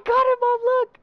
got him, Mom, look!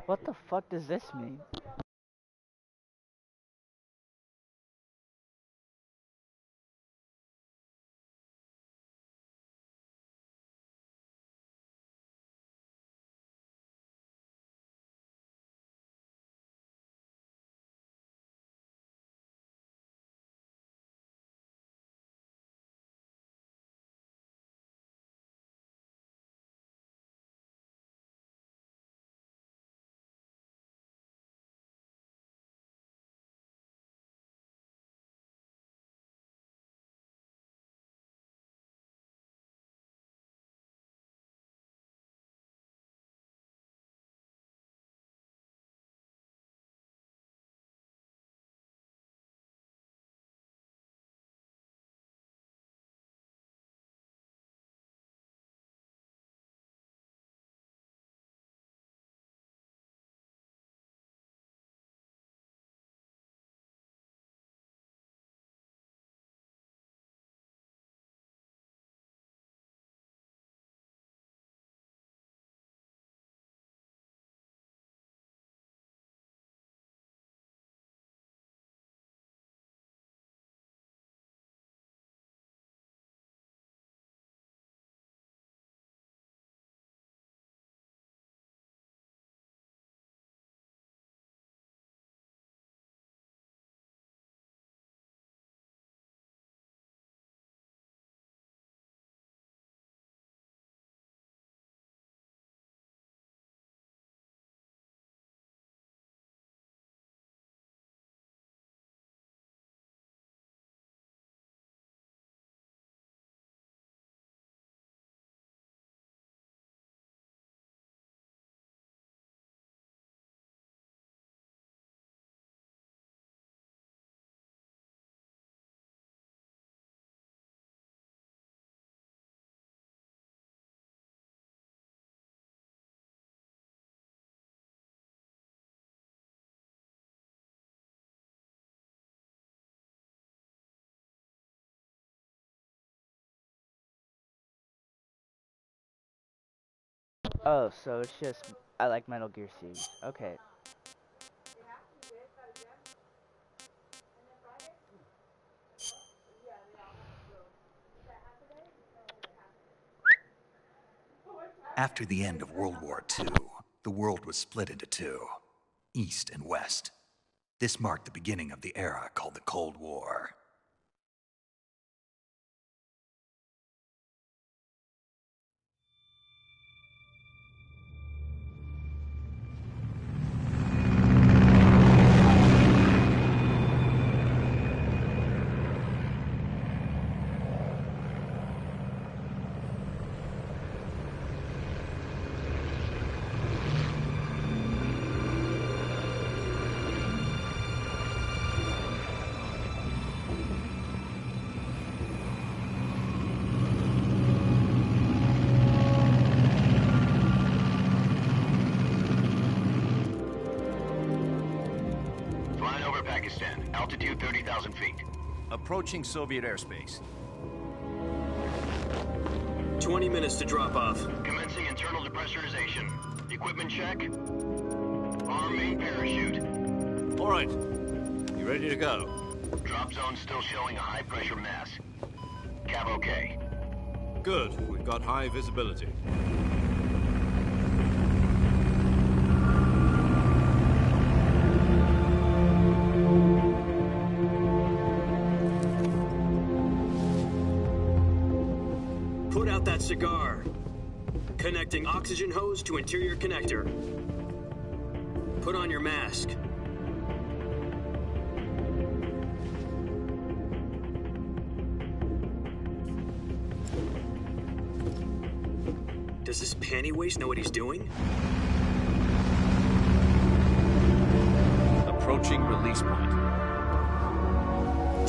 What the fuck does this mean? Oh, so it's just I like Metal Gear series. Okay. After the end of World War II, the world was split into two, East and West. This marked the beginning of the era called the Cold War. Altitude 30,000 feet. Approaching Soviet airspace. 20 minutes to drop off. Commencing internal depressurization. Equipment check. Arm main parachute. All right. You ready to go? Drop zone still showing a high pressure mass. Cav okay. Good. We've got high visibility. Put out that cigar. Connecting oxygen hose to interior connector. Put on your mask. Does this panty waste know what he's doing? Approaching release point.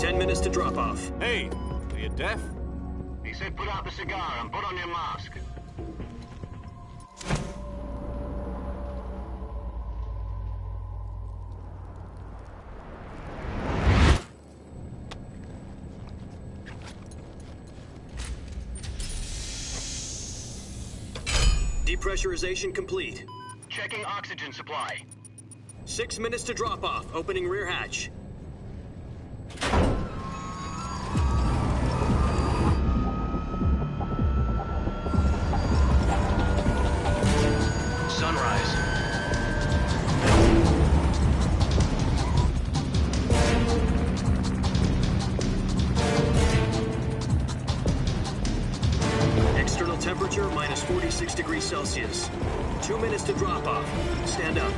10 minutes to drop off. Hey, are you deaf? He said put out the cigar and put on your mask. Depressurization complete. Checking oxygen supply. 6 minutes to drop off. Opening rear hatch. Sunrise. External temperature minus 46 degrees Celsius. 2 minutes to drop off. Stand up.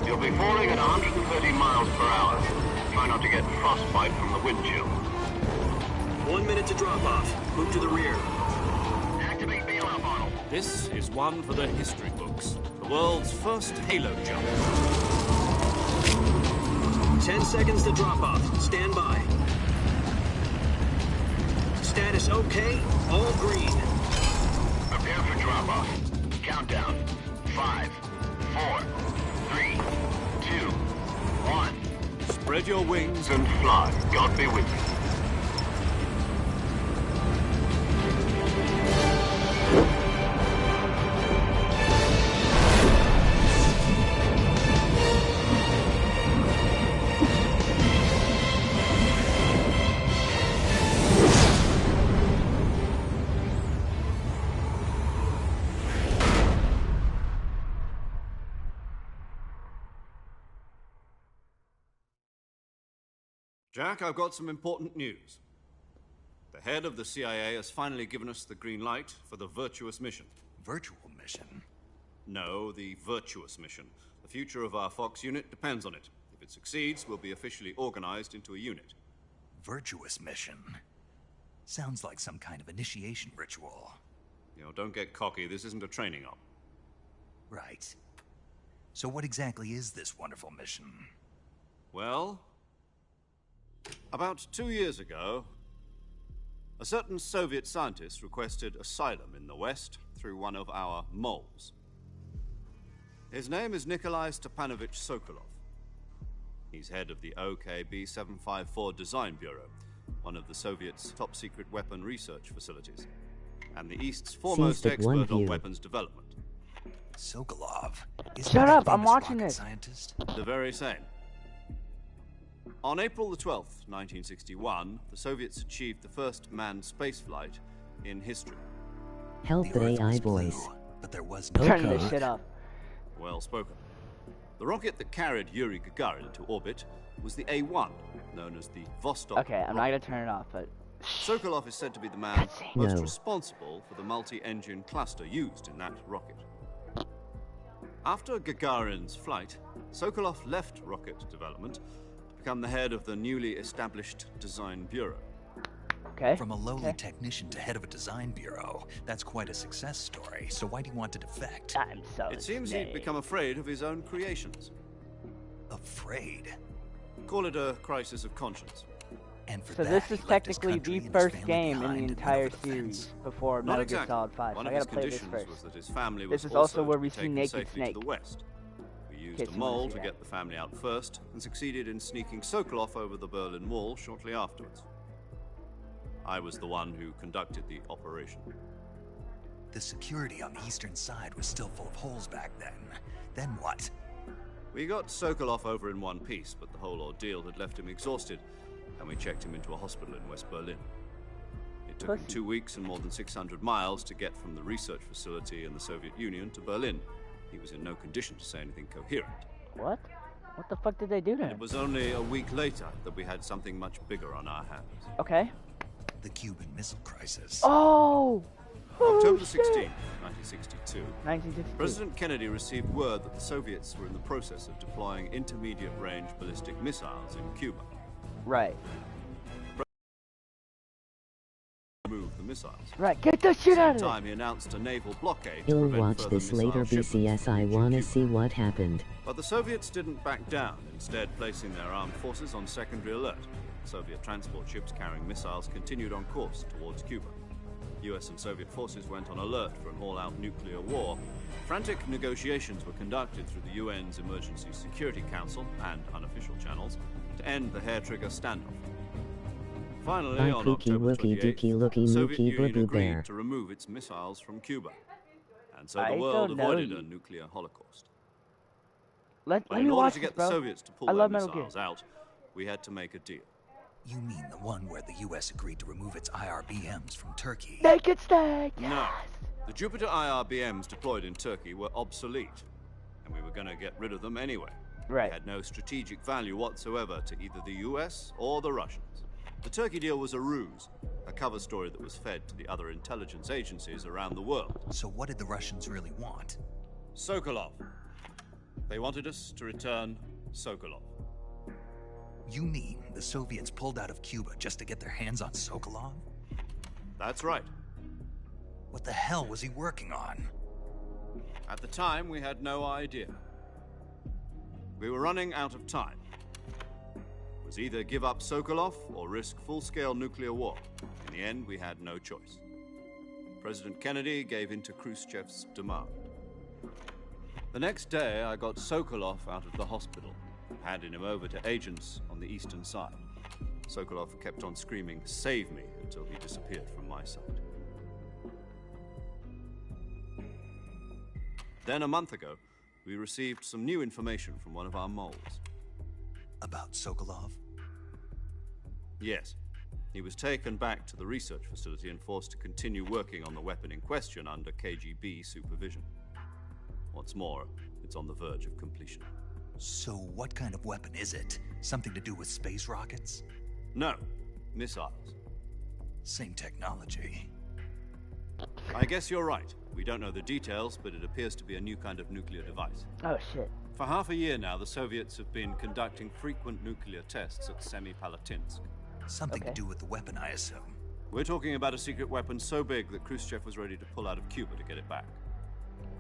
You'll be falling at 130 miles per hour. Try not to get frostbite from the wind chill. 1 minute to drop off. Move to the rear. Activate bailout model. This is one for the history books. The world's first halo jump. 10 seconds to drop off. Stand by. Status okay. All green. Prepare for drop-off. Countdown. 5, 4, 3, 2, 1. Spread your wings. And fly. God be with you. Jack, I've got some important news. The head of the CIA has finally given us the green light for the virtuous mission. Virtual mission? No, the virtuous mission. The future of our Fox unit depends on it. If it succeeds, we'll be officially organized into a unit. Virtuous mission? Sounds like some kind of initiation ritual. You know, don't get cocky. This isn't a training op. Right. So what exactly is this wonderful mission? Well, about 2 years ago, a certain Soviet scientist requested asylum in the West through one of our moles. His name is Nikolai Stepanovich Sokolov. He's head of the OKB-754 Design Bureau, one of the Soviets' top-secret weapon research facilities, and the East's foremost expert on weapons development. Sokolov? Shut up, I'm watching this. Scientist? The very same. On April the 12th, 1961, the Soviets achieved the first manned spaceflight in history. Help The the Earth AI was blue, voice. but there was no Turn this code. shit up. Well spoken. The rocket that carried Yuri Gagarin into orbit was the A-1, known as the Vostok Okay, I'm not rocket. gonna turn it off, but Sokolov is said to be the man Cutscene. most No. responsible for the multi-engine cluster used in that rocket. After Gagarin's flight, Sokolov left rocket development to become the head of the newly established Design Bureau. okay. From a lowly okay. technician to head of a design bureau, that's quite a success story. So why do you want to defect? I'm so It seems dismayed. he'd become afraid of his own creations. Afraid? Call it a crisis of conscience. And for So that, this he is left his technically country the and his first family game in behind the and entire went over the series fence. before Not Metal Gear exactly. Solid 5. One So I of his gotta play this conditions first. was that his family was This is also where to we be see taken Naked safely Snake. to the west. We used case used a you wanna mole see to that. get the family out first and succeeded in sneaking Sokolov over the Berlin Wall shortly afterwards. I was the one who conducted the operation. The security on the eastern side was still full of holes back then. Then what? We got Sokolov over in one piece, but the whole ordeal had left him exhausted, and we checked him into a hospital in West Berlin. It took him 2 weeks and more than 600 miles to get from the research facility in the Soviet Union to Berlin. He was in no condition to say anything coherent. What? What the fuck did they do to him? It was only a week later that we had something much bigger on our hands. Okay. The Cuban Missile Crisis. Oh! October the shit. 16th, 1962. 1962. President Kennedy received word that the Soviets were in the process of deploying intermediate-range ballistic missiles in Cuba. Right. Remove the missiles. Right. Get the shit out At of the it. time, he announced a naval blockade to You'll prevent watch further this later, missile shipments BCS. from I reaching wanna Cuba. see what happened. But the Soviets didn't back down, instead placing their armed forces on secondary alert. Soviet transport ships carrying missiles continued on course towards Cuba. US and Soviet forces went on alert for an all-out nuclear war. Frantic negotiations were conducted through the UN's Emergency Security Council and unofficial channels to end the hair-trigger standoff. Finally, Bye, on Pookie October Wookie 28th, Dookie Lookie the Soviet Mookie Union Blue agreed Bear. to remove its missiles from Cuba. And so I the world don't know avoided you. a nuclear holocaust. Let But me in order watch to this, get bro. the Soviets to pull I their love Metal Gear. missiles out, we had to make a deal. You mean the one where the US agreed to remove its IRBMs from Turkey? Naked Snake. Yes. No. The Jupiter IRBMs deployed in Turkey were obsolete, and we were going to get rid of them anyway. Right. They had no strategic value whatsoever to either the US or the Russians. The Turkey deal was a ruse, a cover story that was fed to the other intelligence agencies around the world. So what did the Russians really want? Sokolov. They wanted us to return Sokolov. You mean the Soviets pulled out of Cuba just to get their hands on Sokolov? That's right. What the hell was he working on? At the time, we had no idea. We were running out of time. It was either give up Sokolov or risk full-scale nuclear war. In the end, we had no choice. President Kennedy gave in to Khrushchev's demand. The next day, I got Sokolov out of the hospital, handing him over to agents on the eastern side. Sokolov kept on screaming, "Save me," until he disappeared from my sight. Then, a month ago, we received some new information from one of our moles. About Sokolov? Yes. He was taken back to the research facility and forced to continue working on the weapon in question under KGB supervision. What's more, it's on the verge of completion. So what kind of weapon is it? Something to do with space rockets? No, missiles. Same technology. I guess you're right. We don't know the details, but it appears to be a new kind of nuclear device. Oh shit. For half a year now, the Soviets have been conducting frequent nuclear tests at Semipalatinsk. Something Okay. to do with the weapon, I assume. We're talking about a secret weapon so big that Khrushchev was ready to pull out of Cuba to get it back.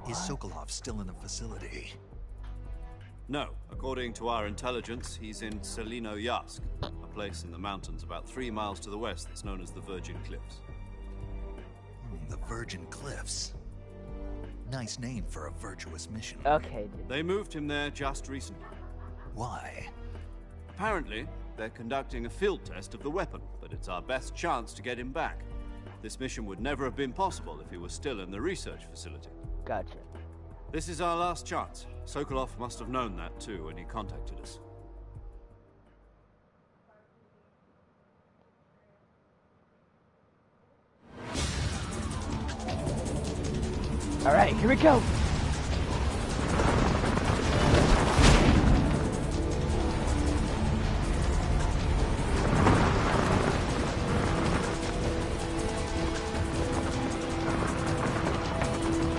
Is Sokolov still in the facility? No, according to our intelligence, he's in Selino-Yarsk, a place in the mountains about 3 miles to the west that's known as the Virgin Cliffs. The Virgin Cliffs. Nice name for a virtuous mission. Okay, dude. They moved him there just recently. Why? Apparently, they're conducting a field test of the weapon, but it's our best chance to get him back. This mission would never have been possible if he was still in the research facility. Gotcha. This is our last chance. Sokolov must have known that too when he contacted us. All right, here we go.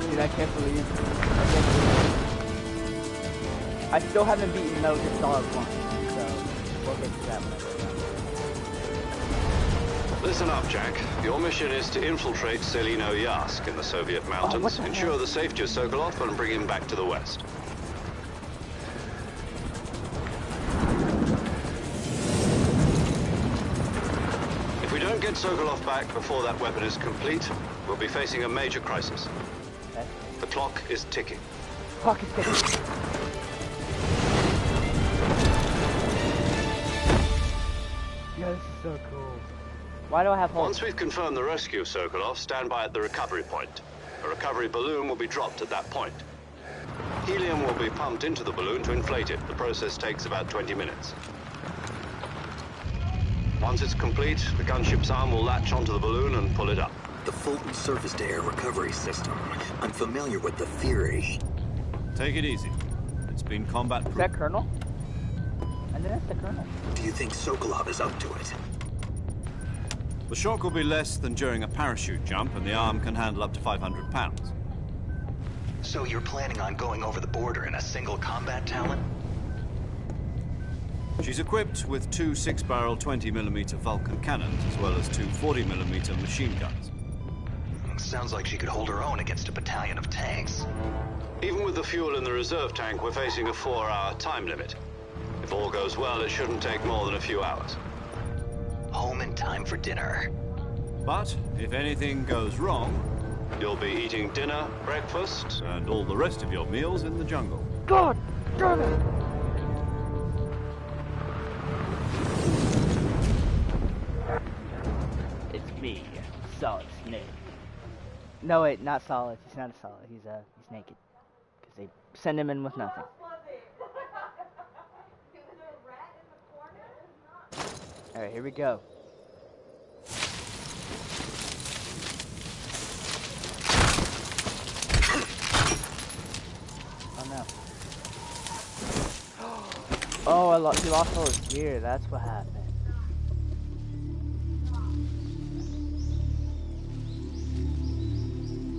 Dude, I can't believe. I still haven't beaten Metal Gear Solid 1, so we'll get to that whenever we're done. Listen up, Jack. Your mission is to infiltrate Selino-Yarsk in the Soviet mountains, what the ensure hell? the safety of Sokolov, and bring him back to the west. If we don't get Sokolov back before that weapon is complete, we'll be facing a major crisis. Okay. The clock is ticking. Clock is ticking. so cool. Why do I have holes? Once we've confirmed the rescue of Sokolov, stand by at the recovery point. A recovery balloon will be dropped at that point. Helium will be pumped into the balloon to inflate it. The process takes about 20 minutes. Once it's complete, the gunship's arm will latch onto the balloon and pull it up. The Fulton surface-to-air recovery system. I'm familiar with the theory. Take it easy. It's been combat Is proof. that Colonel? And then that's the Colonel. Do you think Sokolov is up to it? The shock will be less than during a parachute jump, and the arm can handle up to 500 pounds. So you're planning on going over the border in a single combat talon? She's equipped with two 6-barrel 20mm Vulcan cannons, as well as two 40mm machine guns. Sounds like she could hold her own against a battalion of tanks. Even with the fuel in the reserve tank, we're facing a 4-hour time limit. If all goes well, it shouldn't take more than a few hours. Home in time for dinner. But if anything goes wrong, You'll be eating dinner, breakfast, and all the rest of your meals in the jungle. God damn it! It's me, Solid Snake. No, wait, not Solid. He's not a Solid. He's naked. Because they send him in with nothing. Alright, here we go. Oh no. Oh, he lost all his gear. That's what happened.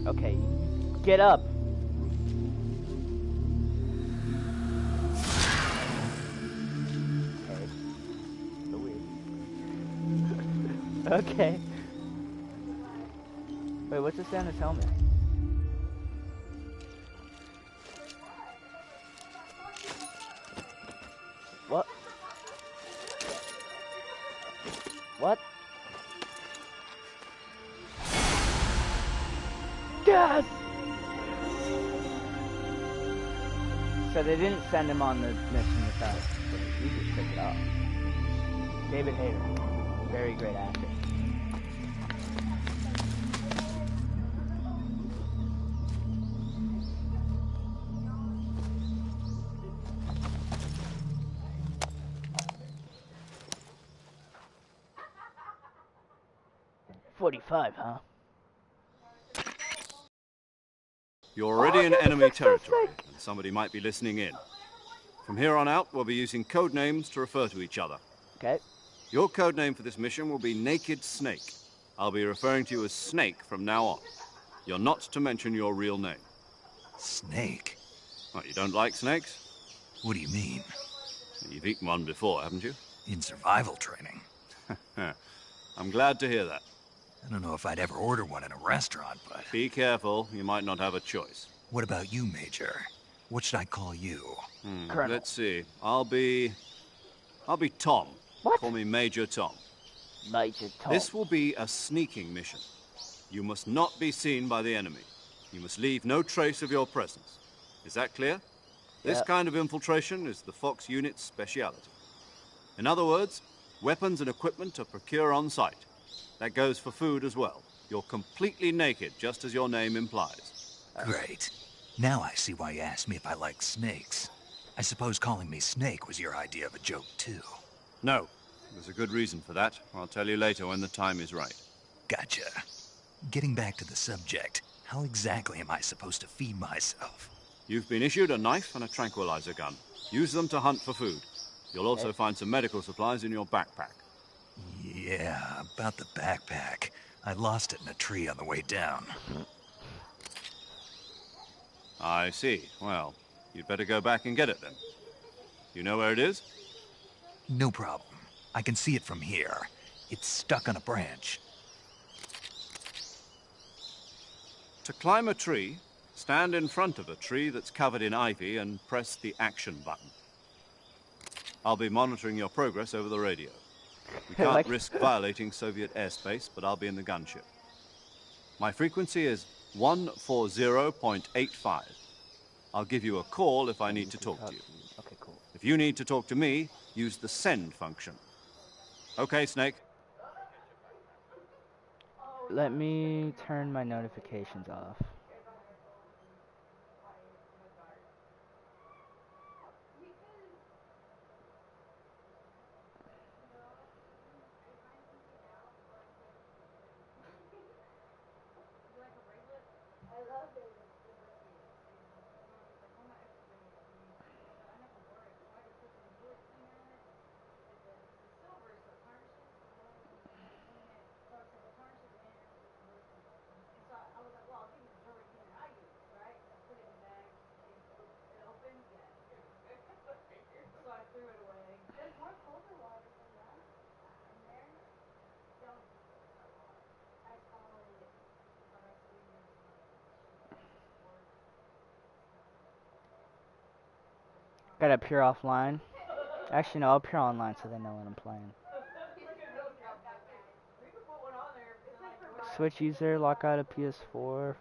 Okay, get up. Okay. So weird. Okay. Wait, what's this down his helmet? What? What? Yes! So they didn't send him on the mission with us. We just took it off. David Hayter. Very great actor. .45, huh? You're already in enemy territory, and somebody might be listening in. From here on out, we'll be using code names to refer to each other. Okay. Your code name for this mission will be Naked Snake. I'll be referring to you as Snake from now on. You're not to mention your real name. Snake? What, you don't like snakes? What do you mean? You've eaten one before, haven't you? In survival training. I'm glad to hear that. I don't know if I'd ever order one in a restaurant, but... Be careful, you might not have a choice. What about you, Major? What should I call you? Colonel. Let's see. I'll be Tom. What? Call me Major Tom. Major Tom. This will be a sneaking mission. You must not be seen by the enemy. You must leave no trace of your presence. Is that clear? This Yep. kind of infiltration is the Fox unit's speciality. In other words, weapons and equipment are procured on site. That goes for food as well. You're completely naked, just as your name implies. Great. Now I see why you asked me if I like snakes. I suppose calling me Snake was your idea of a joke, too. No, there's a good reason for that. I'll tell you later when the time is right. Gotcha. Getting back to the subject, how exactly am I supposed to feed myself? You've been issued a knife and a tranquilizer gun. Use them to hunt for food. You'll also find some medical supplies in your backpack. Yeah, about the backpack. I lost it in a tree on the way down. I see. Well, you'd better go back and get it then. You know where it is? No problem. I can see it from here. It's stuck on a branch. To climb a tree, stand in front of a tree that's covered in ivy and press the action button. I'll be monitoring your progress over the radio. We can't risk violating Soviet airspace, but I'll be in the gunship. My frequency is 140.85. I'll give you a call if I need to talk to you. Okay, cool. If you need to talk to me, use the send function. Okay, Snake, Let me turn my notifications off. Gotta appear offline. Actually, no, I'll appear online so they know when I'm playing. Switch user, lock out of PS4.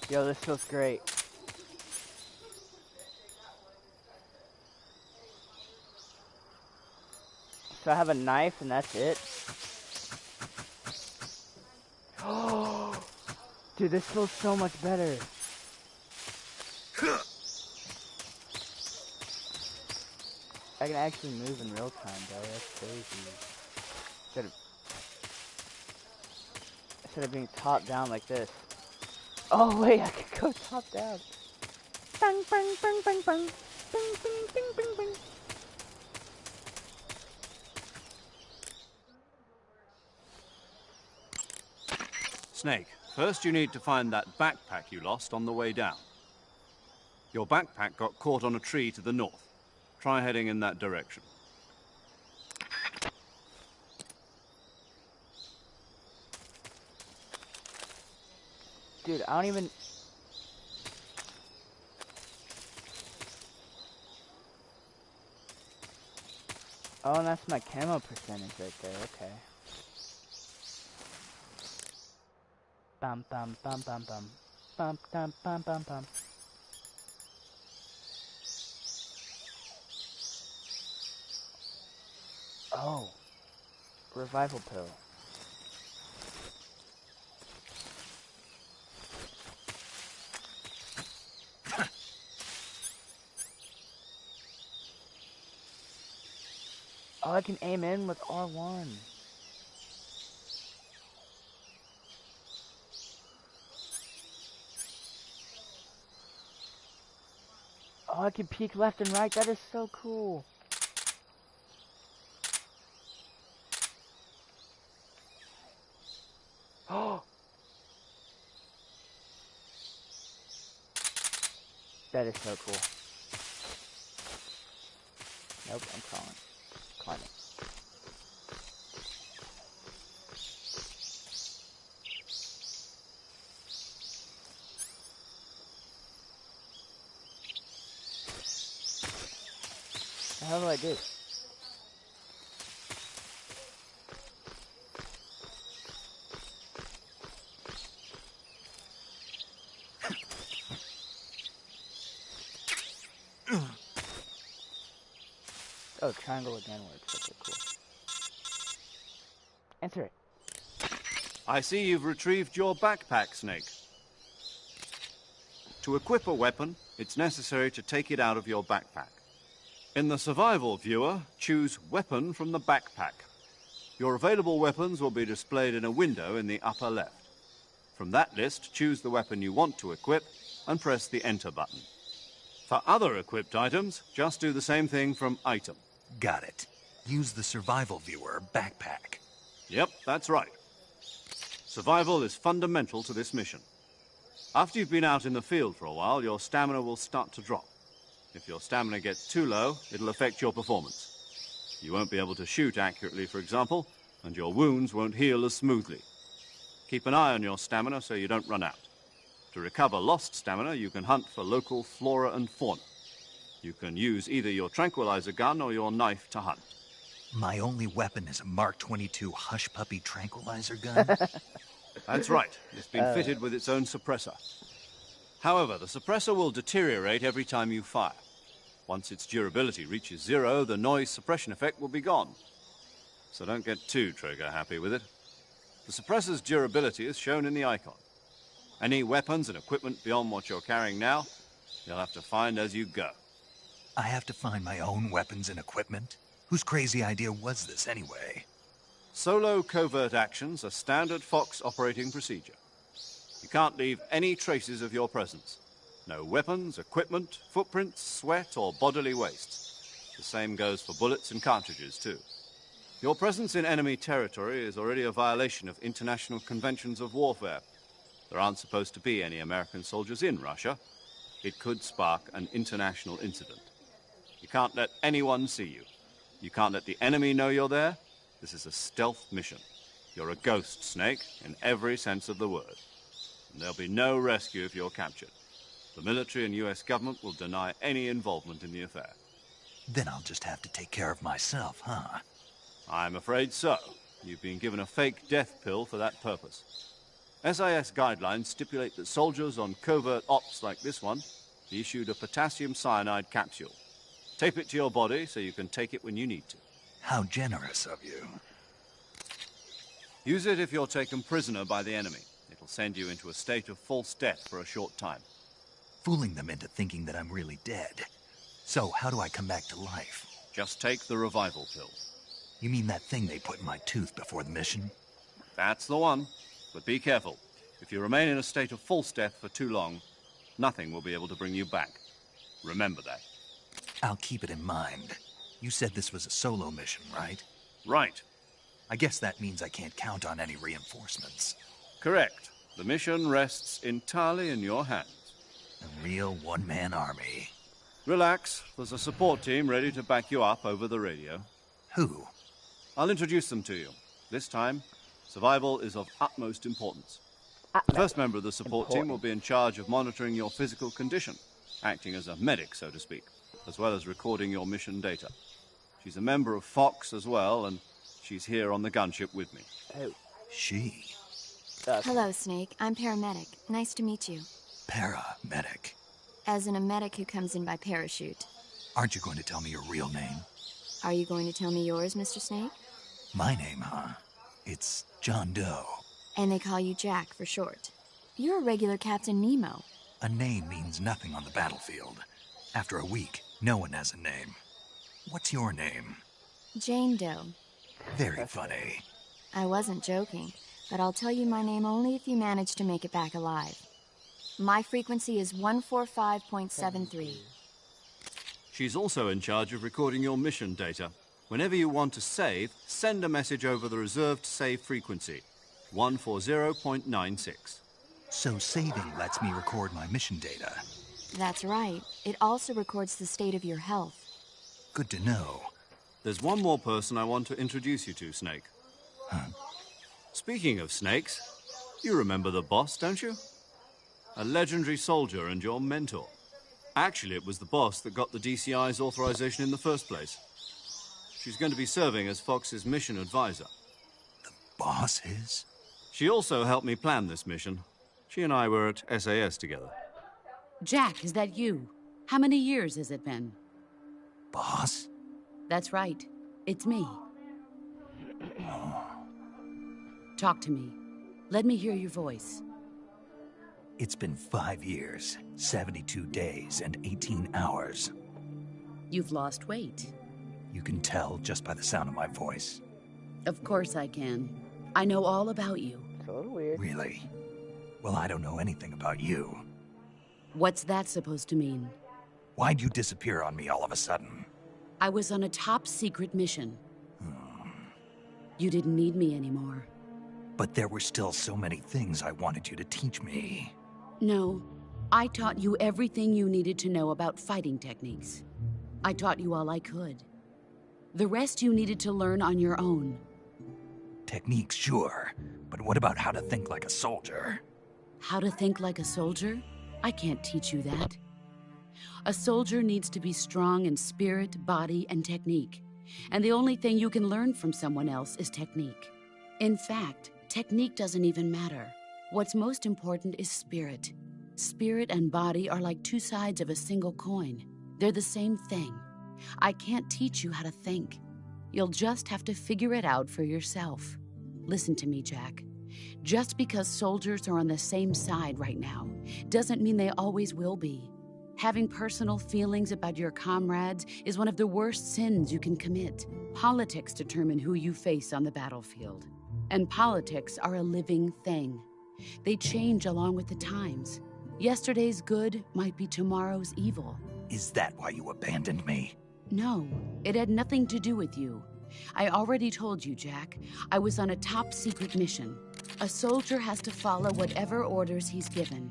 Yo, this feels great. So I have a knife and that's it. Oh, dude, this feels so much better. I can actually move in real time, bro. That's crazy. Instead of being top down like this. Oh wait, I could go top down. Bang, bang, bang, bang, bang. Bing, bing, bing, bing, bing. Snake, first you need to find that backpack you lost on the way down. Your backpack got caught on a tree to the north. Try heading in that direction. Dude, I don't even... Oh, and that's my camo percentage right there, okay. Bum bum bum bum bum. Bum bum bum bum bum. Oh. Revival pill. Oh, I can aim in with R1. Oh, I can peek left and right. That is so cool. Oh. That is so cool. Nope, I'm crawling. Climbing. What the hell do I do? Oh, triangle again works. Okay, cool. Answer it. I see you've retrieved your backpack, Snake. To equip a weapon, it's necessary to take it out of your backpack. In the survival viewer, choose Weapon from the backpack. Your available weapons will be displayed in a window in the upper left. From that list, choose the weapon you want to equip and press the Enter button. For other equipped items, just do the same thing from Item. Got it. Use the survival viewer backpack. Yep, that's right. Survival is fundamental to this mission. After you've been out in the field for a while, your stamina will start to drop. If your stamina gets too low, it'll affect your performance. You won't be able to shoot accurately, for example, and your wounds won't heal as smoothly. Keep an eye on your stamina so you don't run out. To recover lost stamina, you can hunt for local flora and fauna. You can use either your tranquilizer gun or your knife to hunt. My only weapon is a Mark 22 hush puppy tranquilizer gun? That's right. It's been fitted with its own suppressor. However, the suppressor will deteriorate every time you fire. Once its durability reaches 0, the noise suppression effect will be gone. So don't get too trigger happy with it. The suppressor's durability is shown in the icon. Any weapons and equipment beyond what you're carrying now, you'll have to find as you go. I have to find my own weapons and equipment? Whose crazy idea was this anyway? Solo covert actions are standard Fox operating procedure. You can't leave any traces of your presence. No weapons, equipment, footprints, sweat, or bodily wastes. The same goes for bullets and cartridges, too. Your presence in enemy territory is already a violation of international conventions of warfare. There aren't supposed to be any American soldiers in Russia. It could spark an international incident. You can't let anyone see you. You can't let the enemy know you're there. This is a stealth mission. You're a ghost, Snake, in every sense of the word. And there'll be no rescue if you're captured. The military and US government will deny any involvement in the affair. Then I'll just have to take care of myself, huh? I'm afraid so. You've been given a fake death pill for that purpose. SIS guidelines stipulate that soldiers on covert ops like this one be issued a potassium cyanide capsule. Tape it to your body so you can take it when you need to. How generous of you. Use it if you're taken prisoner by the enemy. It'll send you into a state of false death for a short time. Fooling them into thinking that I'm really dead. So, how do I come back to life? Just take the revival pill. You mean that thing they put in my tooth before the mission? That's the one. But be careful. If you remain in a state of false death for too long, nothing will be able to bring you back. Remember that. I'll keep it in mind. You said this was a solo mission, right? Right. I guess that means I can't count on any reinforcements. Correct. The mission rests entirely in your hands. A real one-man army. Relax. There's a support team ready to back you up over the radio. Who? I'll introduce them to you. This time, survival is of utmost importance. The first member of the support team will be in charge of monitoring your physical condition, acting as a medic, so to speak, as well as recording your mission data. She's a member of Fox as well, and she's here on the gunship with me. Oh. She. Hello, Snake. I'm paramedic. Nice to meet you. Paramedic. As in a medic who comes in by parachute. Aren't you going to tell me your real name? Are you going to tell me yours, Mr. Snake? My name, huh? It's John Doe. And they call you Jack for short. You're a regular Captain Nemo. A name means nothing on the battlefield. After a week, no one has a name. What's your name? Jane Doe. Very funny. I wasn't joking, but I'll tell you my name only if you manage to make it back alive. My frequency is 145.73. She's also in charge of recording your mission data. Whenever you want to save, send a message over the reserved save frequency, 140.96. So saving lets me record my mission data. That's right. It also records the state of your health. Good to know. There's one more person I want to introduce you to, Snake. Huh? Speaking of snakes, you remember the boss, don't you? A legendary soldier and your mentor. Actually, it was the boss that got the DCI's authorization in the first place. She's going to be serving as Fox's mission advisor. The boss is? She also helped me plan this mission. She and I were at SAS together. Jack, is that you? How many years has it been? Boss? That's right. It's me. Talk to me. Let me hear your voice. It's been 5 years, 72 days, and 18 hours. You've lost weight. You can tell just by the sound of my voice. Of course I can. I know all about you. It's a little weird. Really? Well, I don't know anything about you. What's that supposed to mean? Why'd you disappear on me all of a sudden? I was on a top-secret mission. You didn't need me anymore. But there were still so many things I wanted you to teach me. No, I taught you everything you needed to know about fighting techniques. I taught you all I could. The rest you needed to learn on your own. Techniques, sure. But what about how to think like a soldier? How to think like a soldier? I can't teach you that. A soldier needs to be strong in spirit, body, and technique. And the only thing you can learn from someone else is technique. In fact, technique doesn't even matter. What's most important is spirit. Spirit and body are like two sides of a single coin. They're the same thing. I can't teach you how to think. You'll just have to figure it out for yourself. Listen to me, Jack. Just because soldiers are on the same side right now doesn't mean they always will be. Having personal feelings about your comrades is one of the worst sins you can commit. Politics determine who you face on the battlefield. And politics are a living thing. They change along with the times. Yesterday's good might be tomorrow's evil. Is that why you abandoned me? No, it had nothing to do with you. I already told you, Jack. I was on a top-secret mission. A soldier has to follow whatever orders he's given.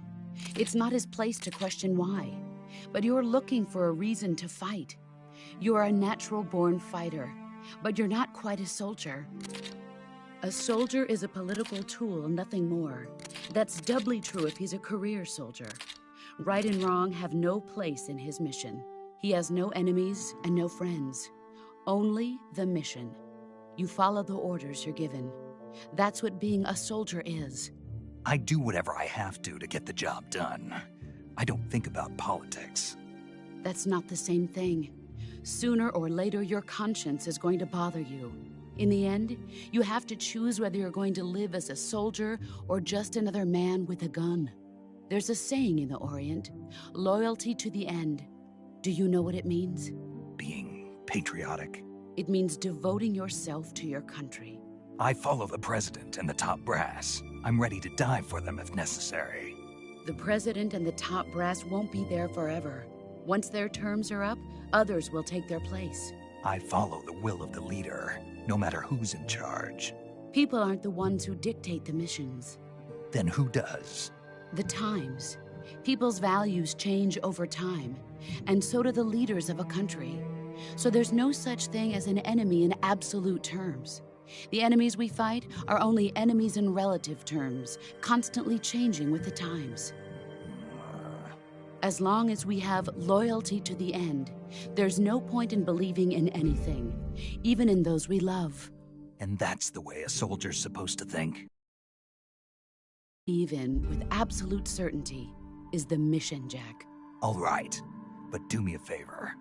It's not his place to question why. But you're looking for a reason to fight. You're a natural-born fighter, but you're not quite a soldier. A soldier is a political tool, nothing more. That's doubly true if he's a career soldier. Right and wrong have no place in his mission. He has no enemies and no friends. Only the mission. You follow the orders you're given. That's what being a soldier is. I do whatever I have to get the job done. I don't think about politics. That's not the same thing. Sooner or later, your conscience is going to bother you. In the end, you have to choose whether you're going to live as a soldier or just another man with a gun. There's a saying in the Orient, loyalty to the end. Do you know what it means? Being patriotic. It means devoting yourself to your country. I follow the president and the top brass. I'm ready to die for them if necessary. The president and the top brass won't be there forever. Once their terms are up, others will take their place. I follow the will of the leader, no matter who's in charge. People aren't the ones who dictate the missions. Then who does? The times. People's values change over time, and so do the leaders of a country. So there's no such thing as an enemy in absolute terms. The enemies we fight are only enemies in relative terms, constantly changing with the times. As long as we have loyalty to the end, there's no point in believing in anything, even in those we love. And that's the way a soldier's supposed to think? Even with absolute certainty is the mission, Jack. All right, but do me a favor.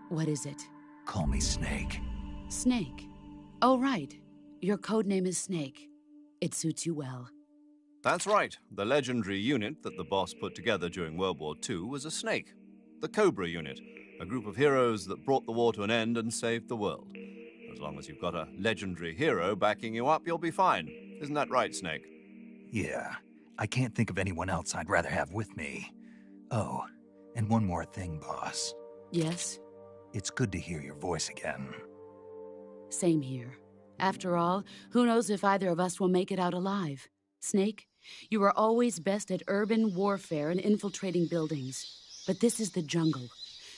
What is it? Call me Snake. Snake? Oh, right. Your code name is Snake. It suits you well. That's right. The legendary unit that the boss put together during World War II was a snake. The Cobra unit, a group of heroes that brought the war to an end and saved the world. As long as you've got a legendary hero backing you up, you'll be fine. Isn't that right, Snake? Yeah, I can't think of anyone else I'd rather have with me. Oh, and one more thing, boss. Yes? It's good to hear your voice again. Same here. After all, who knows if either of us will make it out alive? Snake, you are always best at urban warfare and infiltrating buildings. But this is the jungle.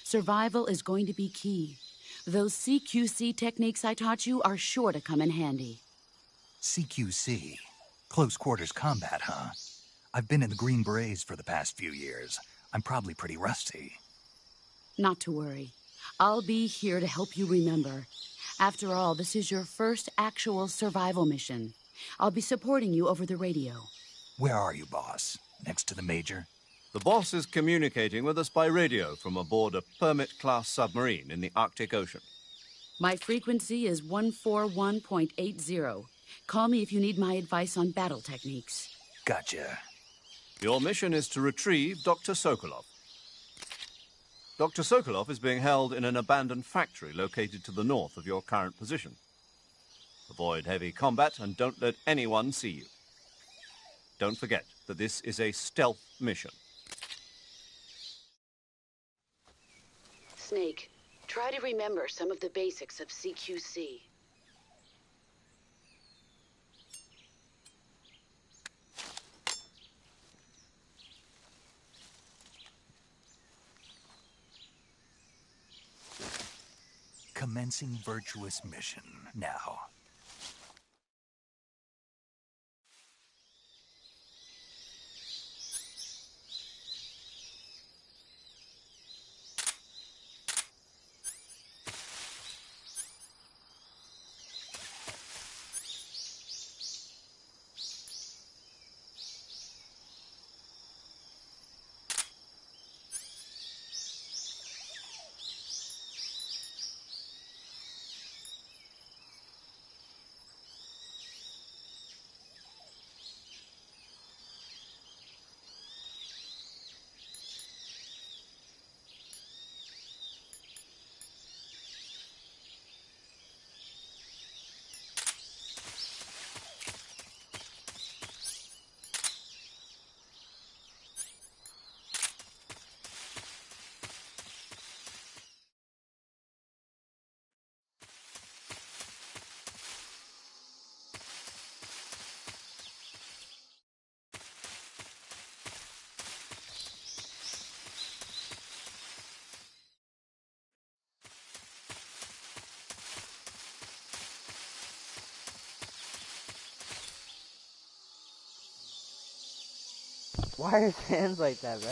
Survival is going to be key. Those CQC techniques I taught you are sure to come in handy. CQC? Close quarters combat, huh? I've been in the Green Berets for the past few years. I'm probably pretty rusty. Not to worry. I'll be here to help you remember. After all, this is your first actual survival mission. I'll be supporting you over the radio. Where are you, boss? Next to the Major? The boss is communicating with us by radio from aboard a Permit-class submarine in the Arctic Ocean. My frequency is 141.80. Call me if you need my advice on battle techniques. Gotcha. Your mission is to retrieve Dr. Sokolov. Dr. Sokolov is being held in an abandoned factory located to the north of your current position. Avoid heavy combat and don't let anyone see you. Don't forget that this is a stealth mission. Snake, try to remember some of the basics of CQC. Commencing virtuous mission now. Why are his hands like that, bro?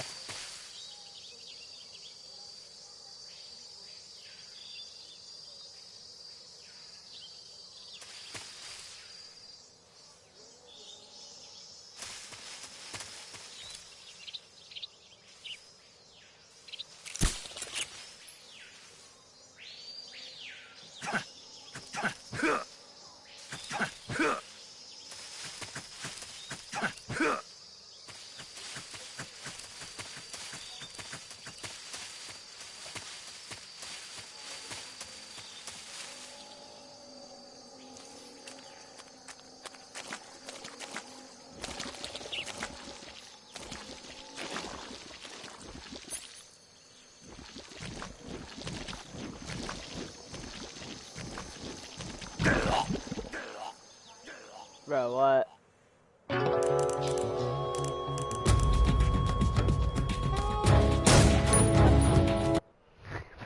Bro, what?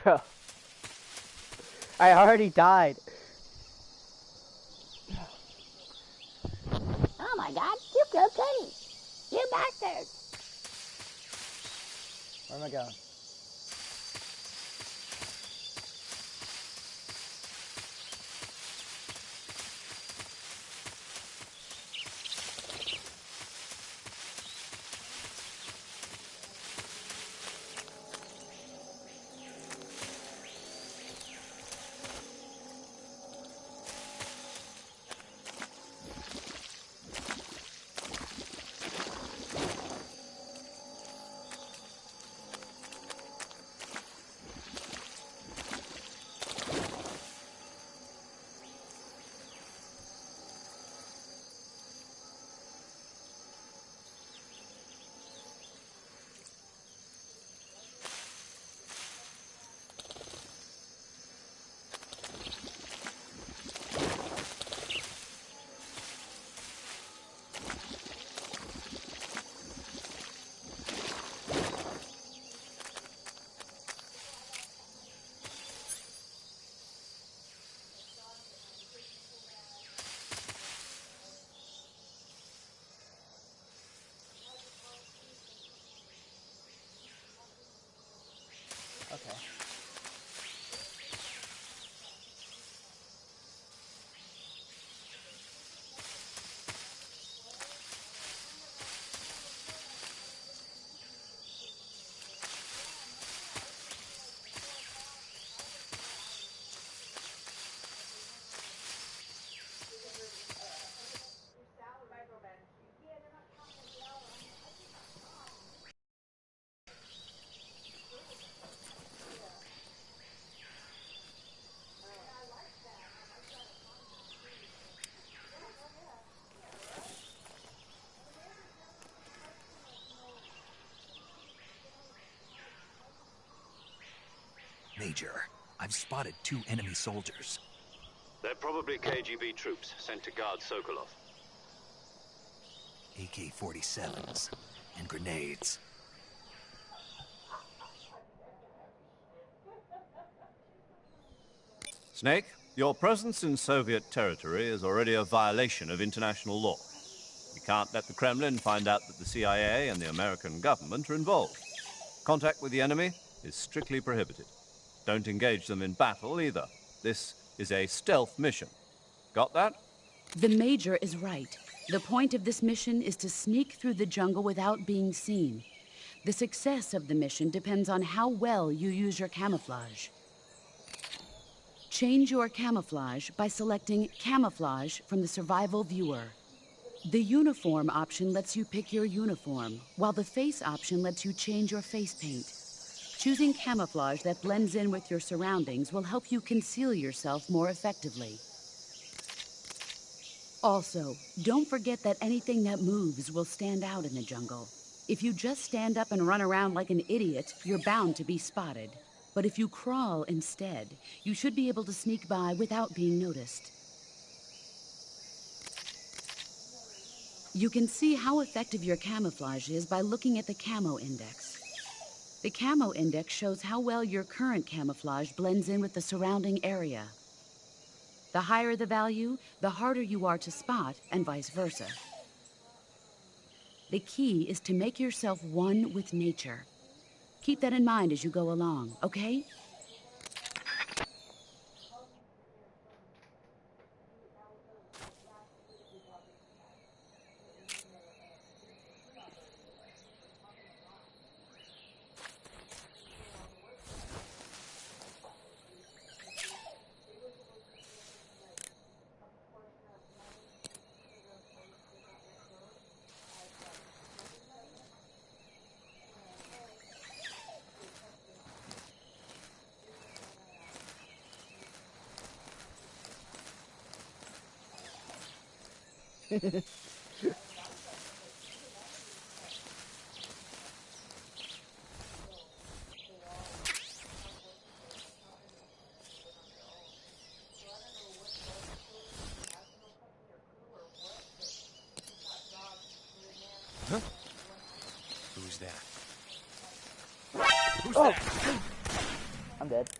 Bro. I already died. Oh my god, you killed Kenny! You bastard! Where am I going? Okay. Major, I've spotted 2 enemy soldiers. They're probably KGB troops sent to guard Sokolov. AK-47s and grenades. Snake, your presence in Soviet territory is already a violation of international law. We can't let the Kremlin find out that the CIA and the American government are involved. Contact with the enemy is strictly prohibited. Don't engage them in battle either. This is a stealth mission. Got that? The Major is right. The point of this mission is to sneak through the jungle without being seen. The success of the mission depends on how well you use your camouflage. Change your camouflage by selecting Camouflage from the Survival Viewer. The Uniform option lets you pick your uniform, while the Face option lets you change your face paint. Choosing camouflage that blends in with your surroundings will help you conceal yourself more effectively. Also, don't forget that anything that moves will stand out in the jungle. If you just stand up and run around like an idiot, you're bound to be spotted. But if you crawl instead, you should be able to sneak by without being noticed. You can see how effective your camouflage is by looking at the Camo Index. The Camo Index shows how well your current camouflage blends in with the surrounding area. The higher the value, the harder you are to spot, and vice versa. The key is to make yourself one with nature. Keep that in mind as you go along, okay? Who's that? I'm dead.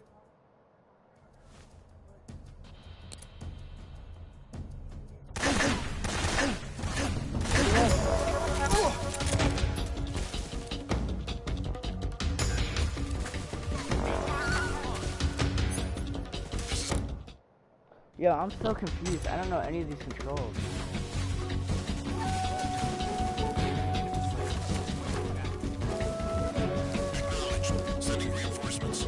Yo, I'm so confused. I don't know any of these controls. Sending reinforcements.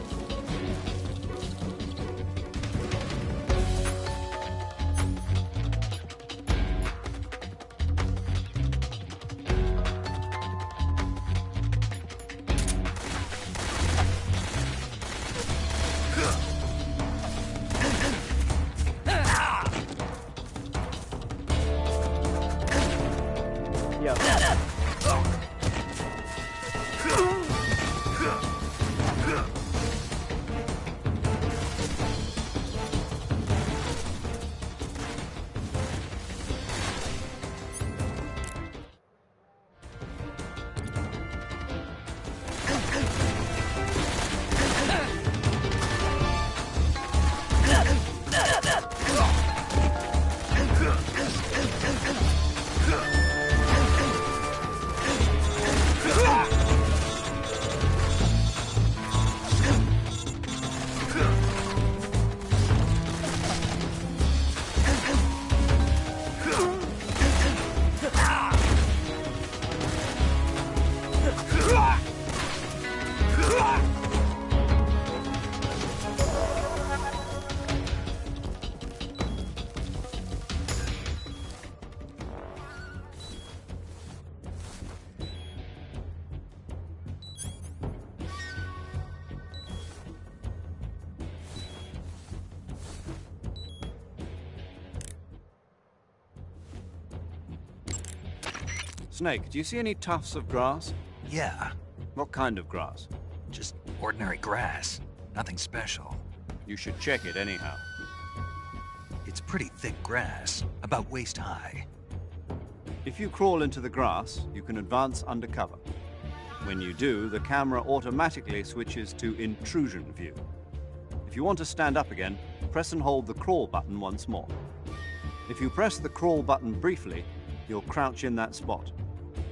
Yo. Snake, do you see any tufts of grass? Yeah, What kind of grass? just ordinary grass. Nothing special. You should check it anyhow. It's pretty thick grass, about waist high. If you crawl into the grass, you can advance undercover. When you do, the camera automatically switches to intrusion view. If you want to stand up again, press and hold the crawl button once more. If you press the crawl button briefly, you'll crouch in that spot.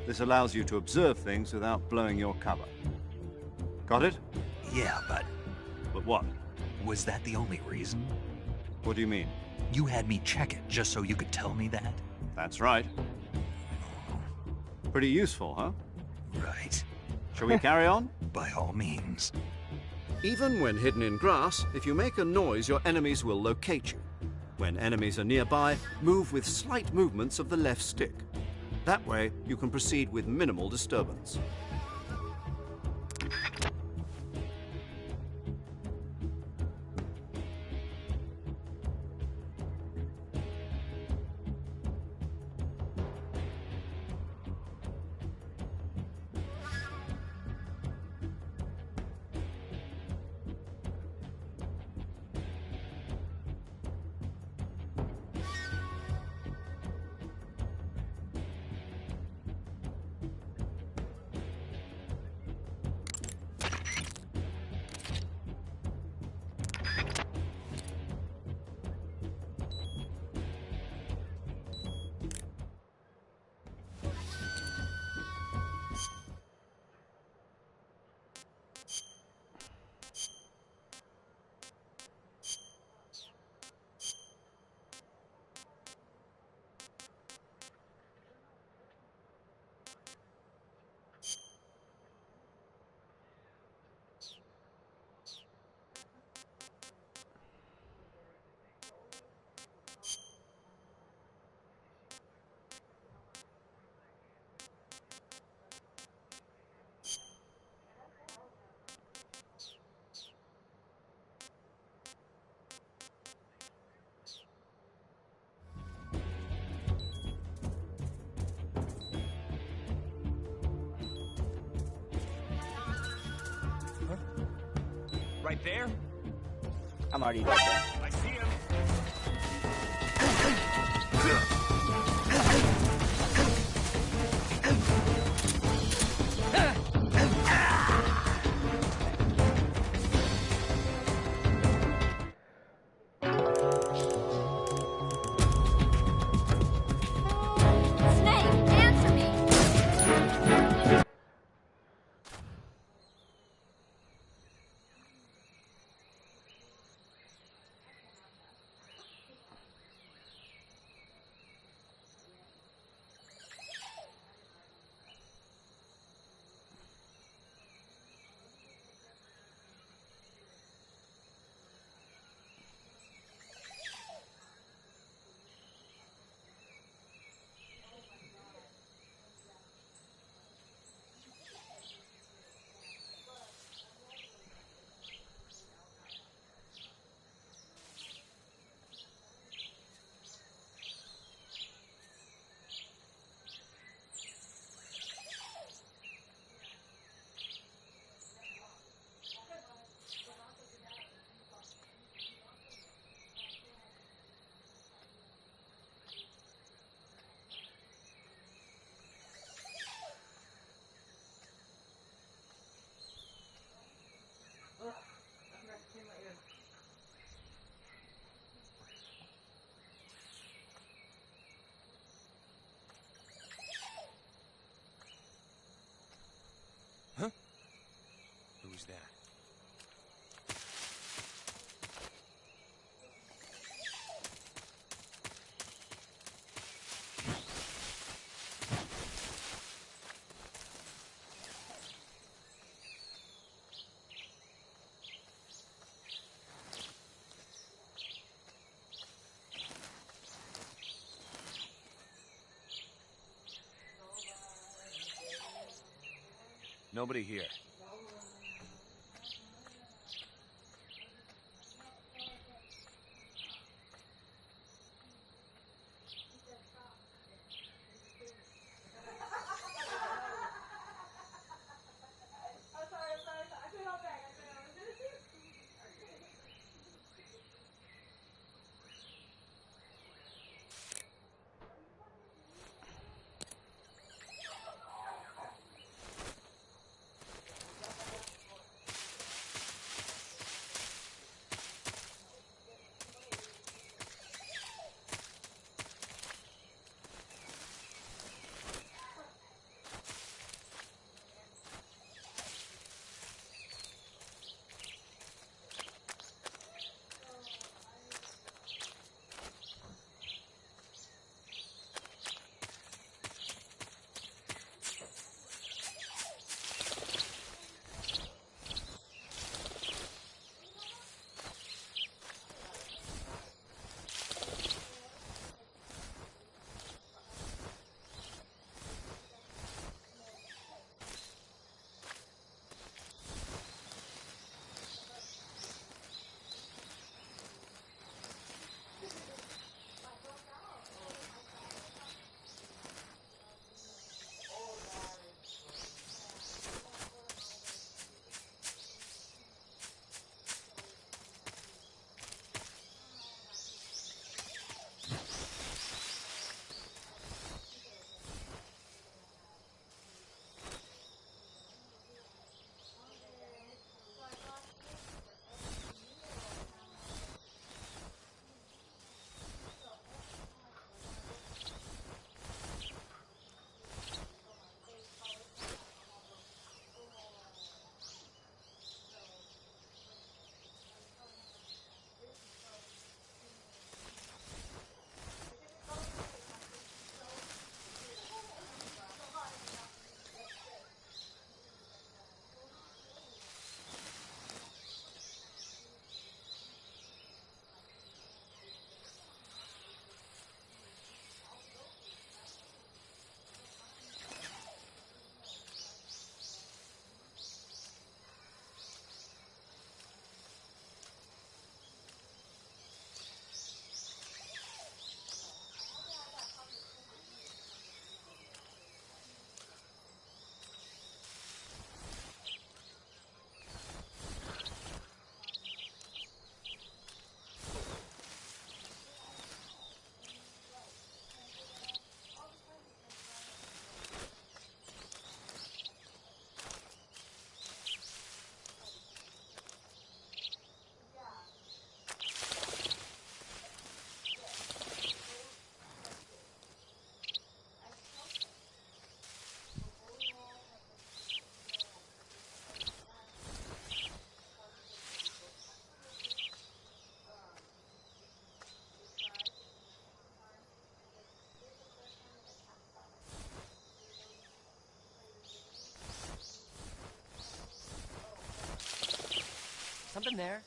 This allows you to observe things without blowing your cover. Got it? Yeah, but But what? was that the only reason? What do you mean? You had me check it just so you could tell me that? That's right. Pretty useful, huh? Right. Shall we carry on? By all means. Even when hidden in grass, if you make a noise, your enemies will locate you. When enemies are nearby, move with slight movements of the left stick. That way, you can proceed with minimal disturbance. there? I'm already dead there. I see him. Snake, answer me! Huh? Who's that? Nobody here. in there.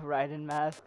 Raiden mask.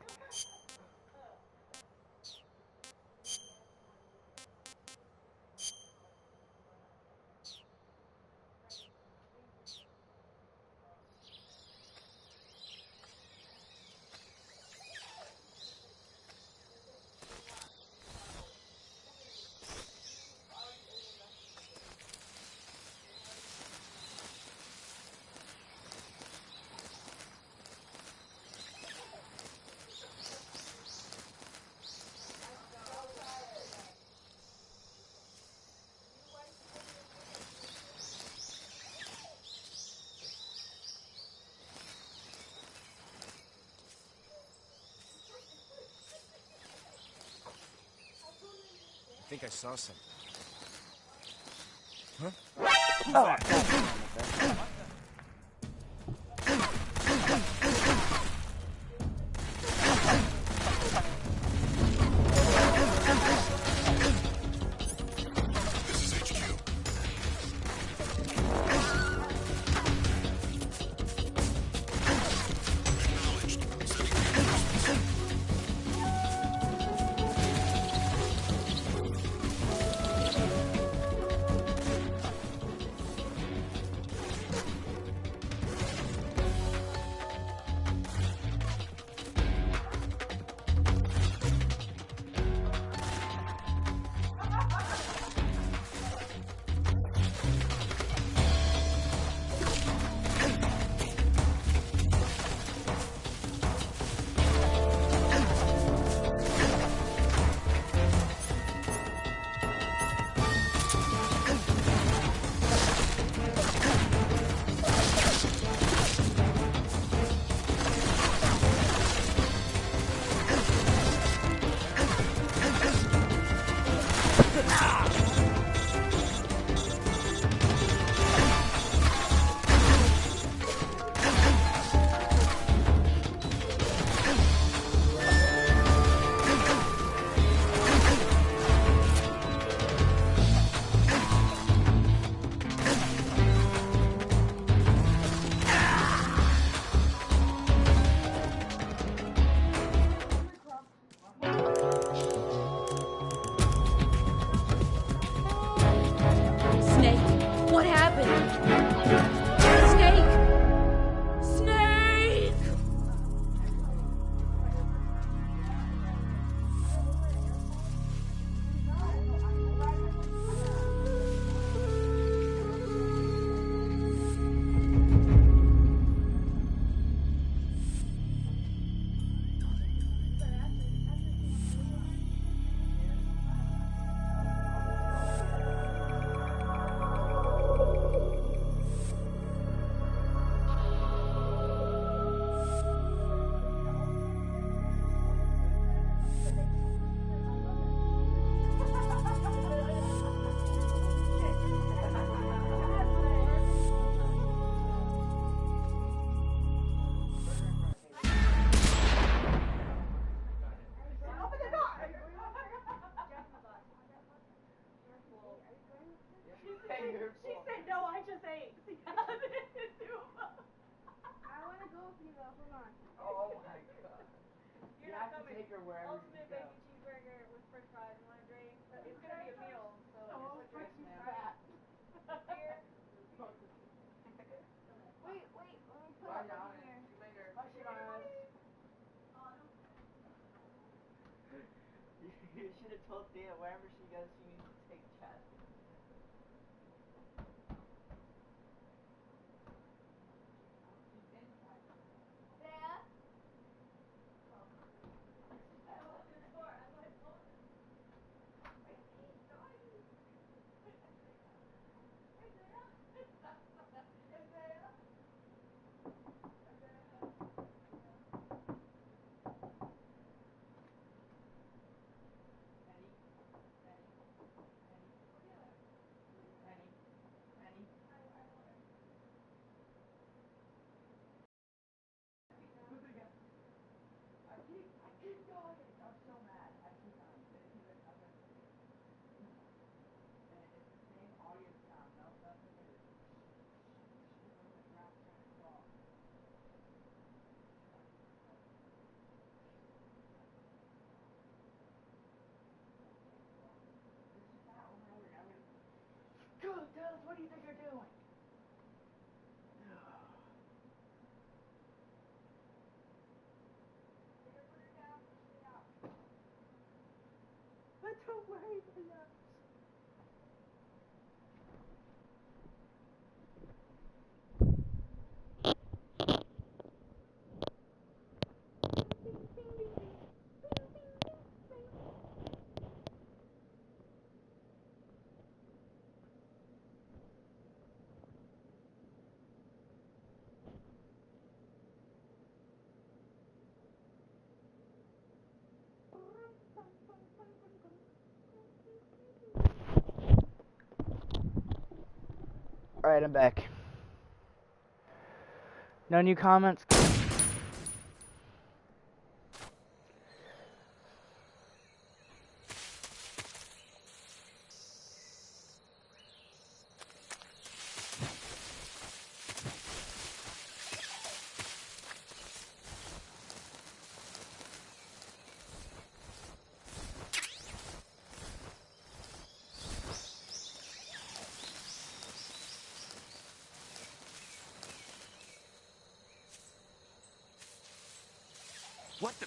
I think I saw something. Huh? Oh, This is HQ. Acknowledged. Sending reinforcements. wherever you Ultimate go. bacon cheeseburger with french fries. You want a drink? It's gonna be a meal, so No, what fuck drinks, you, man? fat. Beer? Fuck you. Wait, let me put Bye, it y'all. in here. See you later. Bye, guys. You should have told Thea wherever she goes, she needs to take Chad. Thea? I keep going. I'm so mad. I keep on. And it's the same audio sound. No, nothing new. Go, Dallas, what do you think you're doing? But don't worry, Dallas. Alright, I'm back. No new comments? What the?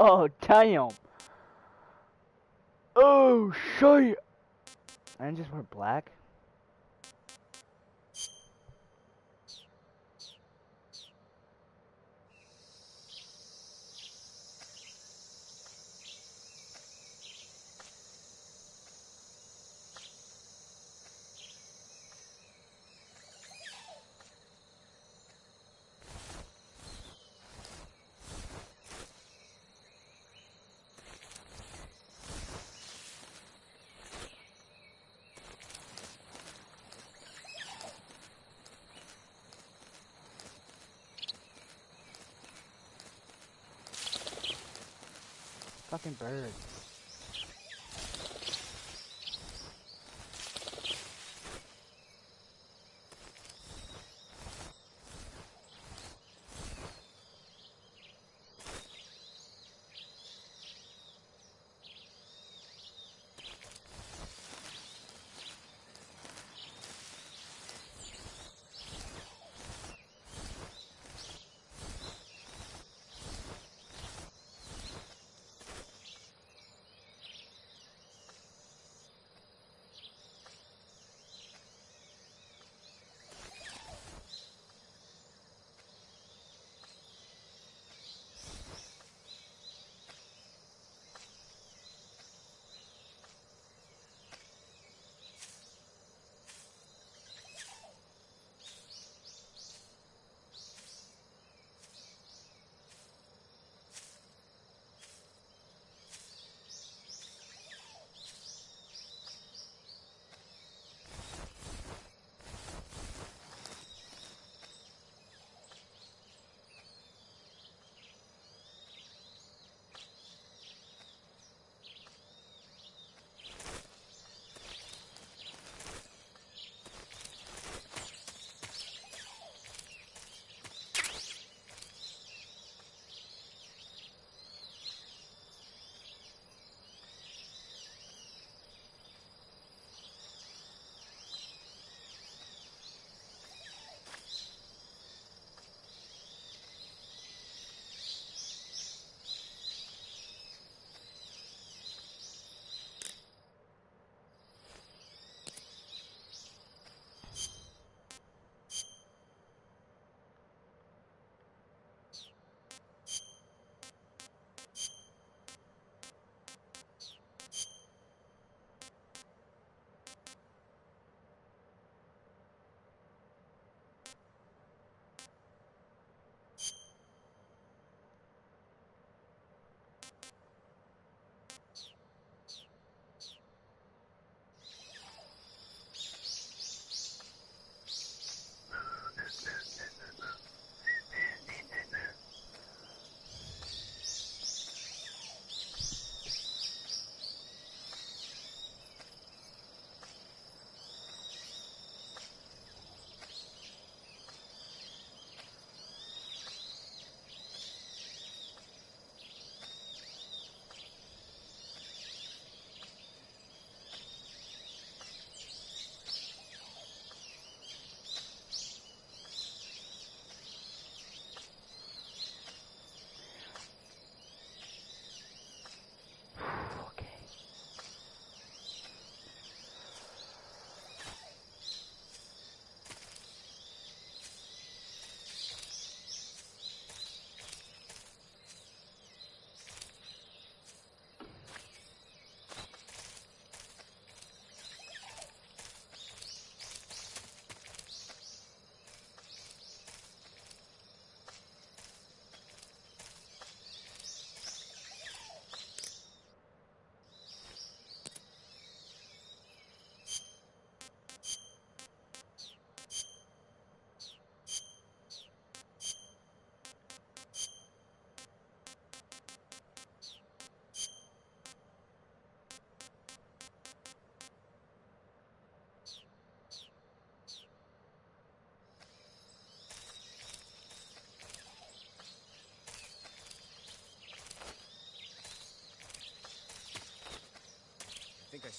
Oh, damn. Oh, shit. I just wear black? Fucking bird.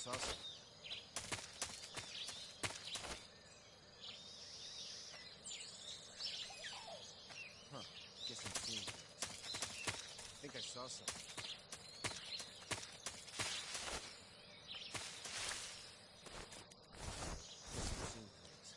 saw some. Huh. Guess I'm seeing things. I think I saw some. Guess I'm seeing things.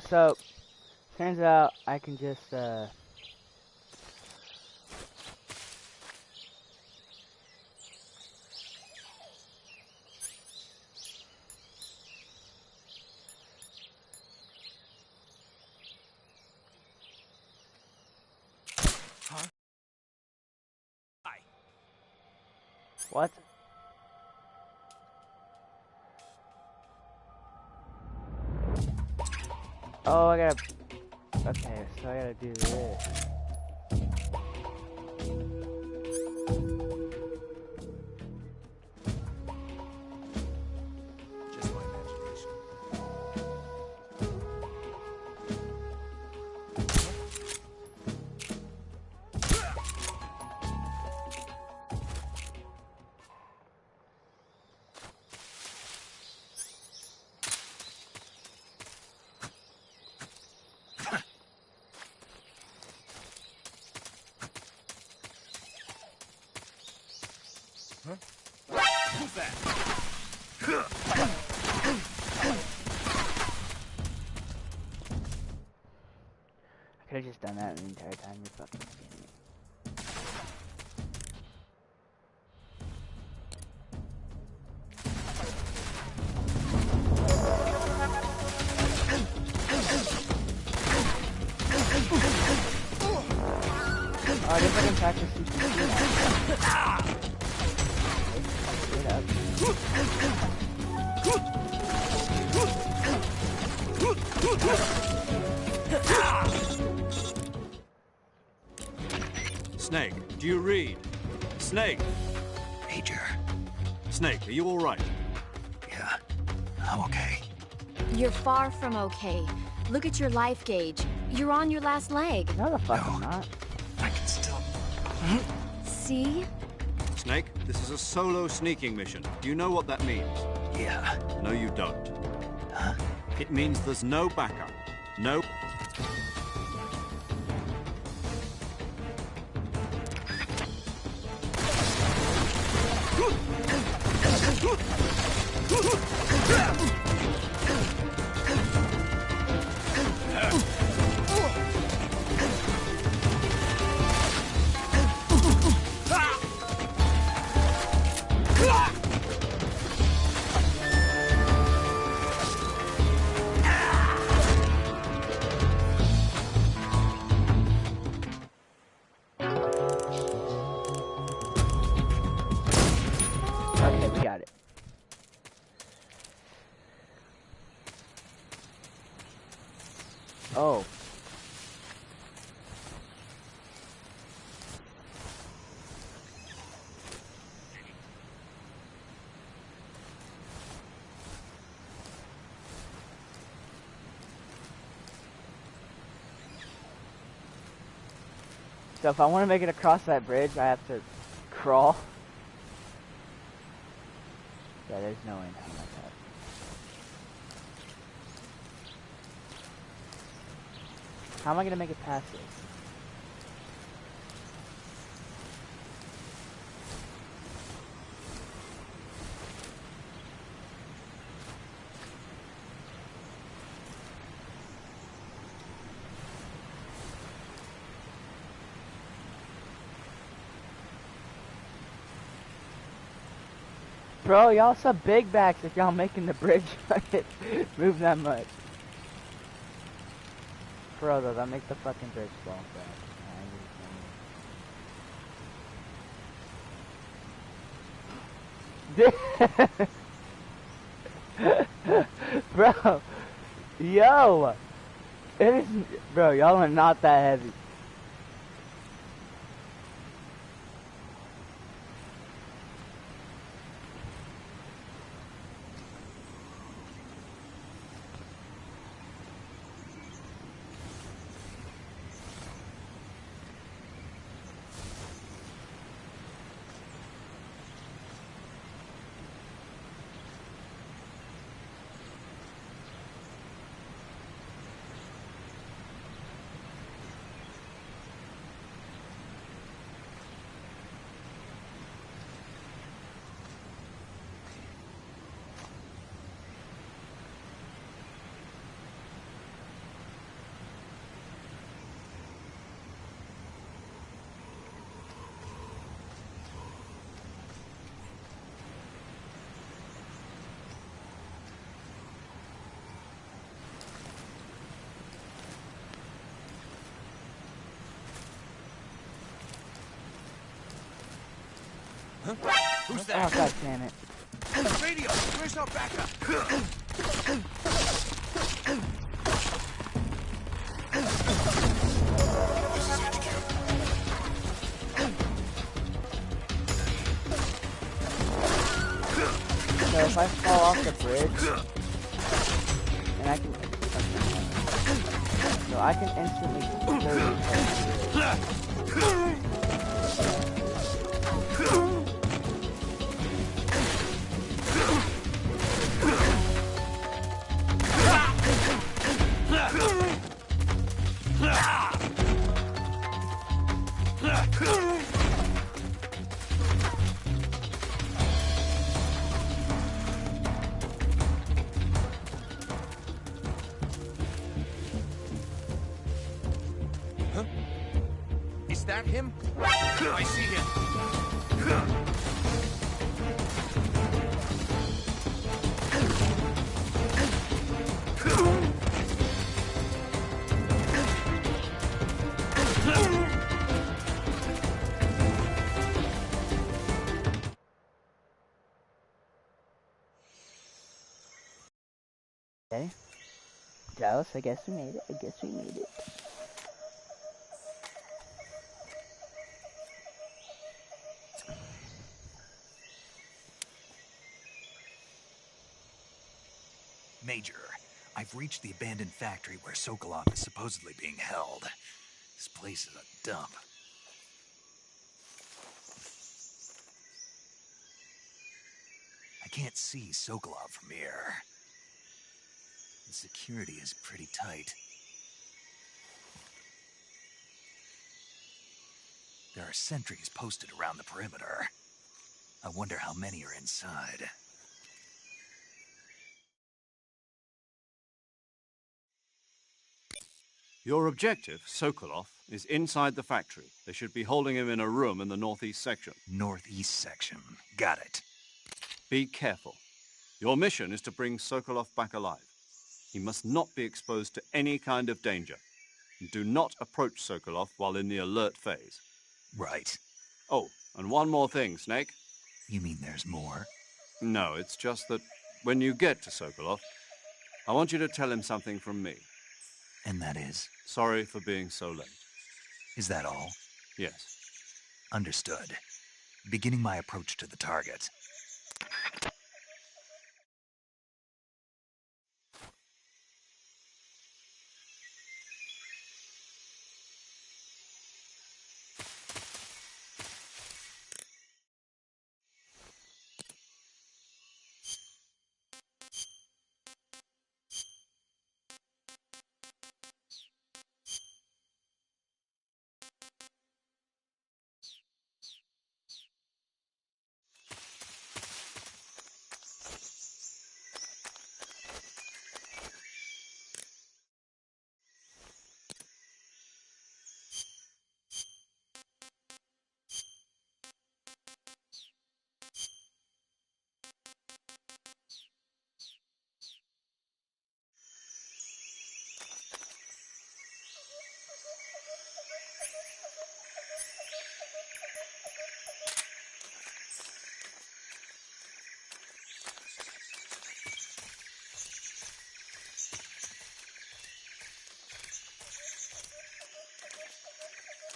So, turns out I can just, what? Oh, I gotta, okay, so I gotta do this. Just my imagination. Who's that? I could've just done that the entire time, you're fucking kidding me. Oh, I guess I can practice CPC now. Straight up. Snake, do you read? Snake! Major. Snake, are you alright? Yeah, I'm okay. You're far from okay. Look at your life gauge. You're on your last leg. No, the fuck I'm not. I can still... See? Snake, this is a solo sneaking mission. Do you know what that means? Yeah. No, you don't. Huh? It means there's no backup. No... Okay, we got it. Oh. So if I want to make it across that bridge, I have to crawl. Yeah, there's no way in hell like that. How am I gonna make it past this? Bro, y'all some big backs if y'all making the bridge move that much. Bro, though, that make the fucking bridge fall fast. Bro, yo, it is, bro, y'all are not that heavy. Who's Oh, that? god damn it. Radio! Where's our backup? So if I fall off the bridge, and I can... So I can instantly Is that him? I see him. Okay. Dallas, I guess we made it. Major, I've reached the abandoned factory where Sokolov is supposedly being held. This place is a dump. I can't see Sokolov from here. The security is pretty tight. There are sentries posted around the perimeter. I wonder how many are inside. Your objective, Sokolov, is inside the factory. They should be holding him in a room in the northeast section. Northeast section. Got it. Be careful. Your mission is to bring Sokolov back alive. He must not be exposed to any kind of danger. And do not approach Sokolov while in the alert phase. Right. Oh, and one more thing, Snake. You mean there's more? No, it's just that when you get to Sokolov, I want you to tell him something from me. And that is? Sorry for being so late. Is that all? Yes. Understood. Beginning my approach to the target.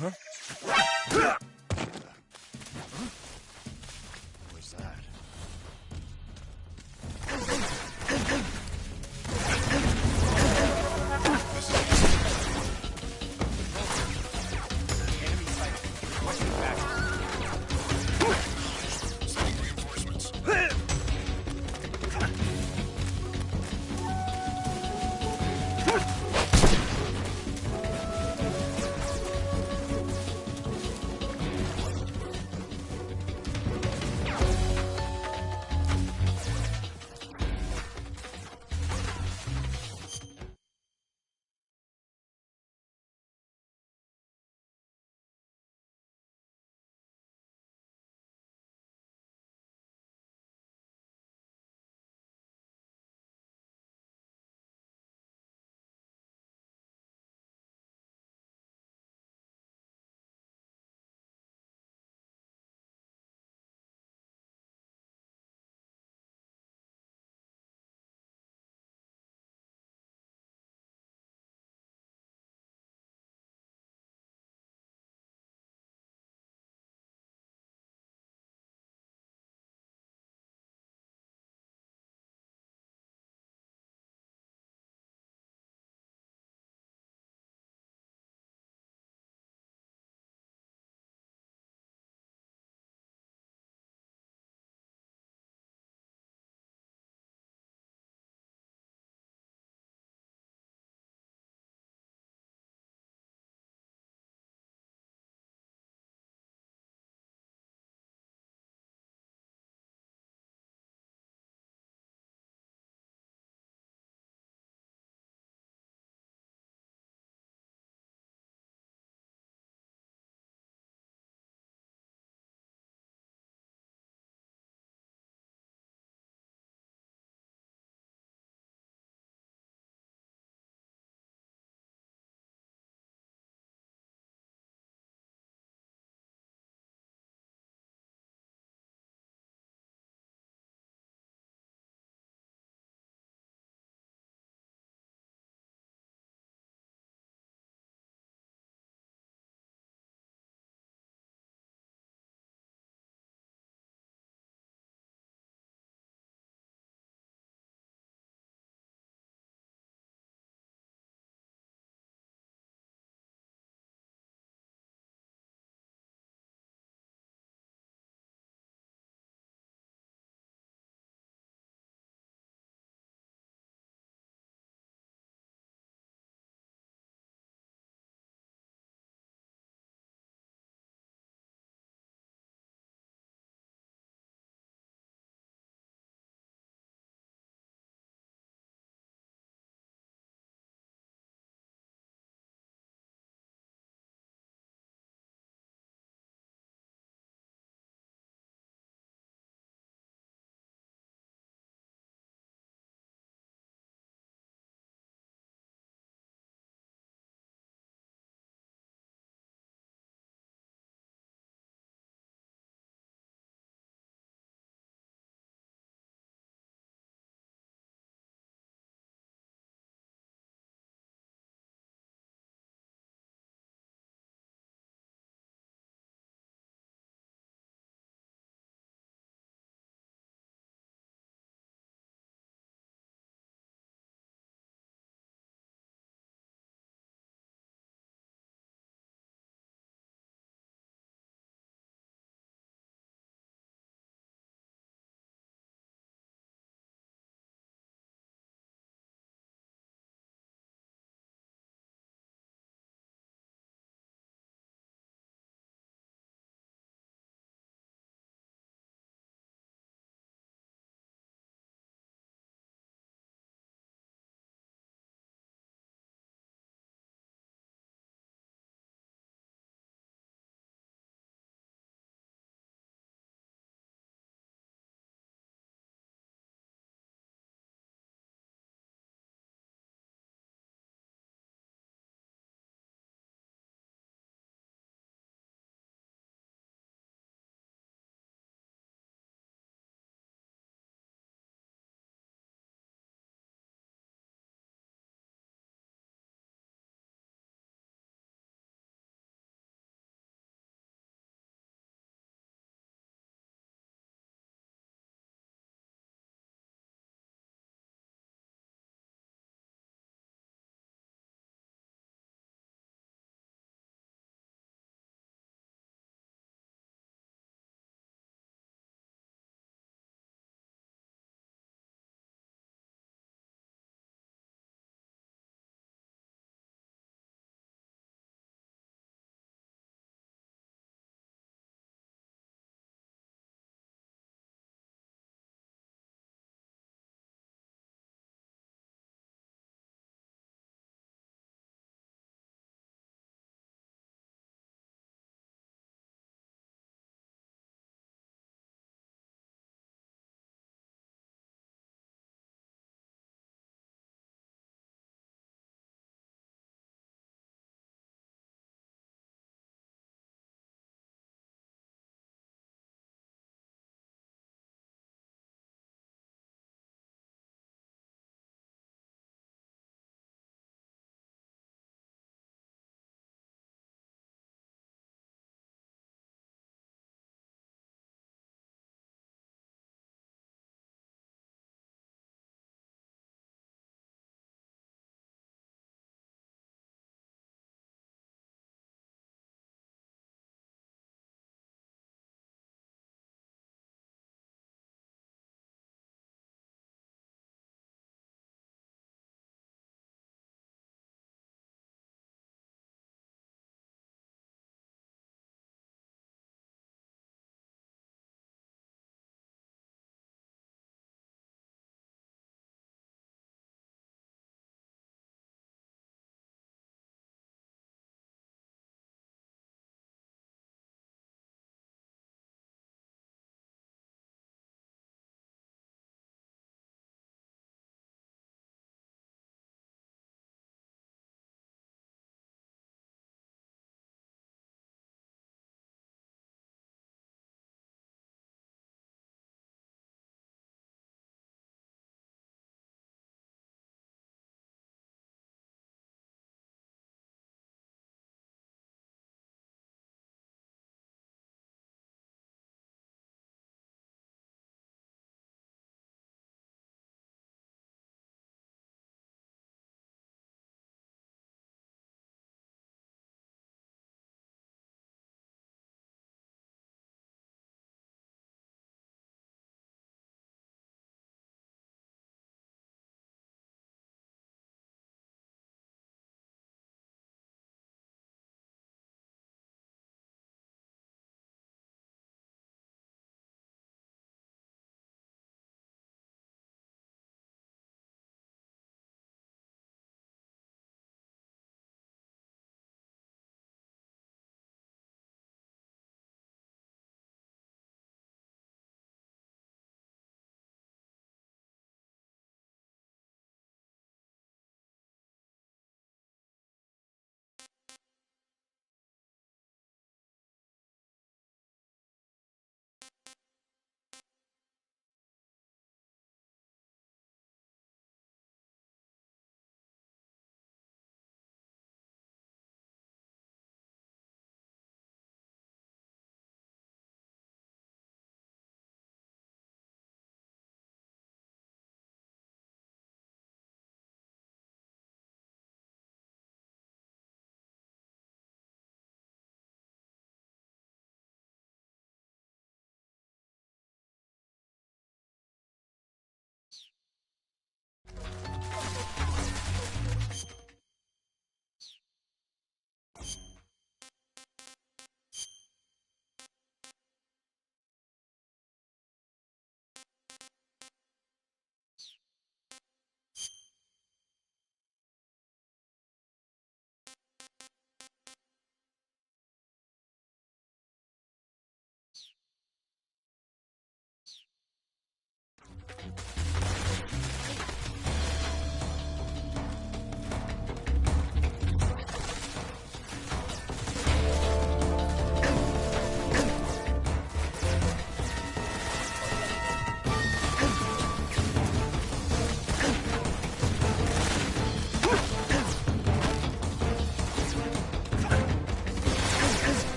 Huh? What's that? Enemy sighted. Requesting backup. Sending reinforcements.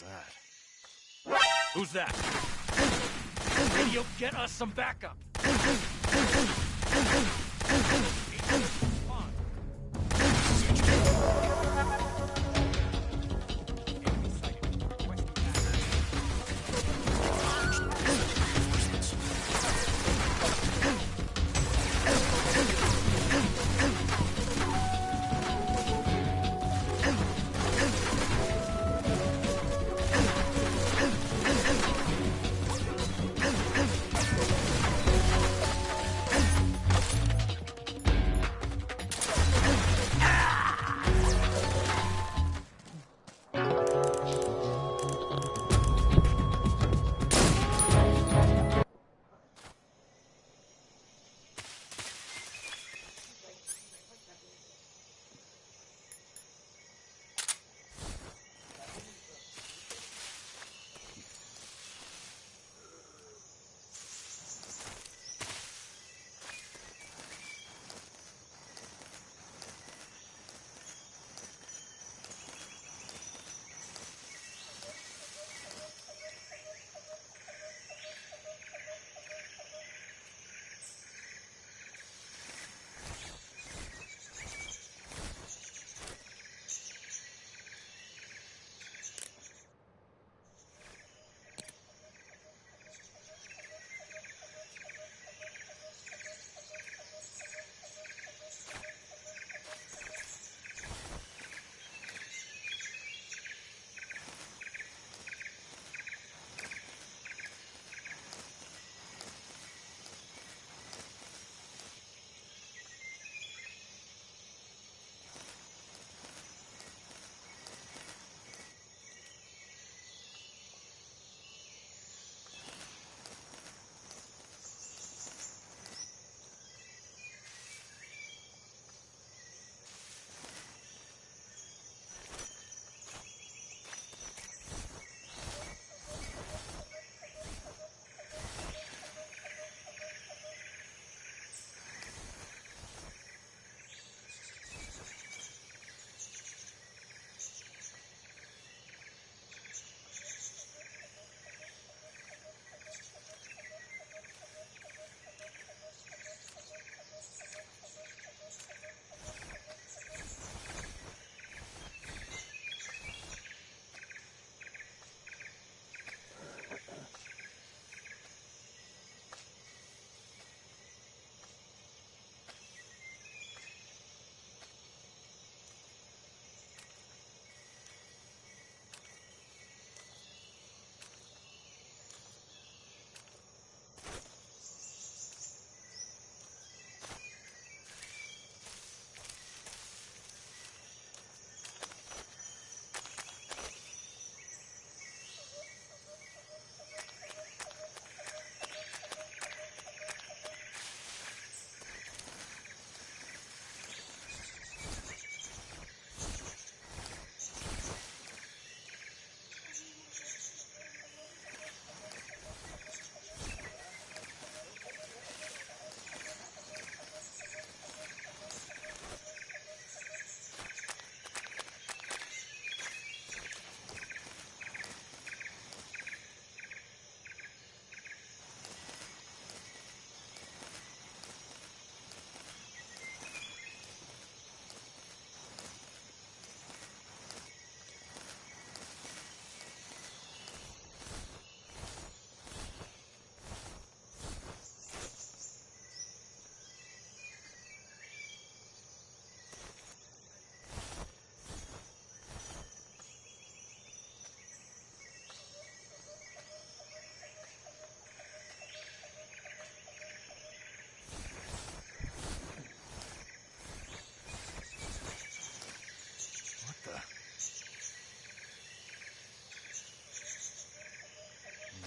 was that? Who's that? Radio, get us some backup!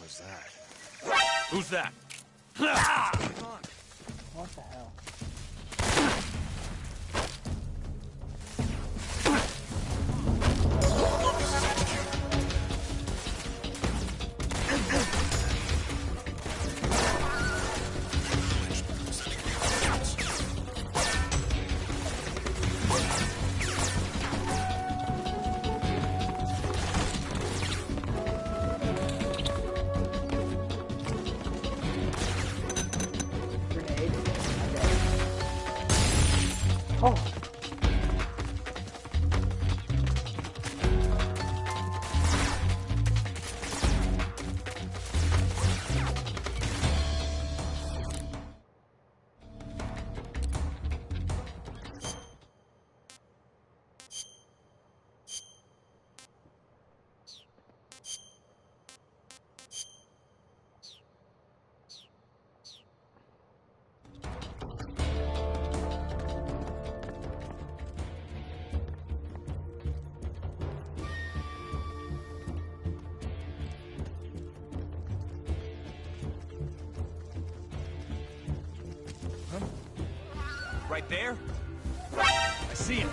was that? Who's that? What the hell? Oh. Right there? I see him.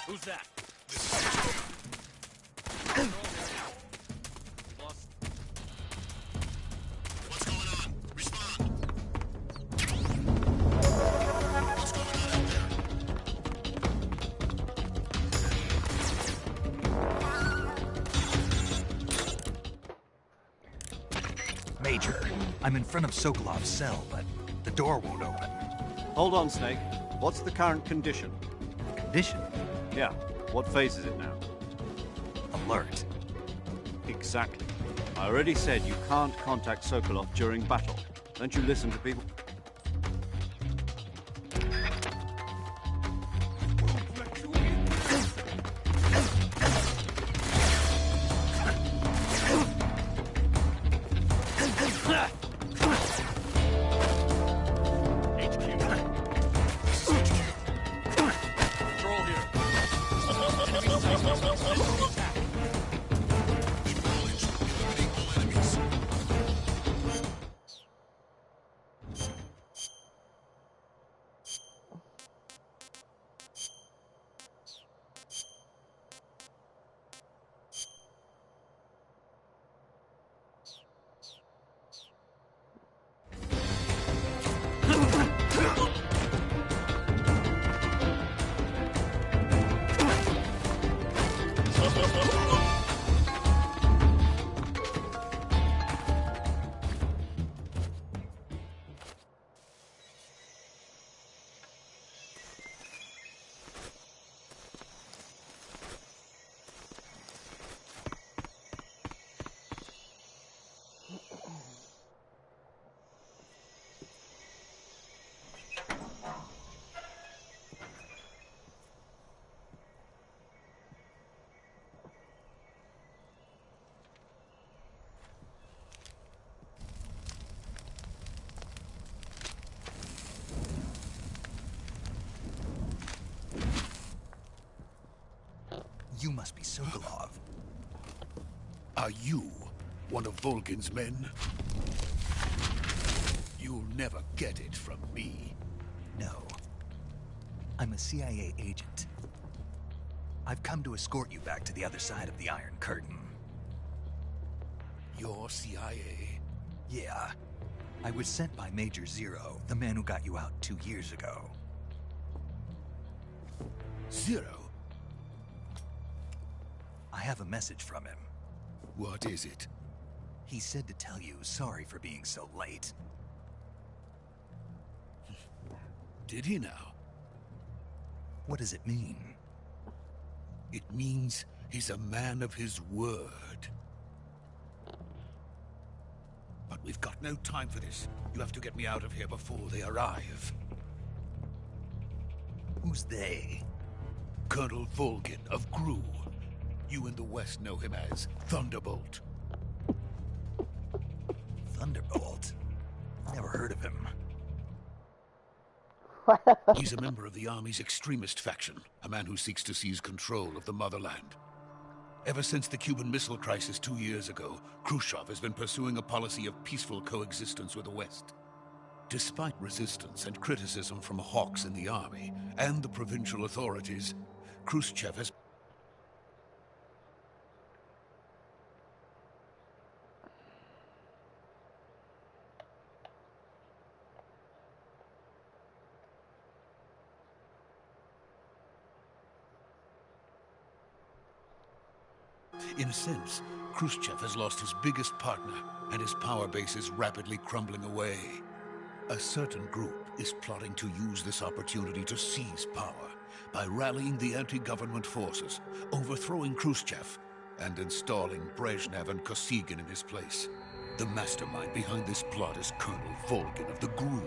Who's that? Lost. What's going on? Respond. What's going on out there? Major, I'm in front of Sokolov's cell, but the door won't open. Hold on, Snake. What's the current condition? Condition? Yeah. What phase is it now? Alert. Exactly. I already said you can't contact Sokolov during battle. Don't you listen to people? must be Sokolov. Are you one of Volgin's men? You'll never get it from me. No. I'm a CIA agent. I've come to escort you back to the other side of the Iron Curtain. You're CIA? Yeah. I was sent by Major Zero, the man who got you out 2 years ago. Zero? I have a message from him. What is it? He said to tell you sorry for being so late. Did he now? What does it mean? It means he's a man of his word. But we've got no time for this. You have to get me out of here before they arrive. Who's they? Colonel Volgin of Gru. You in the West know him as Thunderbolt. Thunderbolt? Never heard of him. He's a member of the Army's extremist faction, a man who seeks to seize control of the motherland. Ever since the Cuban Missile Crisis 2 years ago, Khrushchev has been pursuing a policy of peaceful coexistence with the West. Despite resistance and criticism from hawks in the Army and the provincial authorities, Khrushchev has... In a sense, Khrushchev has lost his biggest partner, and his power base is rapidly crumbling away. A certain group is plotting to use this opportunity to seize power by rallying the anti-government forces, overthrowing Khrushchev, and installing Brezhnev and Kosygin in his place. The mastermind behind this plot is Colonel Volgin of the GRU.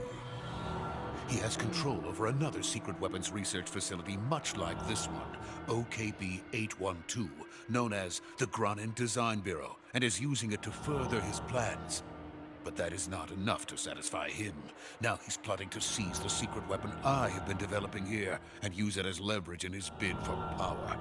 He has control over another secret weapons research facility much like this one, OKB-812, known as the Granin Design Bureau, and is using it to further his plans. But that is not enough to satisfy him. Now he's plotting to seize the secret weapon I have been developing here and use it as leverage in his bid for power.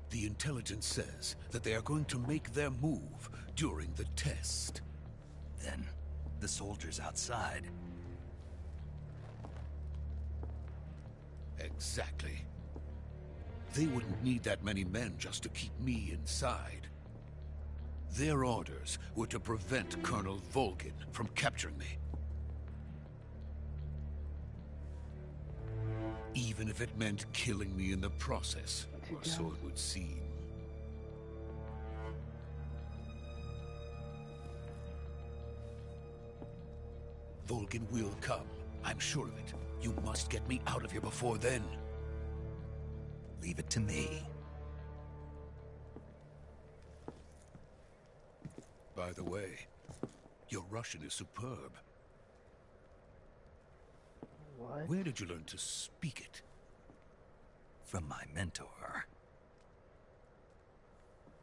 The intelligence says that they are going to make their move during the test. Then, the soldiers outside. Exactly. They wouldn't need that many men just to keep me inside. Their orders were to prevent Colonel Volgin from capturing me. Even if it meant killing me in the process, or so it would seem. Volgin will come. I'm sure of it. You must get me out of here before then. Leave it to me. By the way, your Russian is superb. What? Where did you learn to speak it? From my mentor.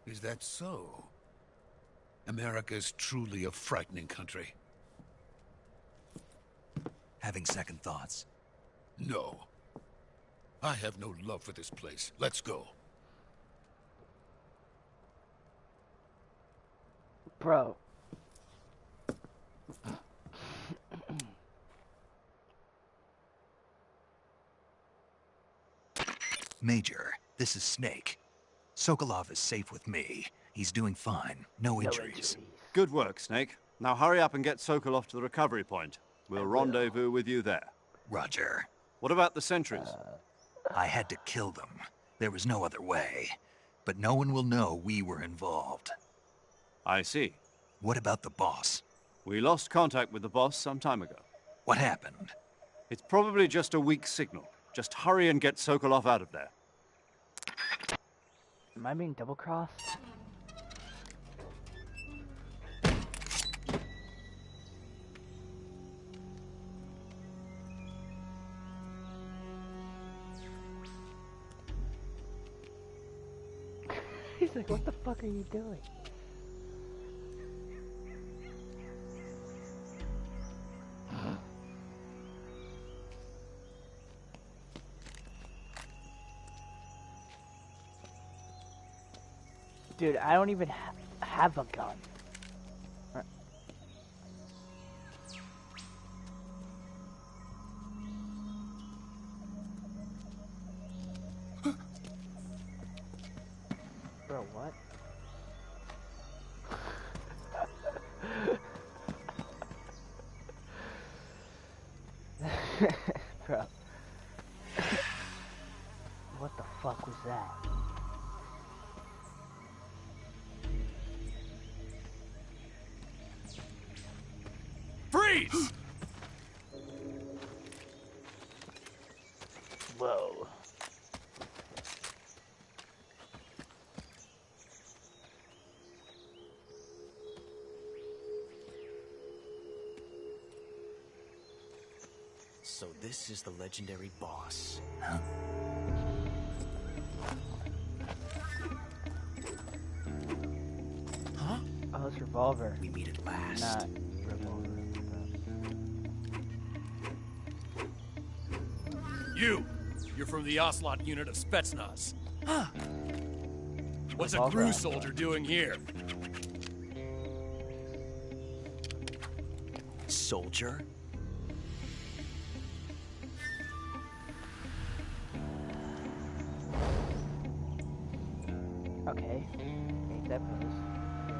Is that so? America is truly a frightening country. Having second thoughts? No. I have no love for this place. Let's go. Bro. Major, this is Snake. Sokolov is safe with me. He's doing fine. No injuries. Good work, Snake. Now hurry up and get Sokolov to the recovery point. We'll rendezvous with you there. Roger. What about the sentries? I had to kill them. There was no other way. But no one will know we were involved. I see. What about the boss? We lost contact with the boss some time ago. What happened? It's probably just a weak signal. Just hurry and get Sokolov out of there. Am I being double-crossed? He's like, what the fuck are you doing? Dude, I don't even have a gun. Bro, what? Bro. What the fuck was that? Freeze! Whoa. So this is the legendary boss. Huh? Huh? Oh, it's revolver. We meet at last. Not revolver. You're from the Ocelot unit of Spetsnaz. Huh. What's a Revolver Gru I soldier doing here? Soldier? Okay. Ain't that Rose? Yes.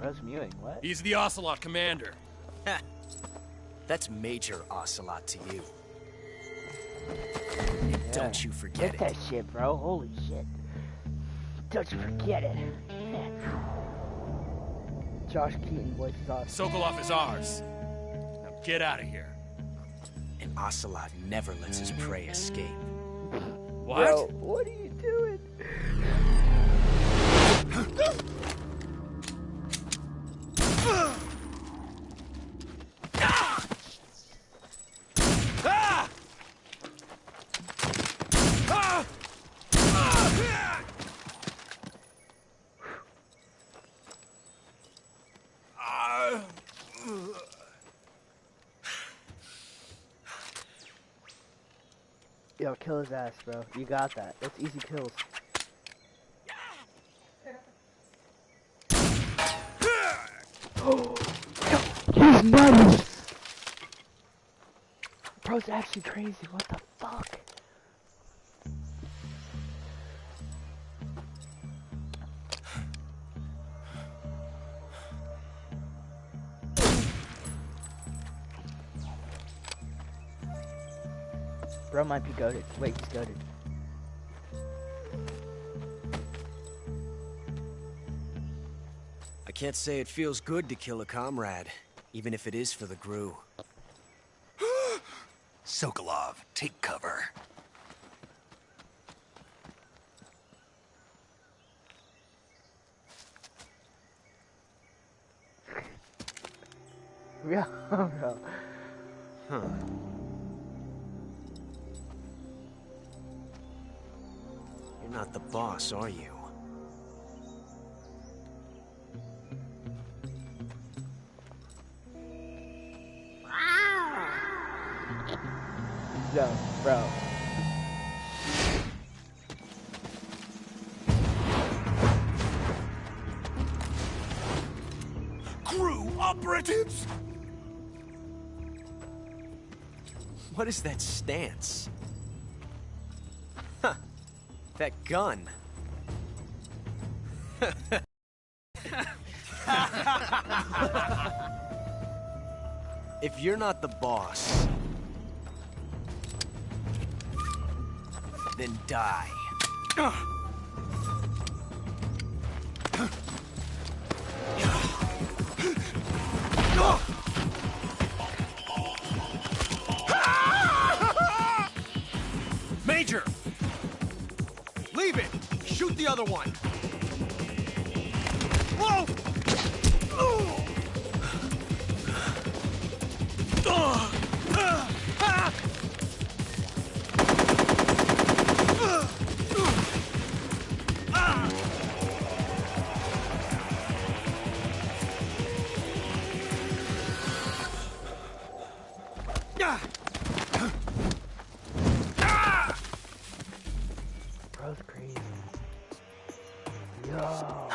Rose Mewing, what? He's the Ocelot commander. Ha! That's Major Ocelot to you. And Yeah. don't you forget Get that shit, bro. Holy shit. Don't you forget it. Josh Keaton voices awesome. Sokolov is ours. Now get out of here. And Ocelot never lets his prey escape. What? Bro, what are you doing? Yo, kill his ass, bro. You got that. That's easy kills. Oh, he's nutty. Bro's actually crazy. What the fuck? Bro might be goated. Wait, he's goated. I can't say it feels good to kill a comrade, even if it is for the Gru. Sokolov, take cover. Yeah, bro. Huh. You're not the boss, are you? Yo, bro. Gru operatives? What is that stance? Huh. That gun. If you're not the boss, then die. Major! Leave it! Shoot the other one! Whoa! Bro's crazy. go.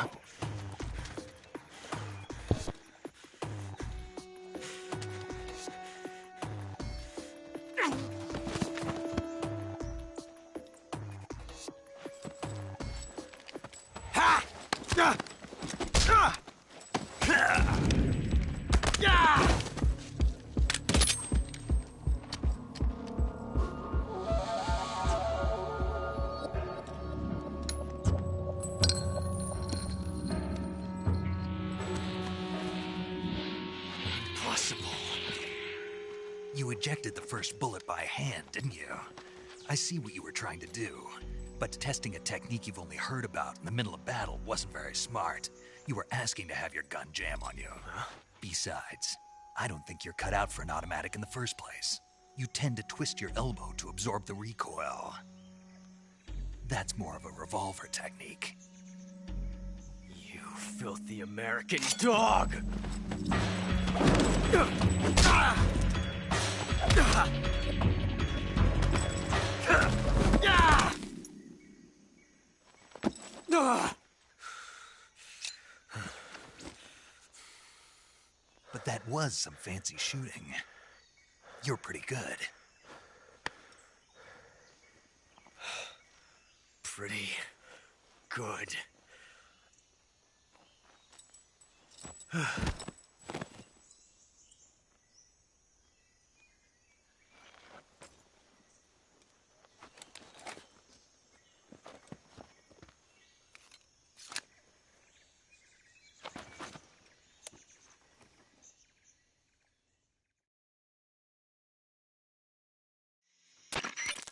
You ejected the first bullet by hand, didn't you? I see what you were trying to do, but testing a technique you've only heard about in the middle of battle wasn't very smart. You were asking to have your gun jam on you. Besides, I don't think you're cut out for an automatic in the first place. You tend to twist your elbow to absorb the recoil. That's more of a revolver technique. You filthy American dog! But that was some fancy shooting. You're pretty good. Pretty good.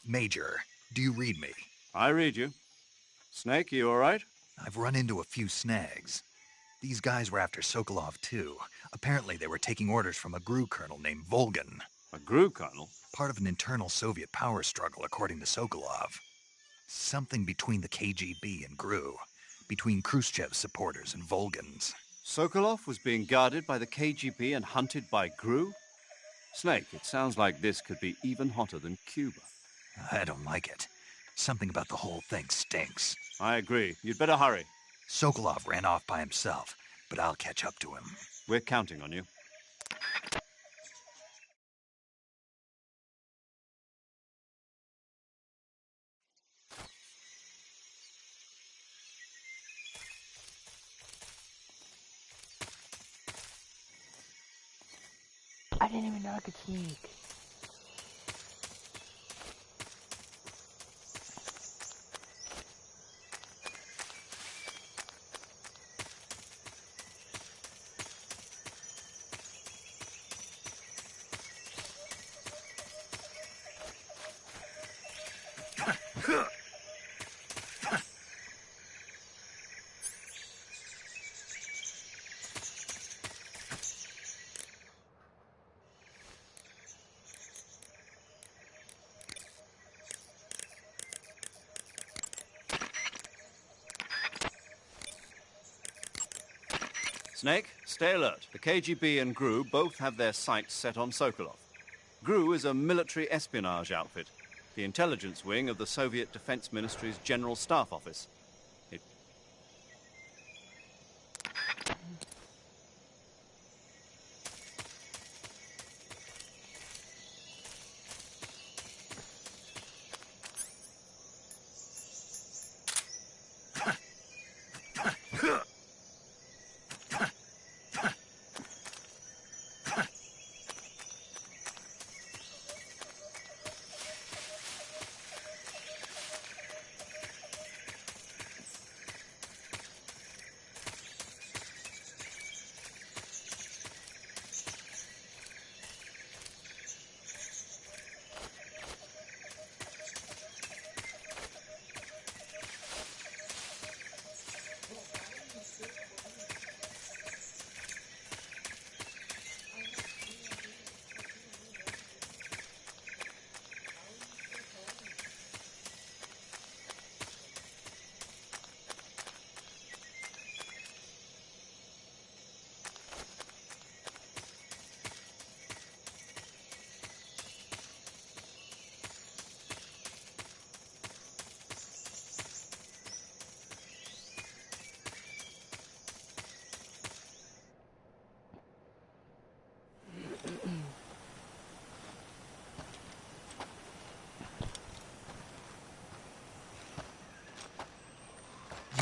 Major, do you read me? I read you. Snake, you all right? I've run into a few snags. These guys were after Sokolov, too. Apparently they were taking orders from a GRU colonel named Volgan. A GRU colonel? Part of an internal Soviet power struggle, according to Sokolov. Something between the KGB and GRU. Between Khrushchev's supporters and Volgan's. Sokolov was being guarded by the KGB and hunted by GRU? Snake, it sounds like this could be even hotter than Cuba. I don't like it. Something about the whole thing stinks. I agree. You'd better hurry. Sokolov ran off by himself, but I'll catch up to him. We're counting on you. I didn't even know I could sneak. Snake, stay alert. The KGB and GRU both have their sights set on Sokolov. GRU is a military espionage outfit, the intelligence wing of the Soviet Defense Ministry's General Staff Office.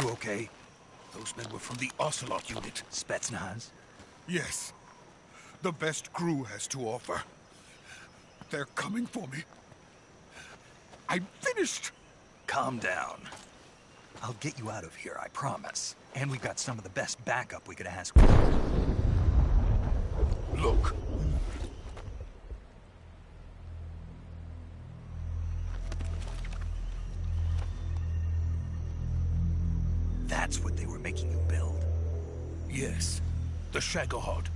You okay? Those men were from the Ocelot unit. Spetsnaz? Yes. The best crew has to offer. They're coming for me. I'm finished! Calm down. I'll get you out of here, I promise. And we've got some of the best backup we could ask for. Look. That's what they were making you build? Yes. The Shagohod.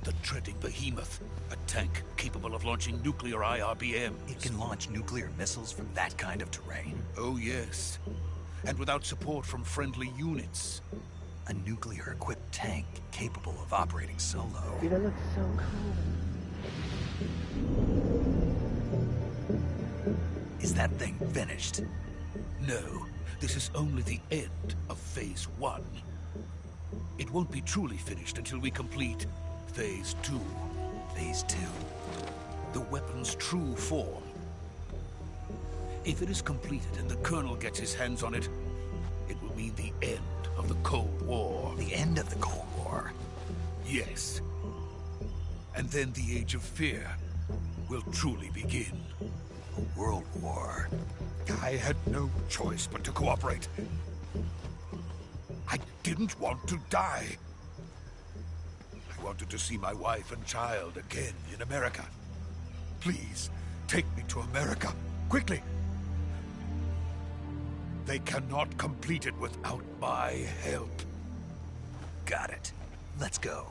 The treading behemoth. A tank capable of launching nuclear IRBMs. It can launch nuclear missiles from that kind of terrain? Oh, yes. And without support from friendly units. A nuclear-equipped tank capable of operating solo. Dude, that looks so cool. Is that thing finished? No. This is only the end of Phase 1. It won't be truly finished until we complete Phase 2. Phase 2? The weapon's true form. If it is completed and the Colonel gets his hands on it, it will mean the end of the Cold War. The end of the Cold War? Yes. And then the Age of Fear will truly begin. A world war. I had no choice but to cooperate. I didn't want to die. I wanted to see my wife and child again in America. Please, take me to America, quickly. They cannot complete it without my help. Got it. Let's go.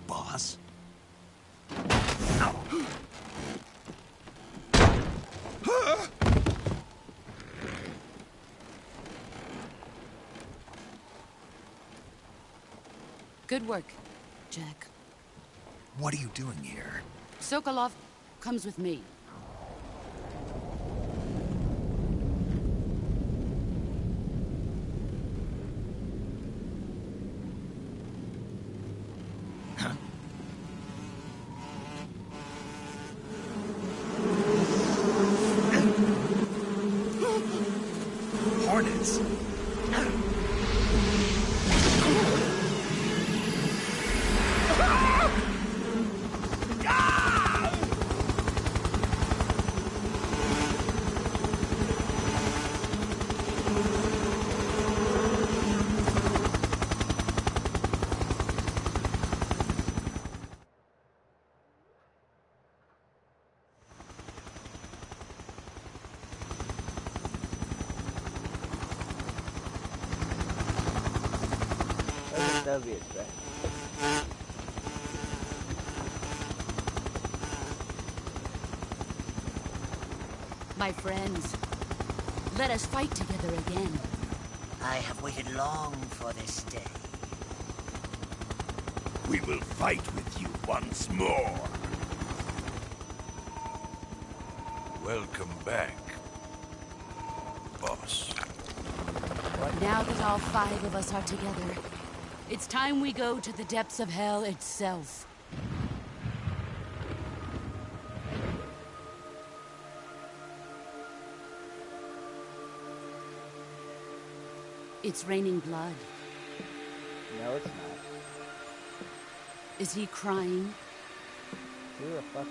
Boss? Good work, Jack. What are you doing here? Sokolov comes with me. Hornets? Soviets, right? My friends, let us fight together again. I have waited long for this day. We will fight with you once more. Welcome back, boss. Now that all 5 of us are together, it's time we go to the depths of hell itself. It's raining blood. No, it's not. Is he crying? Do a fuck.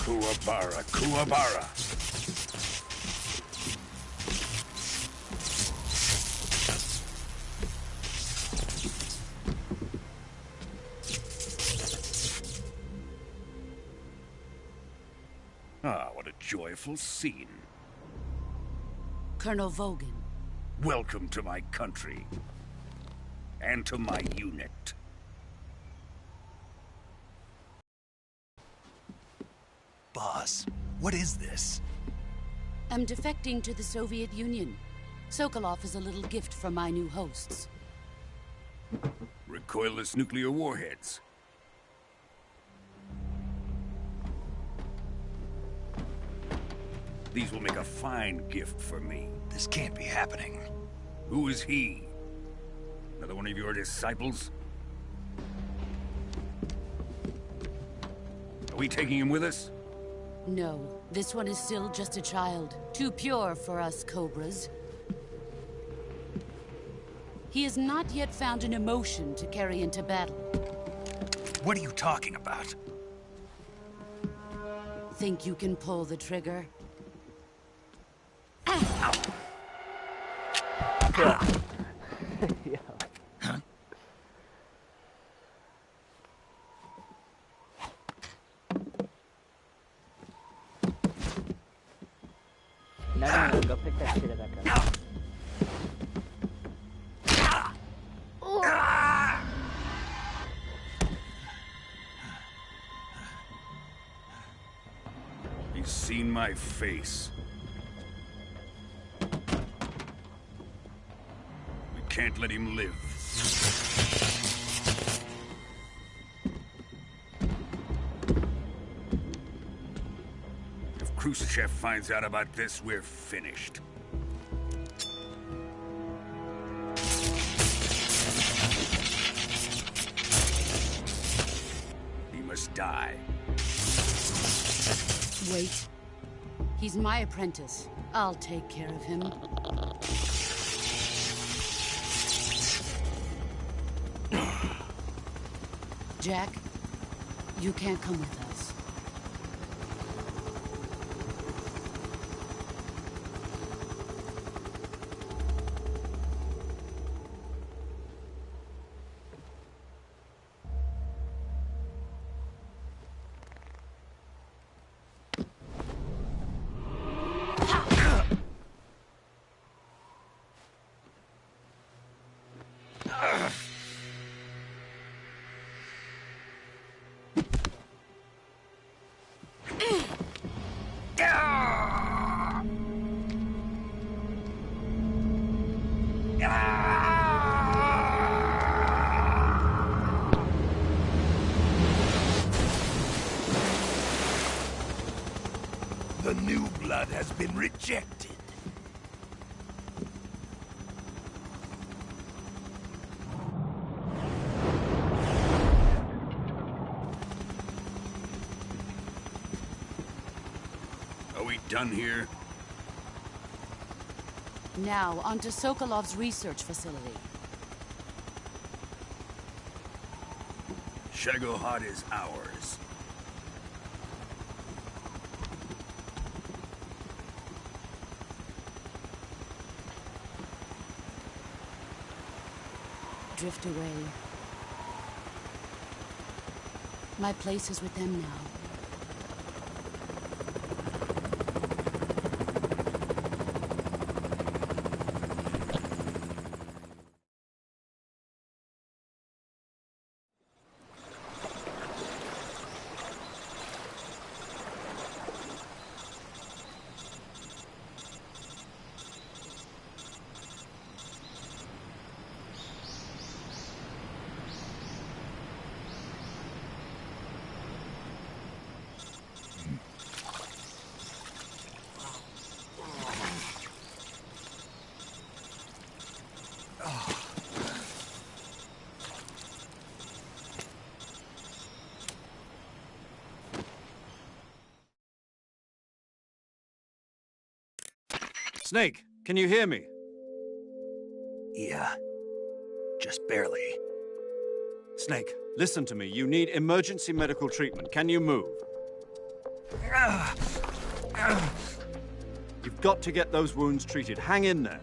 Kuwabara, Kuwabara. Ah, what a joyful scene. Colonel Vogan. Welcome to my country. And to my unit. Boss, what is this? I'm defecting to the Soviet Union. Sokolov is a little gift from my new hosts. Recoilless nuclear warheads. These will make a fine gift for me. This can't be happening. Who is he? Another one of your disciples? Are we taking him with us? No, this one is still just a child. Too pure for us Cobras. He has not yet found an emotion to carry into battle. What are you talking about? Think you can pull the trigger? Yeah. Huh? No, go pick that shit back up. He's seen my face. We can't let him live. If Khrushchev finds out about this, we're finished. He must die. Wait. He's my apprentice. I'll take care of him. Jack, you can't come with us. The new blood has been rejected. Are we done here? Now, onto Sokolov's research facility. Shagohod is ours. Drift away. My place is with them now. Snake, can you hear me? Yeah. Just barely. Snake, listen to me. You need emergency medical treatment. Can you move? You've got to get those wounds treated. Hang in there.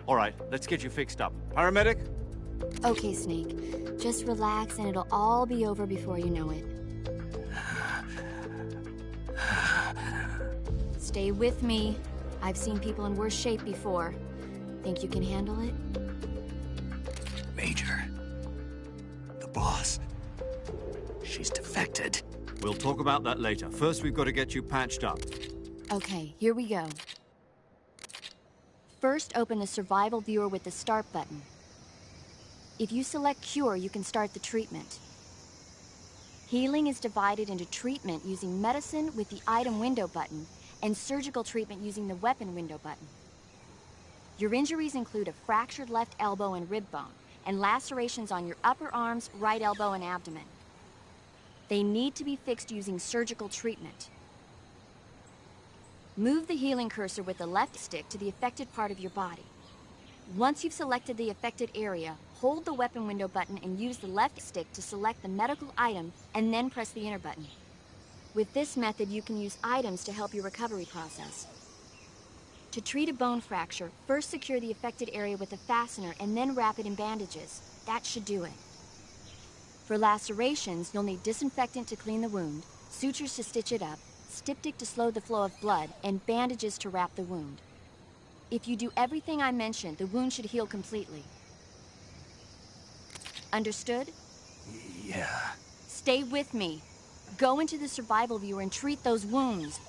All right, let's get you fixed up. Paramedic? Okay, Snake. Just relax and it'll all be over before you know it. Stay with me. I've seen people in worse shape before. Think you can handle it? Major. The boss. She's defected. We'll talk about that later. First, we've got to get you patched up. Okay, here we go. First, open the survival viewer with the start button. If you select cure, you can start the treatment. Healing is divided into treatment using medicine with the item window button and surgical treatment using the weapon window button. Your injuries include a fractured left elbow and rib bone, and lacerations on your upper arms, right elbow, and abdomen. They need to be fixed using surgical treatment. Move the healing cursor with the left stick to the affected part of your body. Once you've selected the affected area, hold the weapon window button and use the left stick to select the medical item, and then press the enter button. With this method, you can use items to help your recovery process. To treat a bone fracture, first secure the affected area with a fastener and then wrap it in bandages. That should do it. For lacerations, you'll need disinfectant to clean the wound, sutures to stitch it up, styptic to slow the flow of blood, and bandages to wrap the wound. If you do everything I mentioned, the wound should heal completely. Understood? Yeah. Stay with me. Go into the survival viewer and treat those wounds.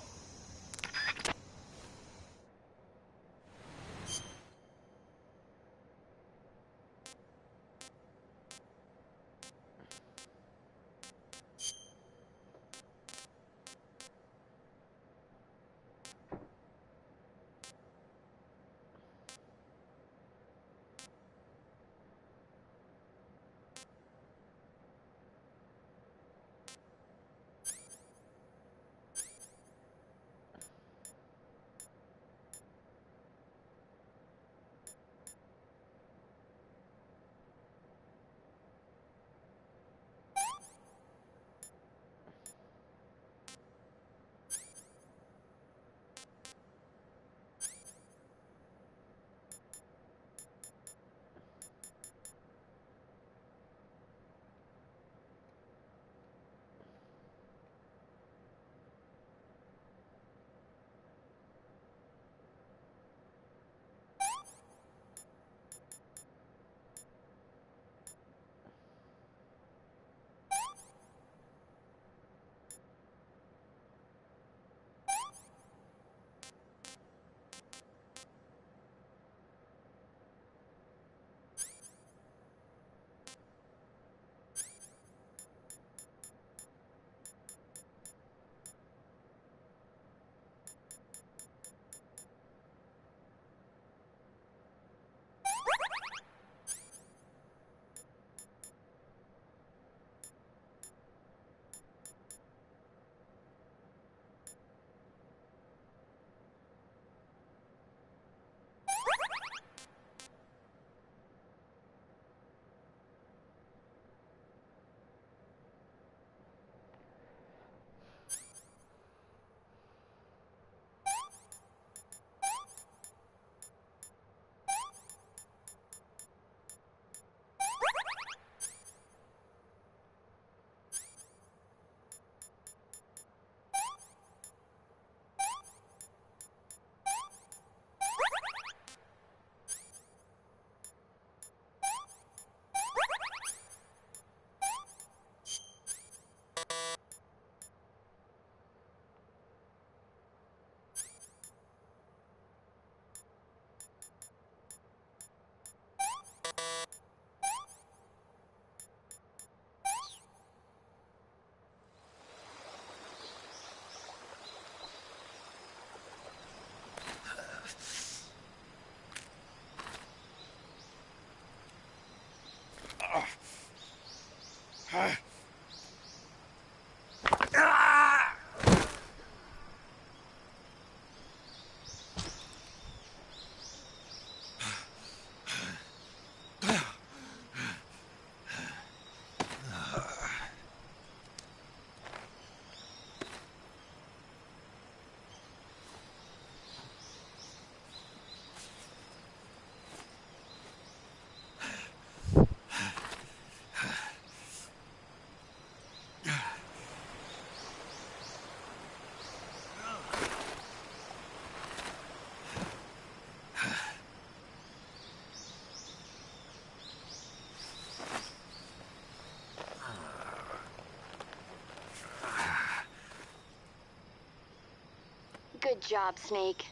Good job, Snake.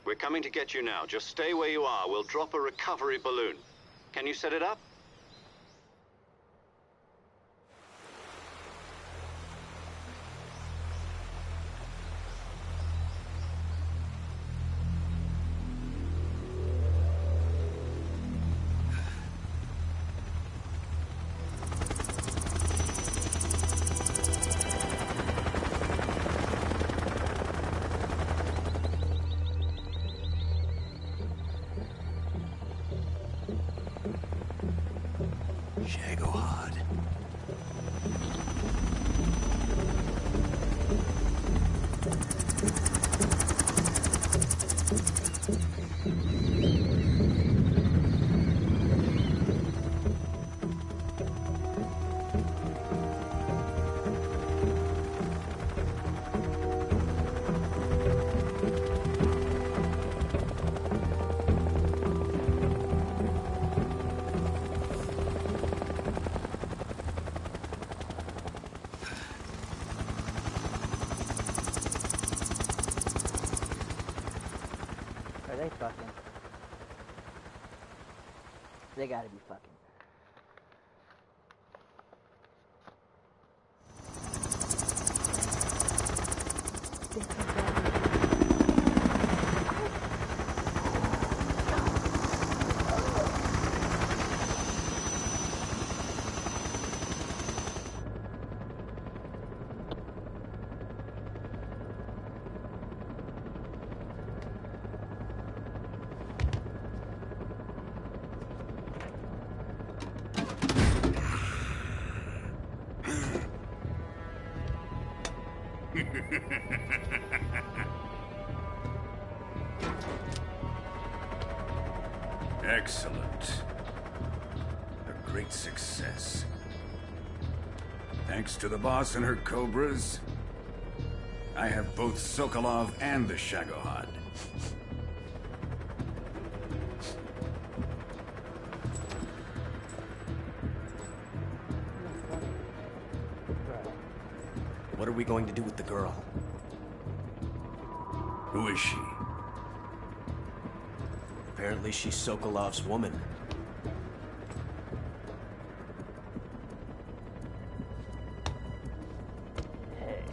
We're coming to get you now. Just stay where you are. We'll drop a recovery balloon. Can you set it up? Shagohod. Are they fucking? They gotta be fucking. Excellent. A great success. Thanks to the boss and her cobras, I have both Sokolov and the Shagohod. What are we going to do with the girl? Who is she? Apparently she's Sokolov's woman. Hey.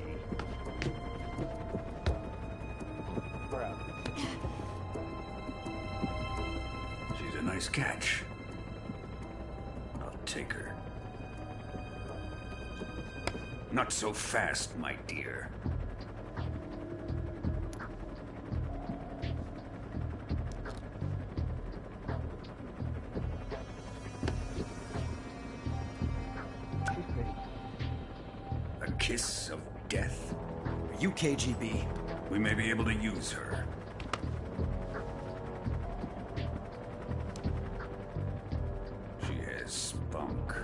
Bro. She's a nice catch. I'll take her. Not so fast, my dear. A kiss of death? Are you KGB? We may be able to use her. She has spunk.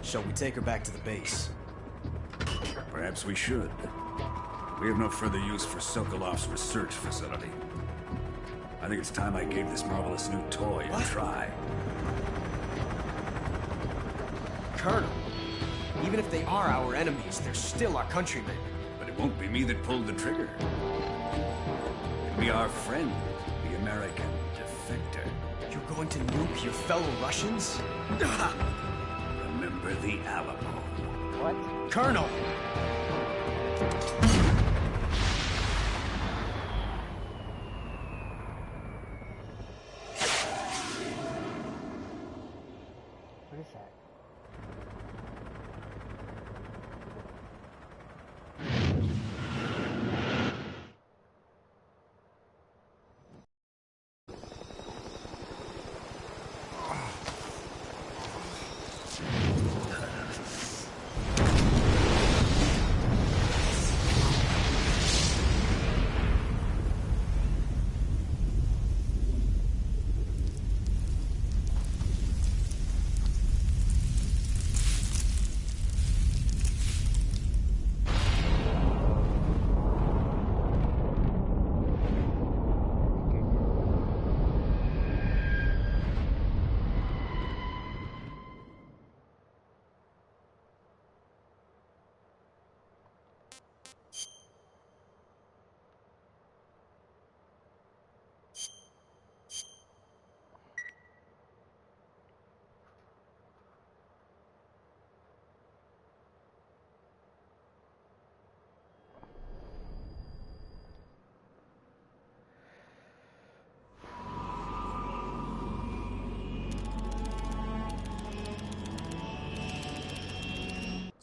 Shall we take her back to the base? Perhaps we should. We have no further use for Sokolov's research facility. I think it's time I gave this marvelous new toy a try. Colonel, even if they are our enemies, they're still our countrymen. But it won't be me that pulled the trigger. It'll be our friend, the American defector. You're going to nuke your fellow Russians? Remember the Alamo. What? Colonel! What is that?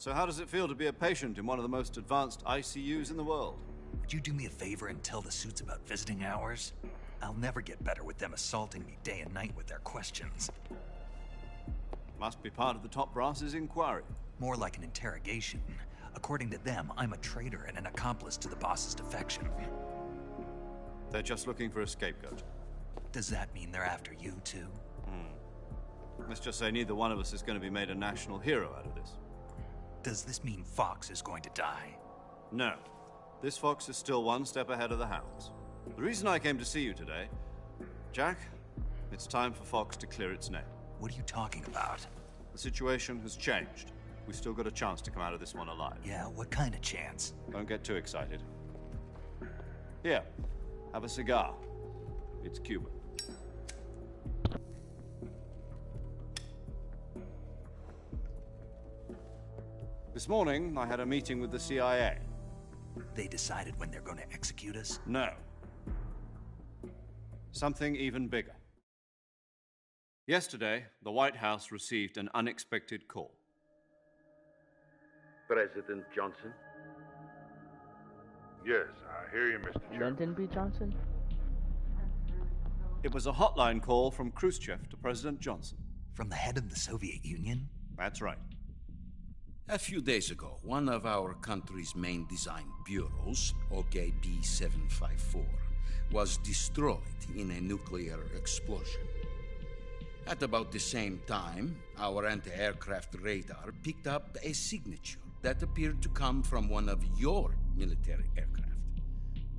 So how does it feel to be a patient in one of the most advanced ICUs in the world? Would you do me a favor and tell the suits about visiting hours? I'll never get better with them assaulting me day and night with their questions. Must be part of the top brass's inquiry. More like an interrogation. According to them, I'm a traitor and an accomplice to the boss's defection. They're just looking for a scapegoat. Does that mean they're after you, too? Let's just say neither one of us is going to be made a national hero out of this. Does this mean Fox is going to die? No. This fox is still one step ahead of the hounds. The reason I came to see you today, Jack, it's time for Fox to clear its name. What are you talking about? The situation has changed. We've still got a chance to come out of this one alive. Yeah, what kind of chance? Don't get too excited. Here, have a cigar. It's Cuban. This morning, I had a meeting with the CIA. They decided when they're going to execute us? No. Something even bigger. Yesterday, the White House received an unexpected call. President Johnson? Yes, I hear you, Mr. Chairman. Lyndon B. Johnson? It was a hotline call from Khrushchev to President Johnson. From the head of the Soviet Union? That's right. A few days ago, one of our country's main design bureaus, OKB 754, was destroyed in a nuclear explosion. At about the same time, our anti-aircraft radar picked up a signature that appeared to come from one of your military aircraft.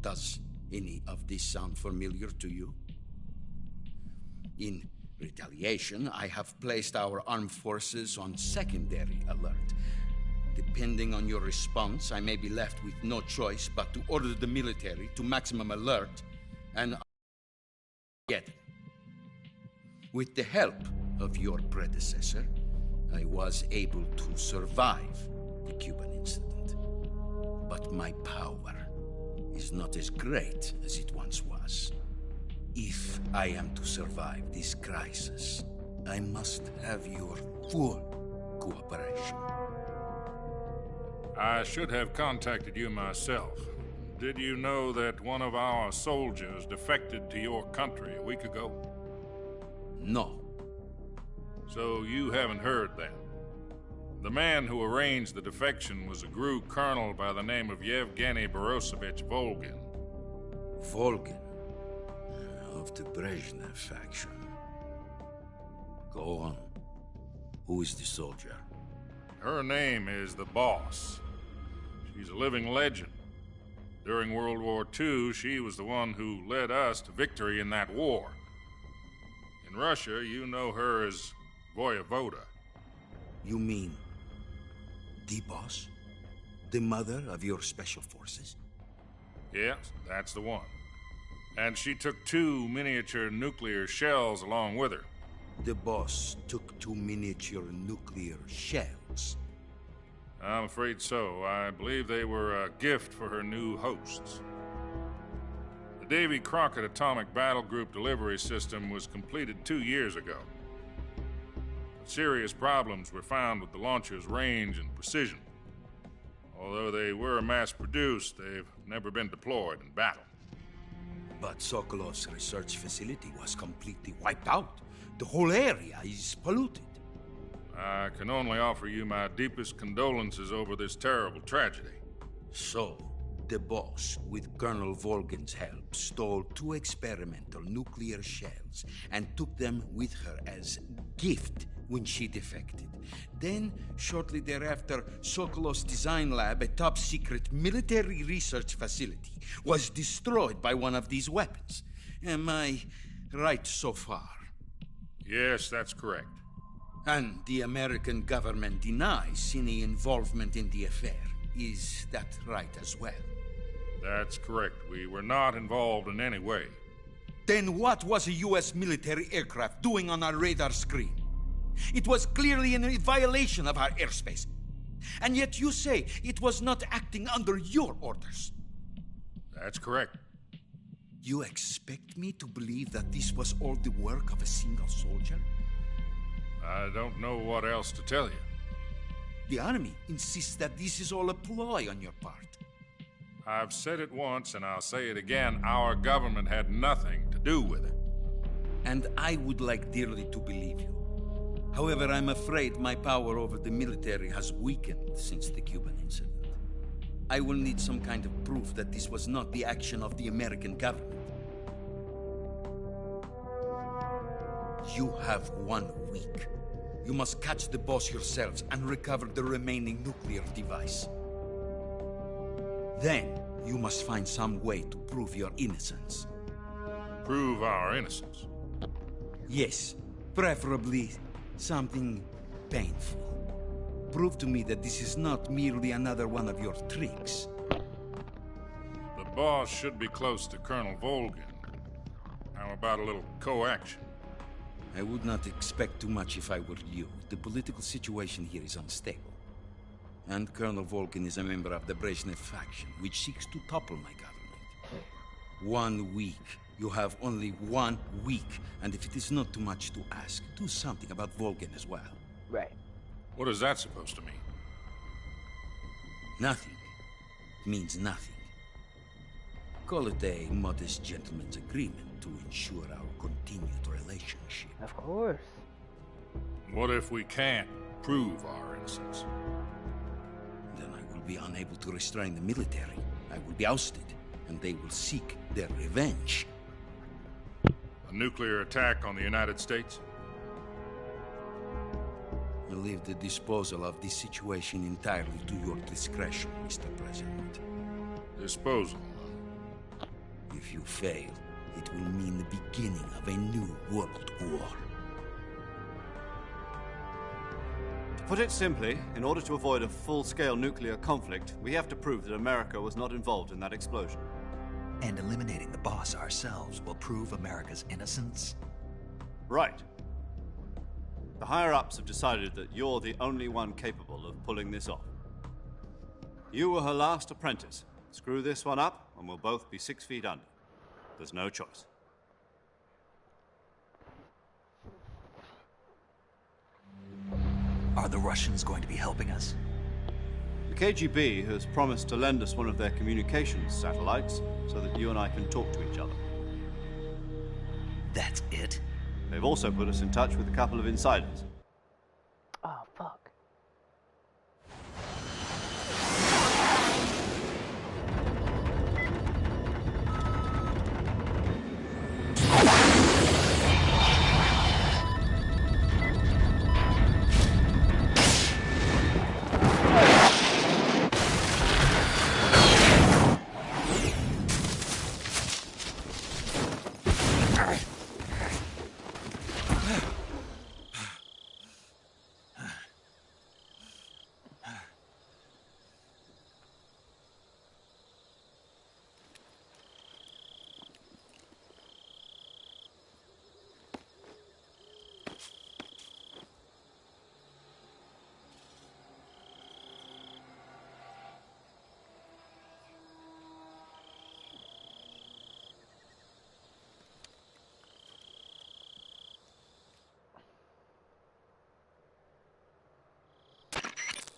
Does any of this sound familiar to you? In retaliation, I have placed our armed forces on secondary alert. Depending on your response, I may be left with no choice but to order the military to maximum alert and get it. With the help of your predecessor, I was able to survive the Cuban incident. But my power is not as great as it once was. If I am to survive this crisis, I must have your full cooperation. I should have contacted you myself. Did you know that one of our soldiers defected to your country a week ago? No. So you haven't heard then. The man who arranged the defection was a GRU colonel by the name of Yevgeny Borosovich Volgin. Volgin? Of the Brezhnev faction. Go on. Who is the soldier? Her name is the Boss. She's a living legend. During World War II, she was the one who led us to victory in that war. In Russia, you know her as Voyevoda. You mean the Boss? The mother of your special forces? Yes, that's the one. And she took 2 miniature nuclear shells along with her. The Boss took 2 miniature nuclear shells? I'm afraid so. I believe they were a gift for her new hosts. The Davy Crockett Atomic Battle Group delivery system was completed 2 years ago. But serious problems were found with the launcher's range and precision. Although they were mass-produced, they've never been deployed in battle. But Sokolov's research facility was completely wiped out. The whole area is polluted. I can only offer you my deepest condolences over this terrible tragedy. So, the Boss, with Colonel Volgin's help, stole 2 experimental nuclear shells and took them with her as gift when she defected. Then, shortly thereafter, Sokolov's design lab, a top-secret military research facility, was destroyed by one of these weapons. Am I right so far? Yes, that's correct. And the American government denies any involvement in the affair. Is that right as well? That's correct. We were not involved in any way. Then what was a U.S. military aircraft doing on our radar screen? It was clearly in violation of our airspace. And yet you say it was not acting under your orders. That's correct. You expect me to believe that this was all the work of a single soldier? I don't know what else to tell you. The army insists that this is all a ploy on your part. I've said it once and I'll say it again. Our government had nothing to do with it. And I would like dearly to believe you. However, I'm afraid my power over the military has weakened since the Cuban incident. I will need some kind of proof that this was not the action of the American government. You have 1 week. You must catch the boss yourselves and recover the remaining nuclear device. Then, you must find some way to prove your innocence. Prove our innocence? Yes, preferably something painful. Prove to me that this is not merely another one of your tricks. The boss should be close to Colonel Volgin. How about a little co-action? I would not expect too much if I were you. The political situation here is unstable. And Colonel Volgin is a member of the Brezhnev faction, which seeks to topple my government. 1 week. You have only 1 week. And if it is not too much to ask, do something about Volgin as well. Right. What is that supposed to mean? Nothing means nothing. Call it a modest gentleman's agreement to ensure our continued relationship. Of course. What if we can't prove our innocence? Then I will be unable to restrain the military. I will be ousted, and they will seek their revenge. A nuclear attack on the United States? I leave the disposal of this situation entirely to your discretion, Mr. President. Disposal? If you fail, it will mean the beginning of a new world war. To put it simply, in order to avoid a full-scale nuclear conflict, we have to prove that America was not involved in that explosion. And eliminating the boss ourselves will prove America's innocence? Right. The higher-ups have decided that you're the only one capable of pulling this off. You were her last apprentice. Screw this one up, and we'll both be 6 feet under. There's no choice. Are the Russians going to be helping us? The KGB has promised to lend us one of their communications satellites so that you and I can talk to each other. That's it? They've also put us in touch with a couple of insiders. Oh, fuck.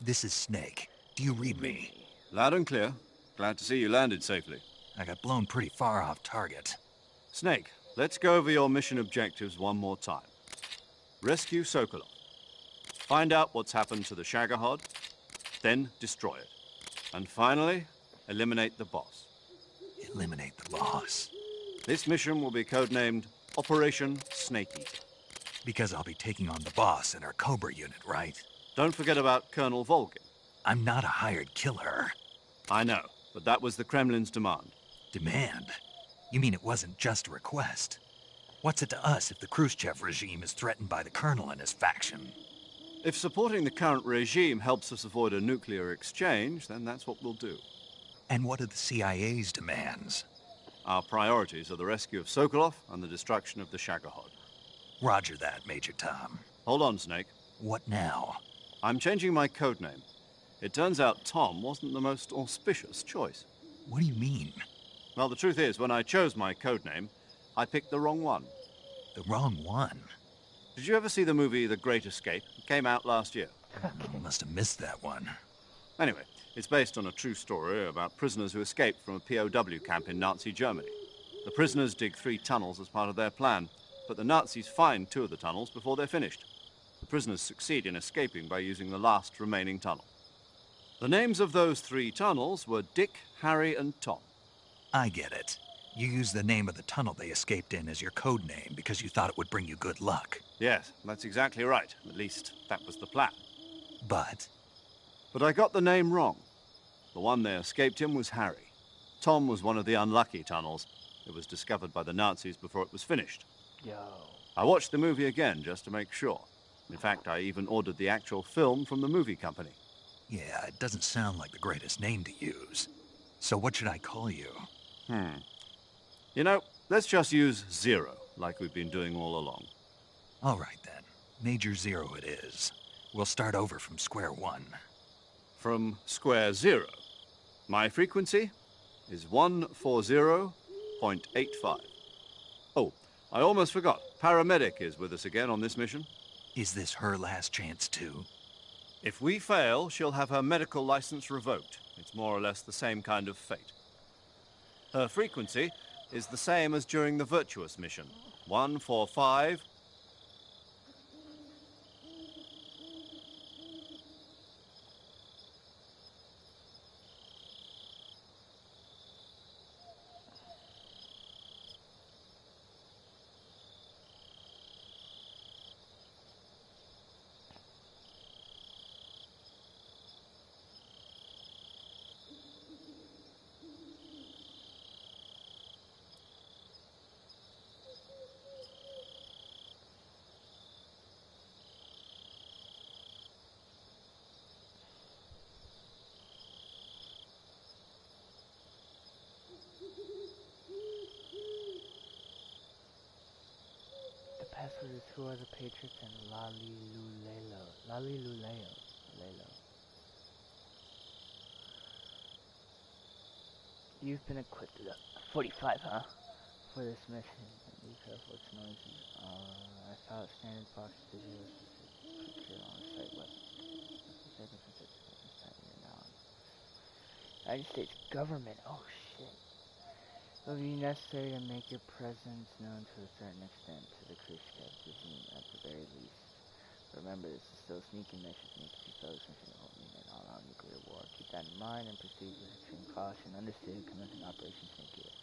This is Snake. Do you read me? Loud and clear. Glad to see you landed safely. I got blown pretty far off target. Snake, let's go over your mission objectives one more time. Rescue Sokolov. Find out what's happened to the Shagohod, then destroy it. And finally, eliminate the boss. Eliminate the boss? This mission will be codenamed Operation Snake Eater. Because I'll be taking on the boss and our Cobra unit, right? Don't forget about Colonel Volgin. I'm not a hired killer. I know, but that was the Kremlin's demand. Demand? You mean it wasn't just a request? What's it to us if the Khrushchev regime is threatened by the Colonel and his faction? If supporting the current regime helps us avoid a nuclear exchange, then that's what we'll do. And what are the CIA's demands? Our priorities are the rescue of Sokolov and the destruction of the Shagohod. Roger that, Major Tom. Hold on, Snake. What now? I'm changing my codename. It turns out Tom wasn't the most auspicious choice. What do you mean? Well, the truth is, when I chose my codename, I picked the wrong one. The wrong one? Did you ever see the movie The Great Escape? It came out last year. Must have missed that one. Anyway, it's based on a true story about prisoners who escaped from a POW camp in Nazi Germany. The prisoners dig 3 tunnels as part of their plan, but the Nazis find 2 of the tunnels before they're finished. The prisoners succeed in escaping by using the last remaining tunnel. The names of those 3 tunnels were Dick, Harry, and Tom. I get it. You used the name of the tunnel they escaped in as your code name because you thought it would bring you good luck. Yes, that's exactly right. At least, that was the plan. But I got the name wrong. The one they escaped in was Harry. Tom was one of the unlucky tunnels. It was discovered by the Nazis before it was finished. Yo. I watched the movie again just to make sure. In fact, I even ordered the actual film from the movie company. yeah, it doesn't sound like the greatest name to use. So what should I call you? You know, let's just use Zero, like we've been doing all along. All right, then. Major Zero it is. We'll start over from square one. From square 0. My frequency is 140.85. Oh, I almost forgot. Paramedic is with us again on this mission. Is this her last chance, too? If we fail, she'll have her medical license revoked. It's more or less the same kind of fate. Her frequency is the same as during the Virtuous mission. 145. The password is who are the patriots and Lalilulelo. Laliluleo. Lelo. You've been equipped with a 45, huh? For this mission. Be careful, it's noisy. I thought standard box digital procure on the site web. United States government. Oh shit. It will be necessary to make your presence known to a certain extent to the Khrushchev regime at the very least. Remember, this is still a sneaking mission. Sneak to folks mission in all-out nuclear war. Keep that in mind and proceed with extreme caution. Understood. Commencing Operation Snake Eater.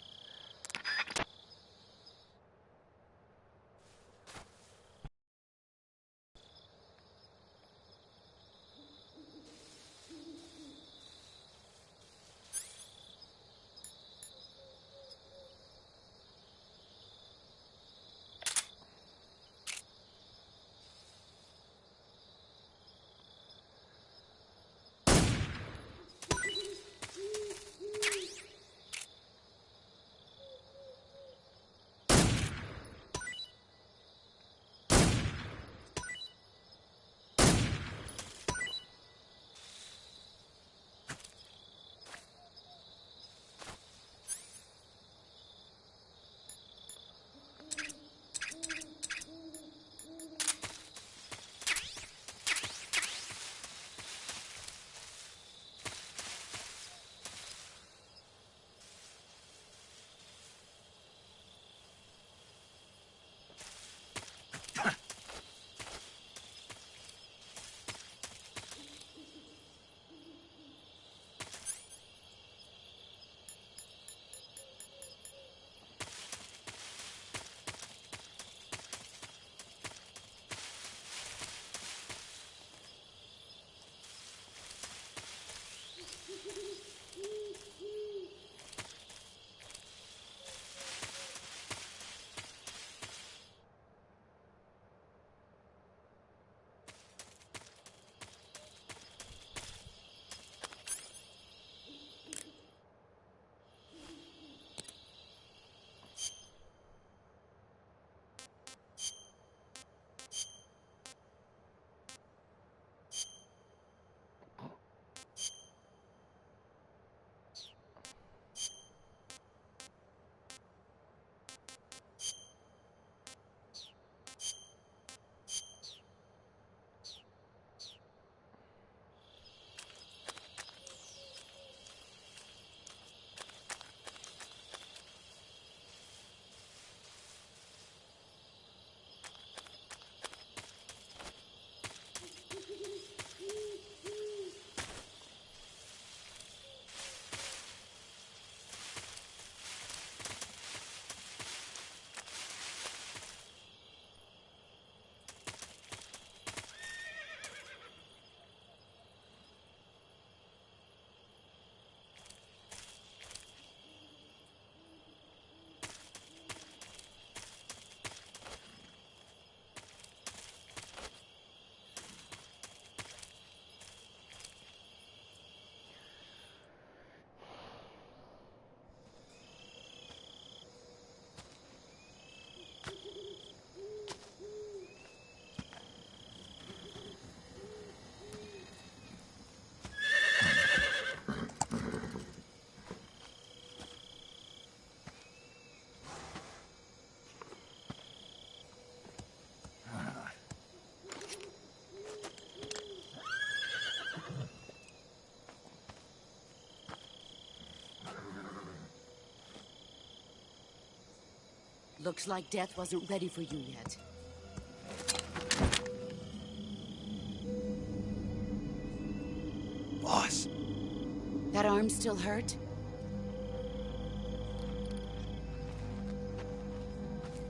Looks like death wasn't ready for you yet. Boss. That arm still hurt?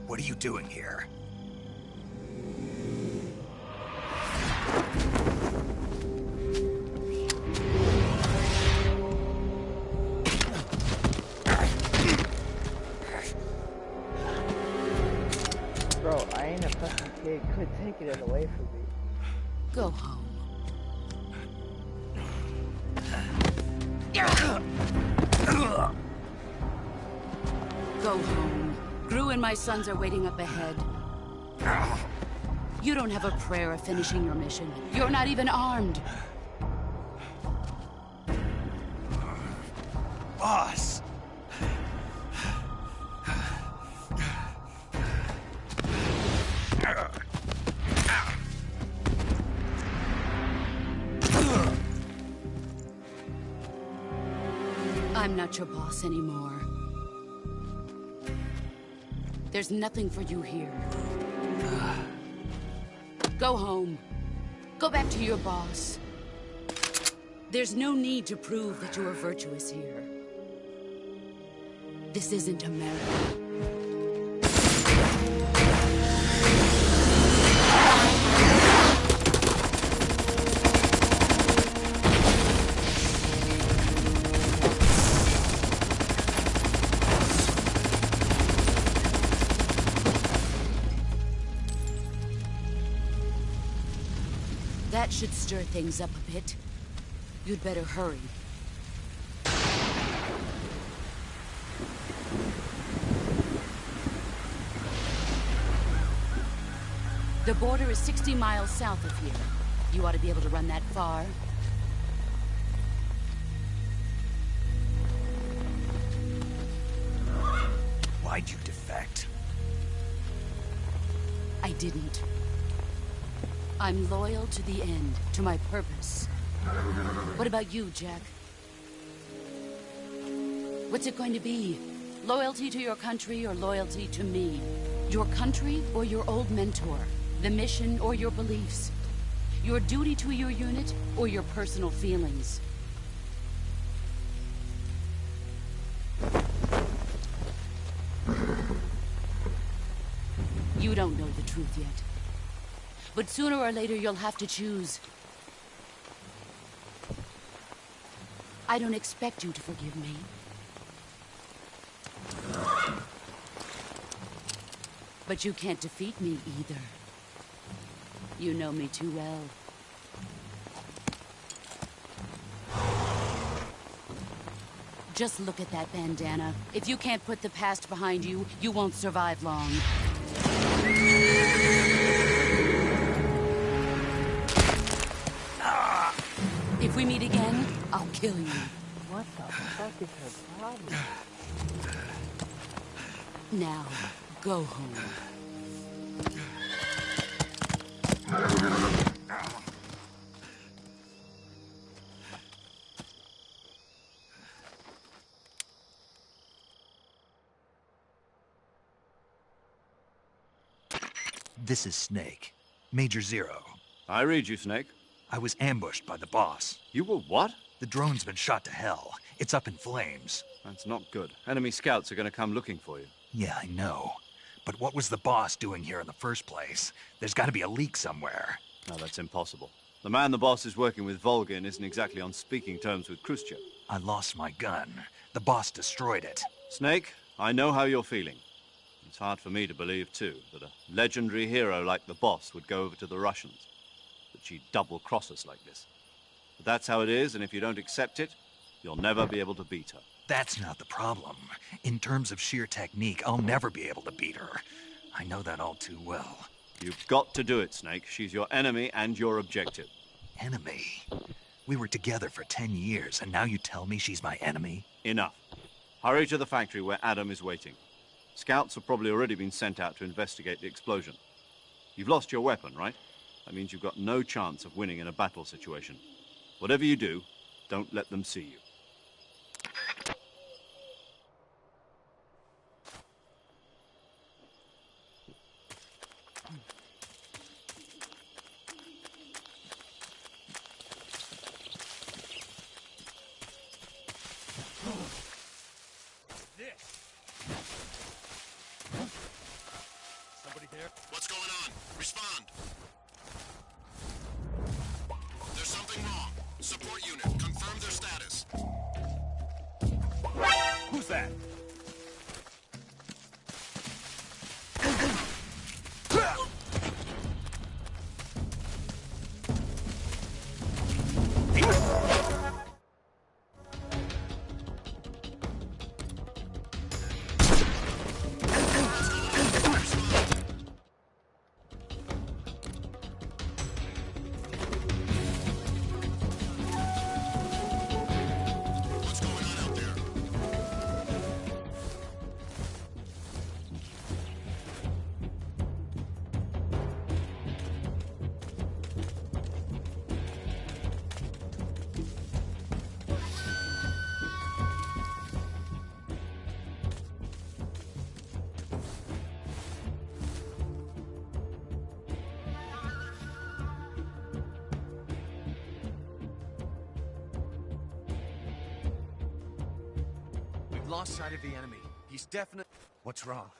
What are you doing here? Bro, I ain't a fucking kid. Quit taking it away from me. Go home. Go home. Gru and my sons are waiting up ahead. You don't have a prayer of finishing your mission. You're not even armed. Boss! I'm not your boss anymore. There's nothing for you here. Go home. Go back to your boss. There's no need to prove that you are virtuous here. This isn't America. That should stir things up a bit. You'd better hurry. The border is 60 miles south of here. You ought to be able to run that far. Why'd you defect? I didn't. I'm loyal to the end, to my purpose. What about you, Jack? What's it going to be? Loyalty to your country or loyalty to me? Your country or your old mentor? The mission or your beliefs? Your duty to your unit or your personal feelings? You don't know the truth yet. But sooner or later, you'll have to choose. I don't expect you to forgive me. But you can't defeat me either. You know me too well. Just look at that bandana. If you can't put the past behind you, you won't survive long. If we meet again, I'll kill you. What the fuck is her problem? Now, go home. This is Snake. Major Zero. I read you, Snake. I was ambushed by the boss. You were what? The drone's been shot to hell. It's up in flames. That's not good. Enemy scouts are going to come looking for you. Yeah, I know. But what was the boss doing here in the first place? There's got to be a leak somewhere. No, that's impossible. The man the boss is working with, Volgin, isn't exactly on speaking terms with Khrushchev. I lost my gun. The boss destroyed it. Snake, I know how you're feeling. It's hard for me to believe, too, that a legendary hero like the boss would go over to the Russians. That she'd double-cross us like this. But that's how it is, and if you don't accept it, you'll never be able to beat her. That's not the problem. In terms of sheer technique, I'll never be able to beat her. I know that all too well. You've got to do it, Snake. She's your enemy and your objective. Enemy? We were together for 10 years, and now you tell me she's my enemy? Enough. Hurry to the factory where Adam is waiting. Scouts have probably already been sent out to investigate the explosion. You've lost your weapon, right? That means you've got no chance of winning in a battle situation. Whatever you do, don't let them see you. Respond. There's something wrong. Support unit, confirm their status. Who's that? Lost sight of the enemy. He's definitely... What's wrong?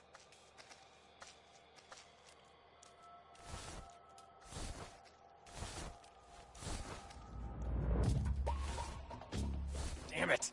Damn it!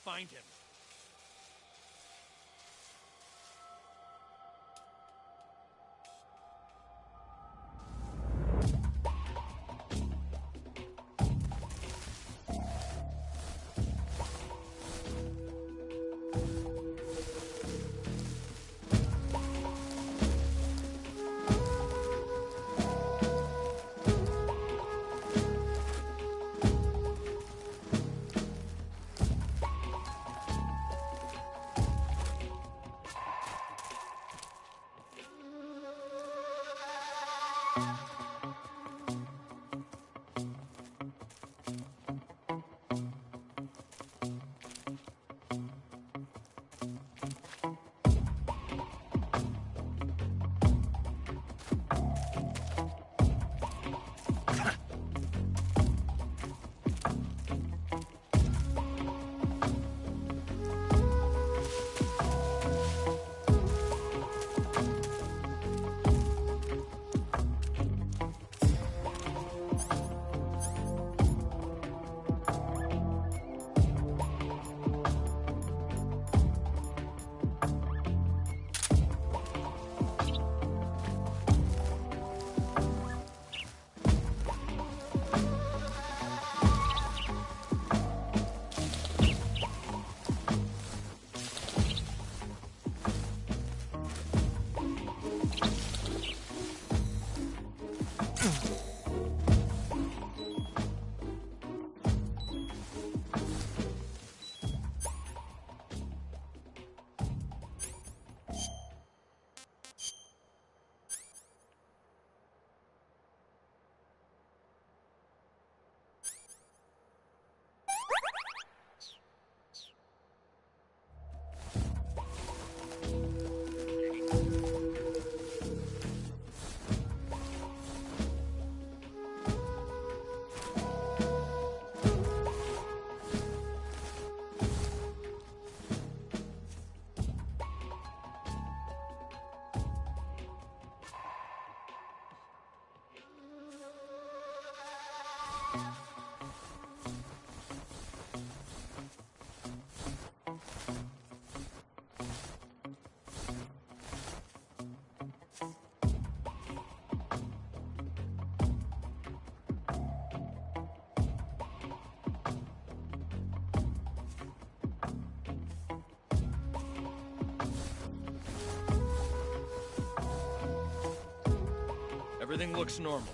Find him. Everything looks normal.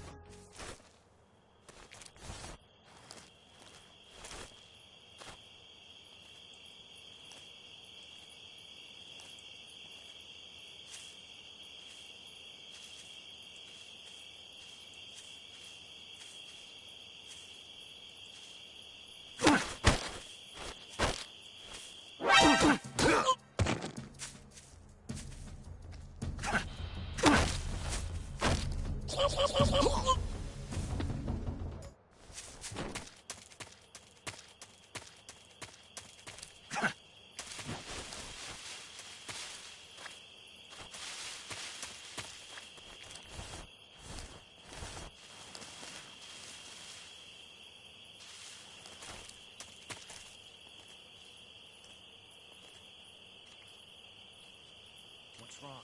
What's wrong?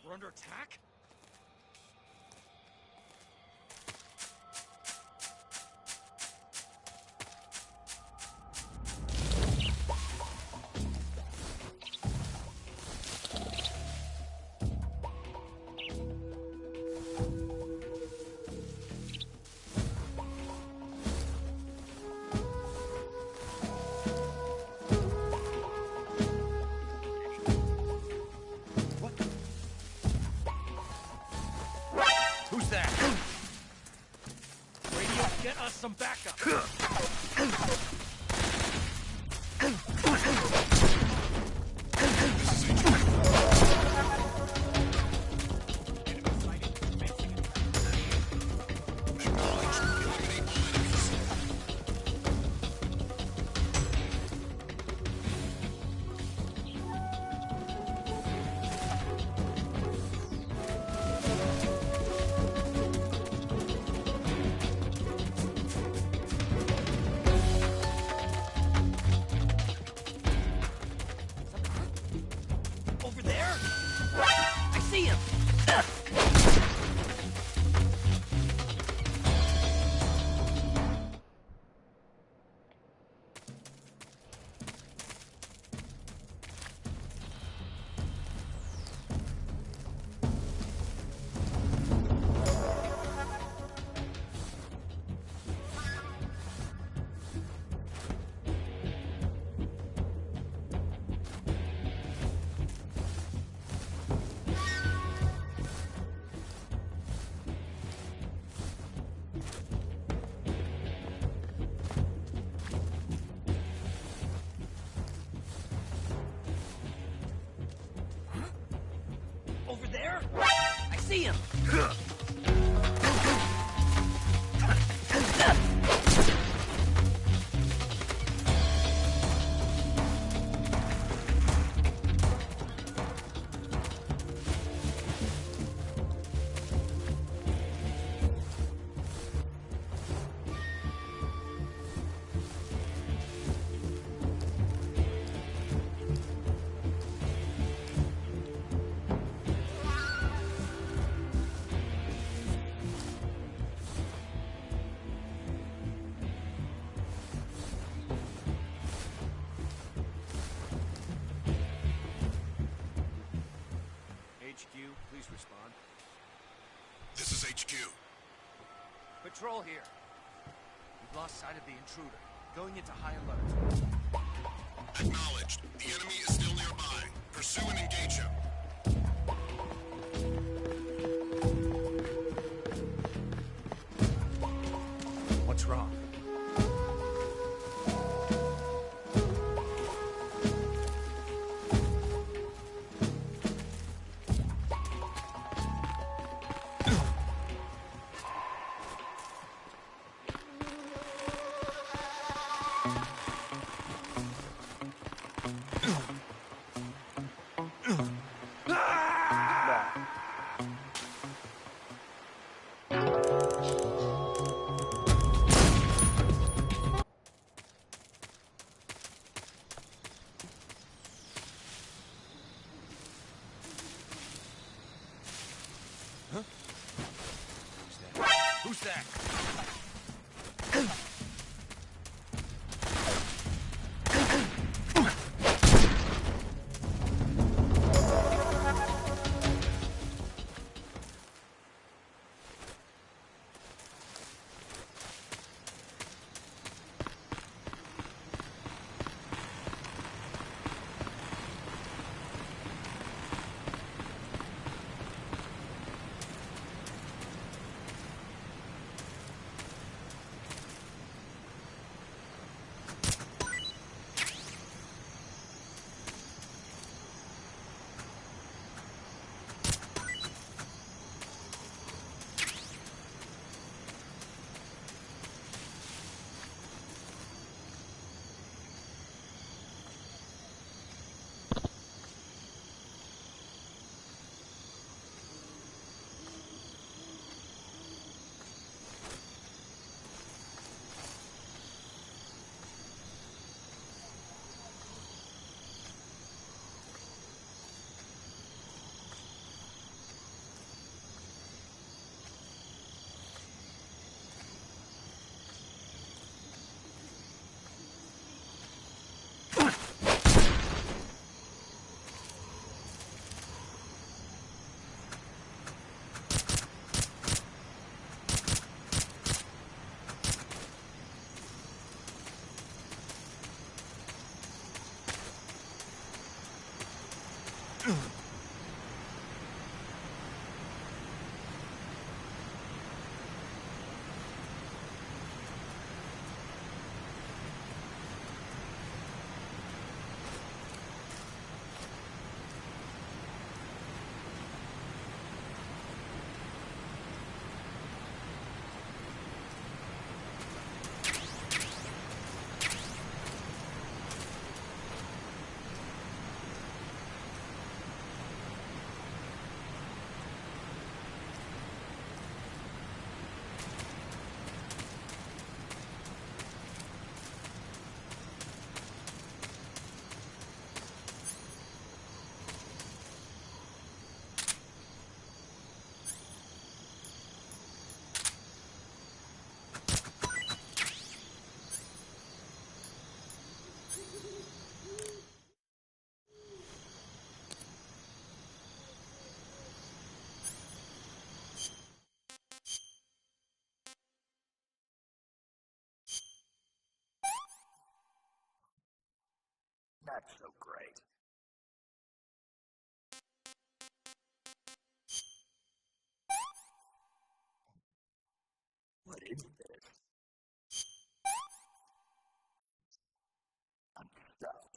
We're under attack? Who's that? Radio, get us some backup. Over there? I see him! Over there? I see him! HQ, please respond. This is HQ. Patrol here. We've lost sight of the intruder. Going into high alert. Acknowledged. The enemy is still nearby. Pursue and engage him. What's wrong? Who's that? Not so great. What is this? I'm stuck.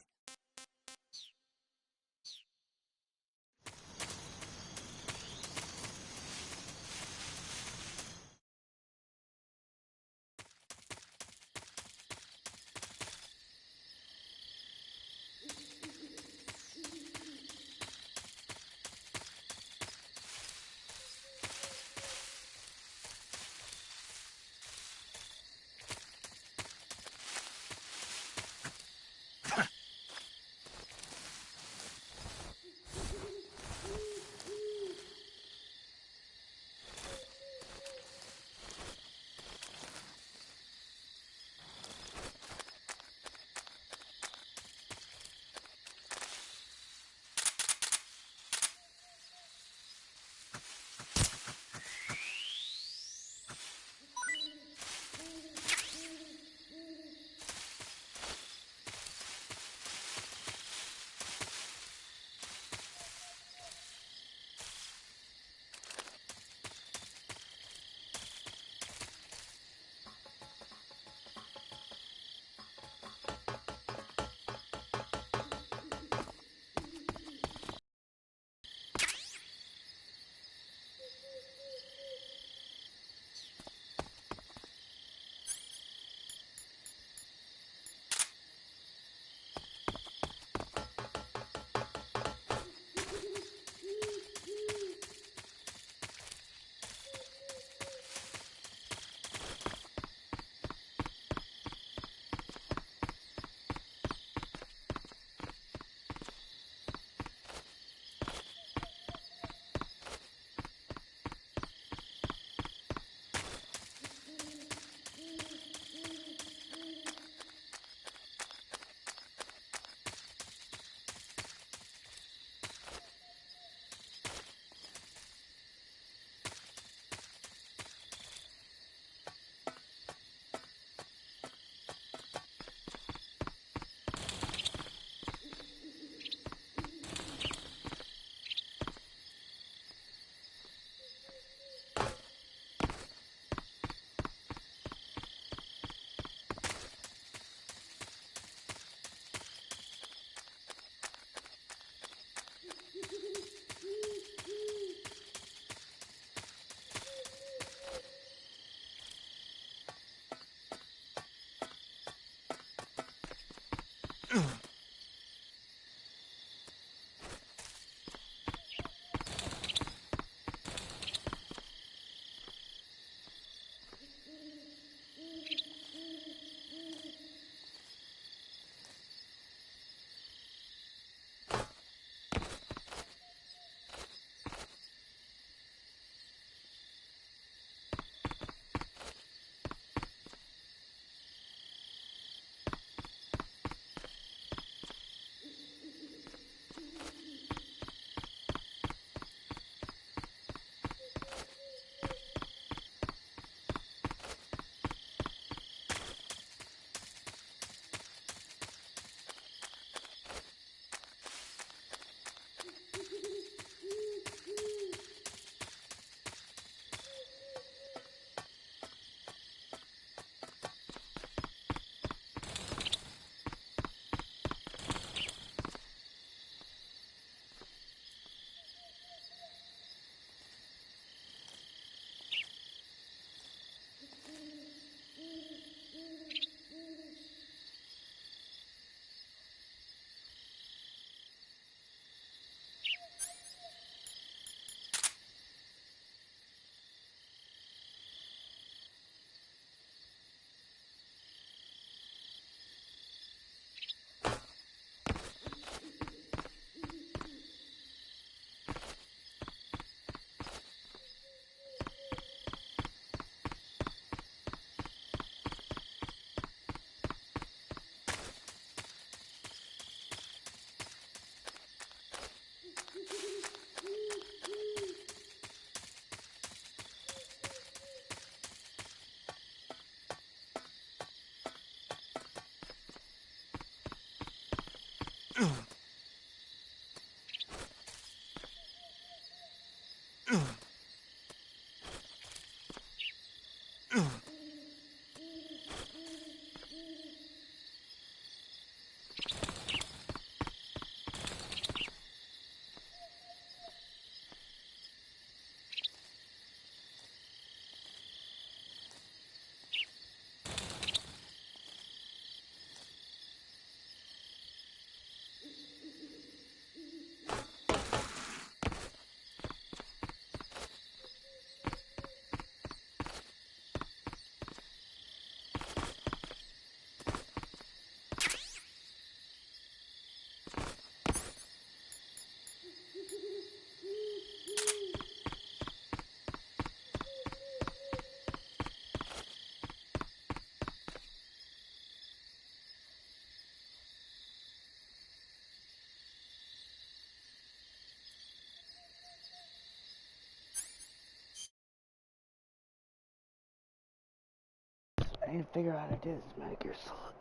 I need to figure out how to do this Medicare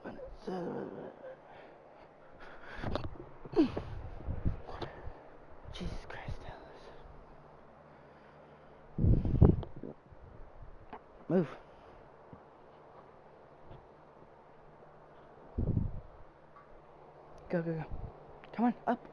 minutes. Jesus Christ, Alice. Move. Go, go, go. Come on, up.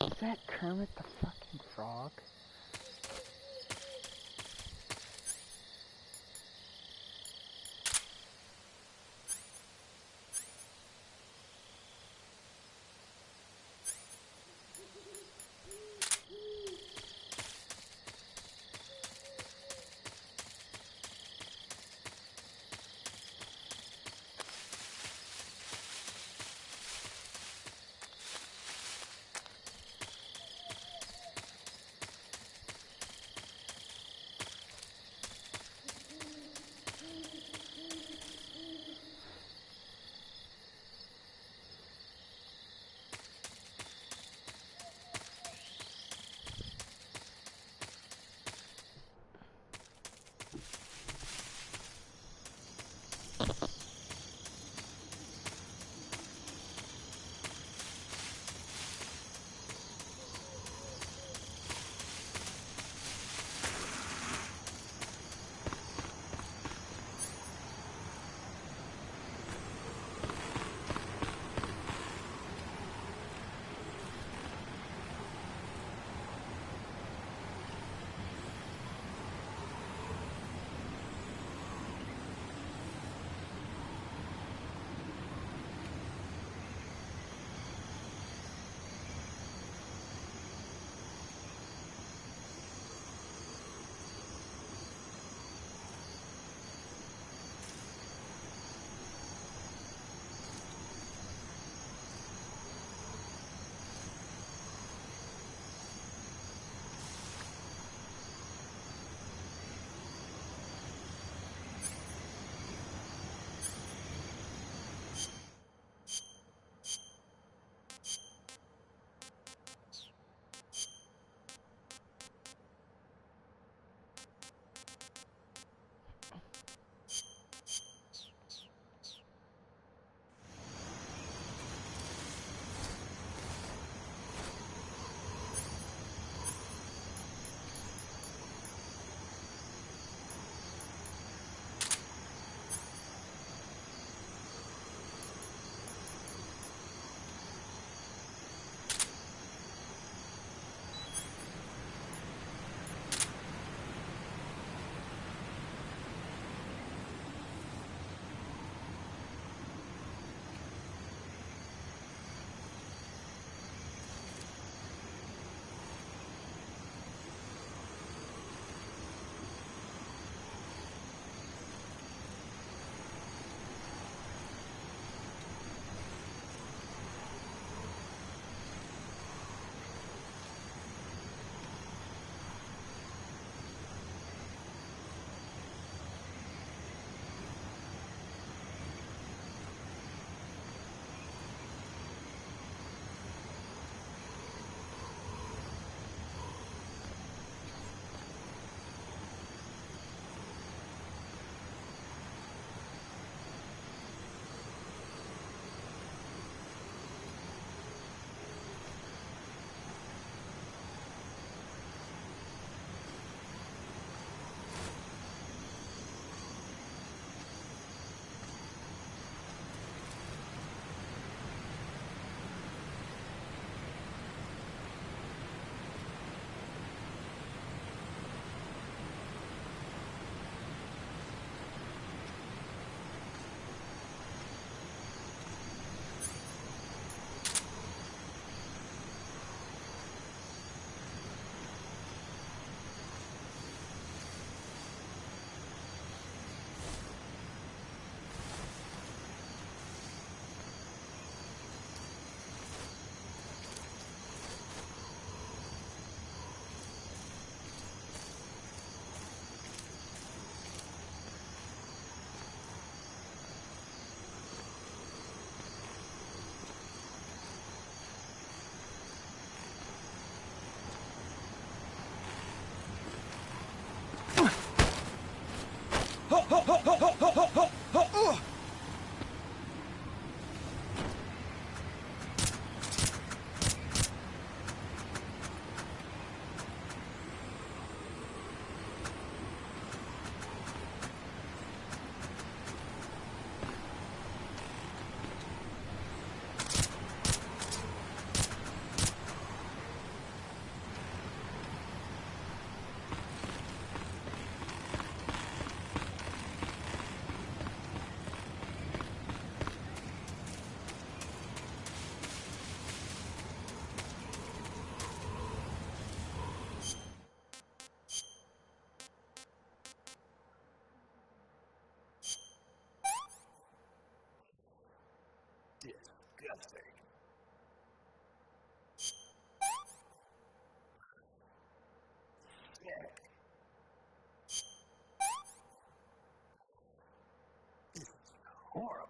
Is that Kermit the fucking Frog? Disgusting. Yeah. This is horrible.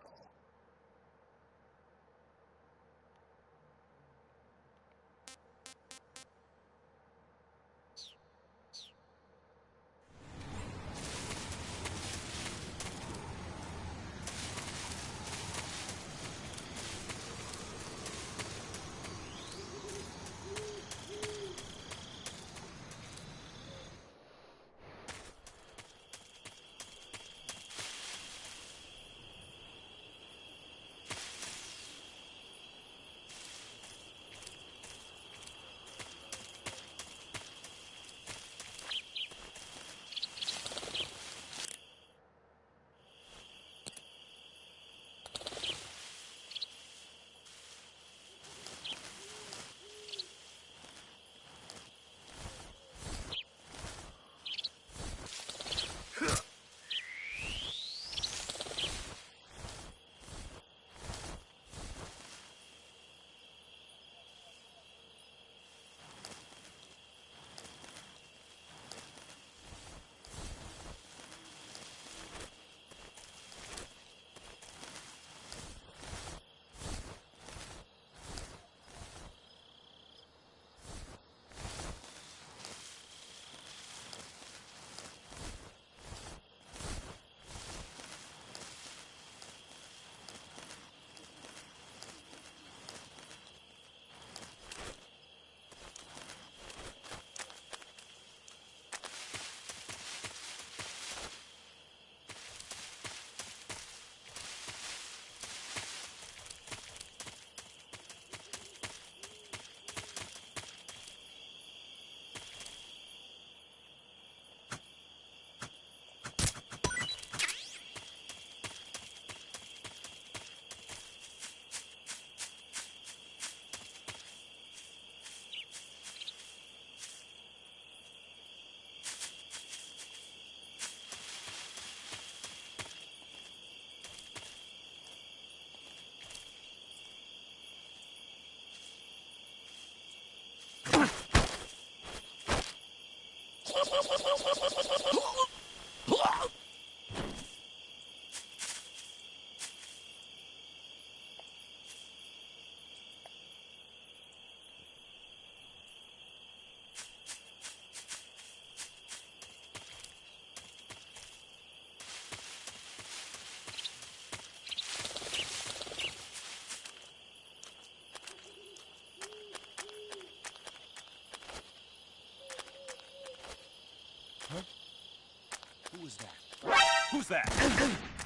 Who was that? Who's that?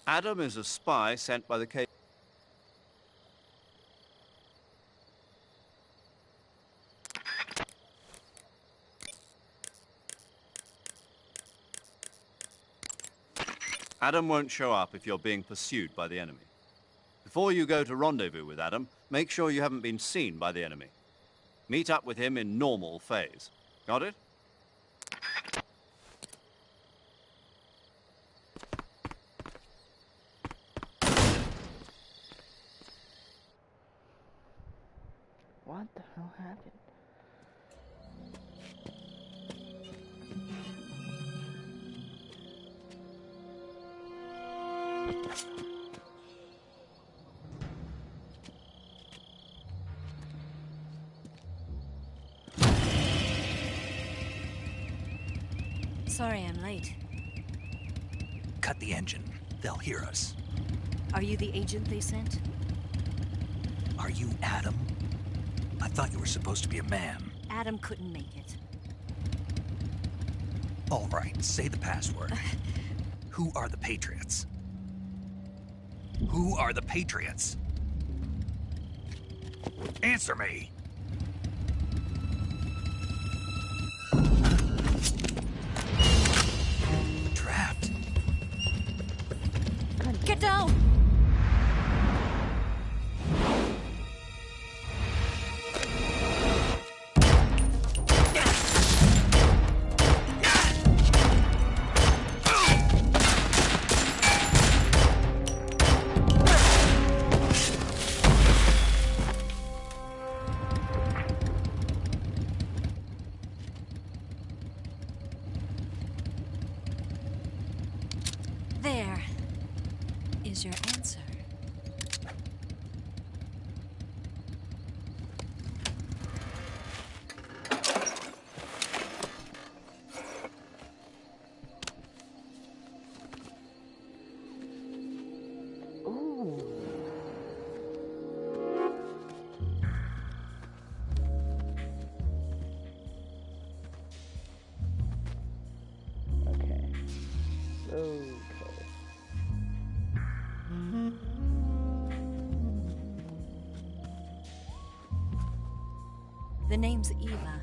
Adam is a spy sent by the K. Adam won't show up if you're being pursued by the enemy. Before you go to rendezvous with Adam, make sure you haven't been seen by the enemy. Meet up with him in normal phase. Got it? What the hell happened? Sorry I'm late. Cut the engine. They'll hear us. Are you the agent they sent? Are you Adam? I thought you were supposed to be a man. Adam couldn't make it. All right, say the password. Who are the Patriots? Who are the Patriots? Answer me! Trapped. Get down! There is your answer. The name's Eva.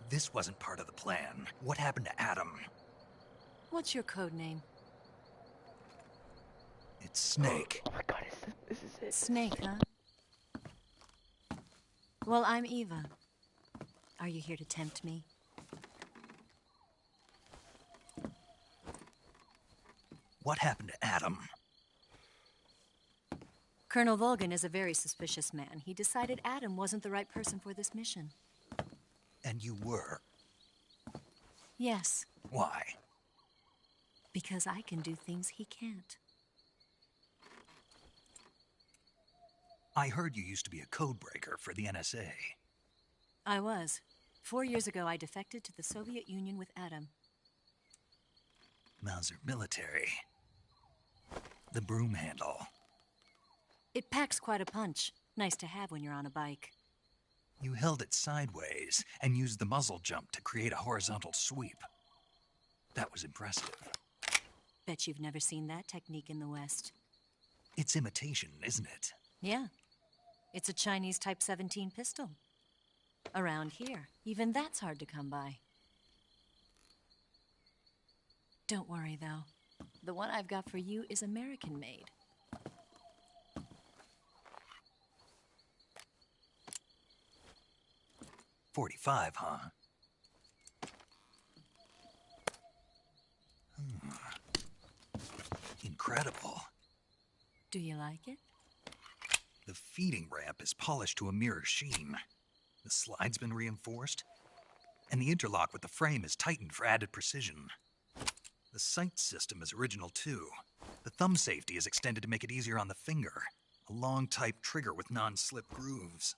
This wasn't part of the plan. What happened to Adam? What's your code name? It's Snake. Oh my god, this is it. Snake, huh? Well, I'm Eva. Are you here to tempt me? What happened to Adam? Colonel Volgan is a very suspicious man. He decided Adam wasn't the right person for this mission. And you were? Yes. Why? Because I can do things he can't. I heard you used to be a codebreaker for the NSA. I was. 4 years ago, I defected to the Soviet Union with Adam. Mauser military. The broom handle. It packs quite a punch. Nice to have when you're on a bike. You held it sideways and used the muzzle jump to create a horizontal sweep. That was impressive. Bet you've never seen that technique in the West. It's imitation, isn't it? Yeah. It's a Chinese Type 17 pistol. Around here, even that's hard to come by. Don't worry, though. The one I've got for you is American-made. .45, huh? Incredible. Do you like it? The feeding ramp is polished to a mirror sheen. The slide's been reinforced, and the interlock with the frame is tightened for added precision. The sight system is original too. The thumb safety is extended to make it easier on the finger. A long type trigger with non-slip grooves.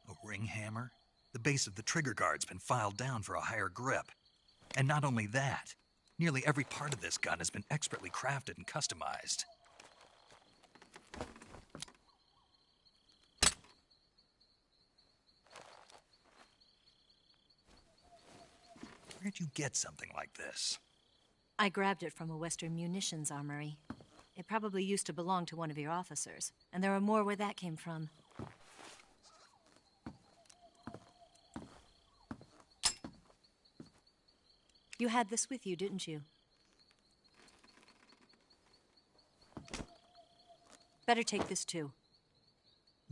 A ring hammer, The base of the trigger guard's been filed down for a higher grip. And not only that, nearly every part of this gun has been expertly crafted and customized. Where'd you get something like this? I grabbed it from a Western munitions armory. It probably used to belong to one of your officers, and there are more where that came from. You had this with you, didn't you? Better take this too.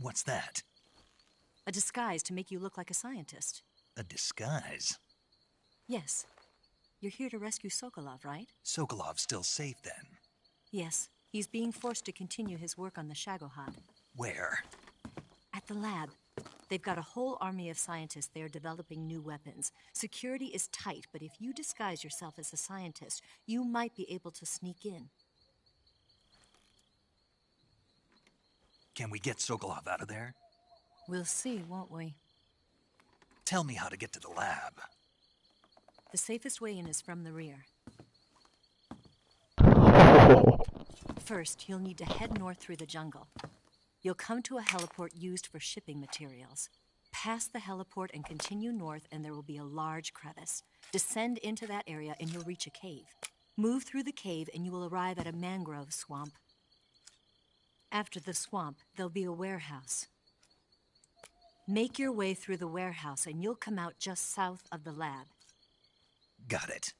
What's that? A disguise to make you look like a scientist. A disguise? Yes. You're here to rescue Sokolov, right? Sokolov's still safe then? Yes. He's being forced to continue his work on the Shagohod. Where? At the lab. They've got a whole army of scientists there developing new weapons. Security is tight, but if you disguise yourself as a scientist, you might be able to sneak in. Can we get Sokolov out of there? We'll see, won't we? Tell me how to get to the lab. The safest way in is from the rear. First, you'll need to head north through the jungle. You'll come to a heliport used for shipping materials. Pass the heliport and continue north, and there will be a large crevice. Descend into that area, and you'll reach a cave. Move through the cave, and you will arrive at a mangrove swamp. After the swamp, there'll be a warehouse. Make your way through the warehouse, and you'll come out just south of the lab. Got it.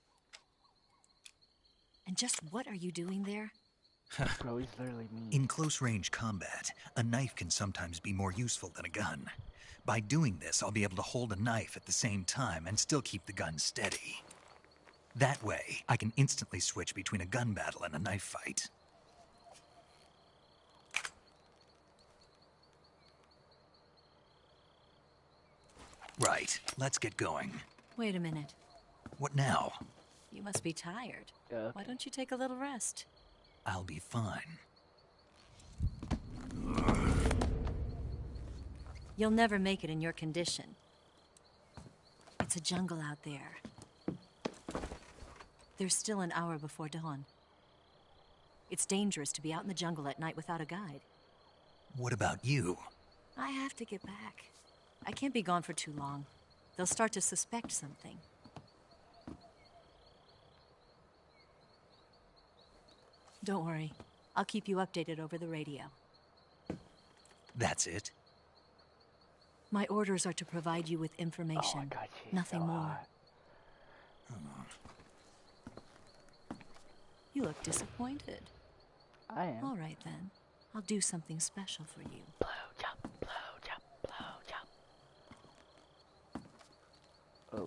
And just what are you doing there? Bro, he's literally me. In close-range combat, a knife can sometimes be more useful than a gun. By doing this, I'll be able to hold a knife at the same time and still keep the gun steady. That way, I can instantly switch between a gun battle and a knife fight. Right, let's get going. Wait a minute. What now? You must be tired. Why don't you take a little rest? I'll be fine. You'll never make it in your condition. It's a jungle out there. There's still an hour before dawn. It's dangerous to be out in the jungle at night without a guide. What about you? I have to get back. I can't be gone for too long. They'll start to suspect something. Don't worry. I'll keep you updated over the radio. That's it? My orders are to provide you with information. Oh my God, nothing so more. hot. You look disappointed. I am. All right, then. I'll do something special for you. Blow job, blow job, blow job. Oh.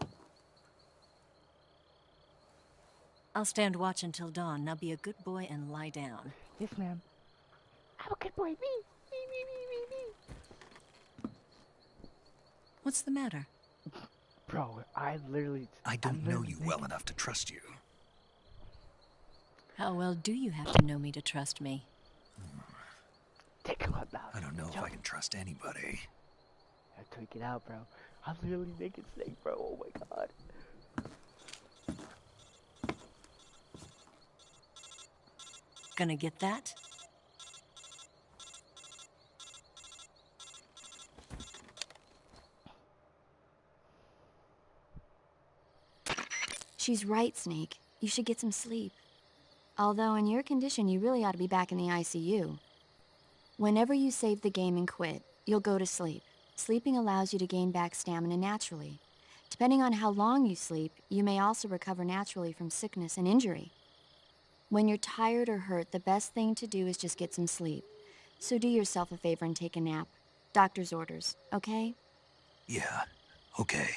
I'll stand watch until dawn. Now be a good boy and lie down. Yes, ma'am. I'm a good boy. Me. What's the matter? Bro, I don't know you well enough to trust you. How well do you have to know me to trust me? Take a look now. I don't know if I can trust anybody. I took it out, bro. I'm literally naked snake, bro. Oh my God. Gonna get that? She's right, Snake. You should get some sleep. Although in your condition, you really ought to be back in the ICU. Whenever you save the game and quit, you'll go to sleep. Sleeping allows you to gain back stamina naturally. Depending on how long you sleep, you may also recover naturally from sickness and injury. When you're tired or hurt, the best thing to do is just get some sleep. So do yourself a favor and take a nap. Doctor's orders, okay? Yeah, okay.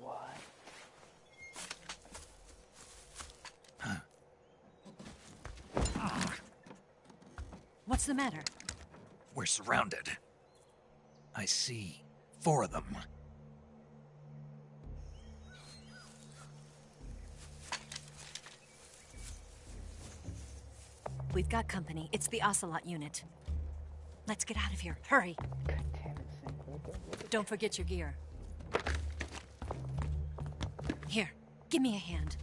What? What's the matter? We're surrounded. I see 4 of them. We've got company. It's the Ocelot unit. Let's get out of here. Hurry. Don't forget your gear. Here, give me a hand.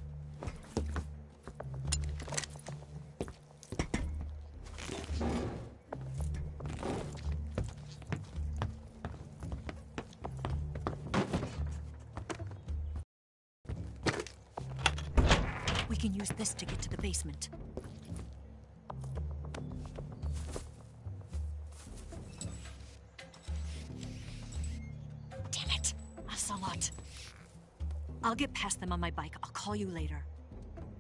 We can use this to get to the basement. Damn it! Ocelot. I'll get past them on my bike. I'll call you later.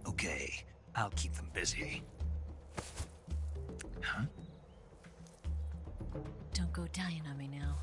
Okay, I'll keep them busy. Huh? Don't go dying on me now.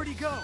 Where'd he go?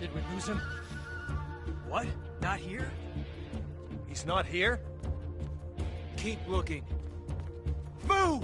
Did we lose him? What? Not here? He's not here? Keep looking. Move!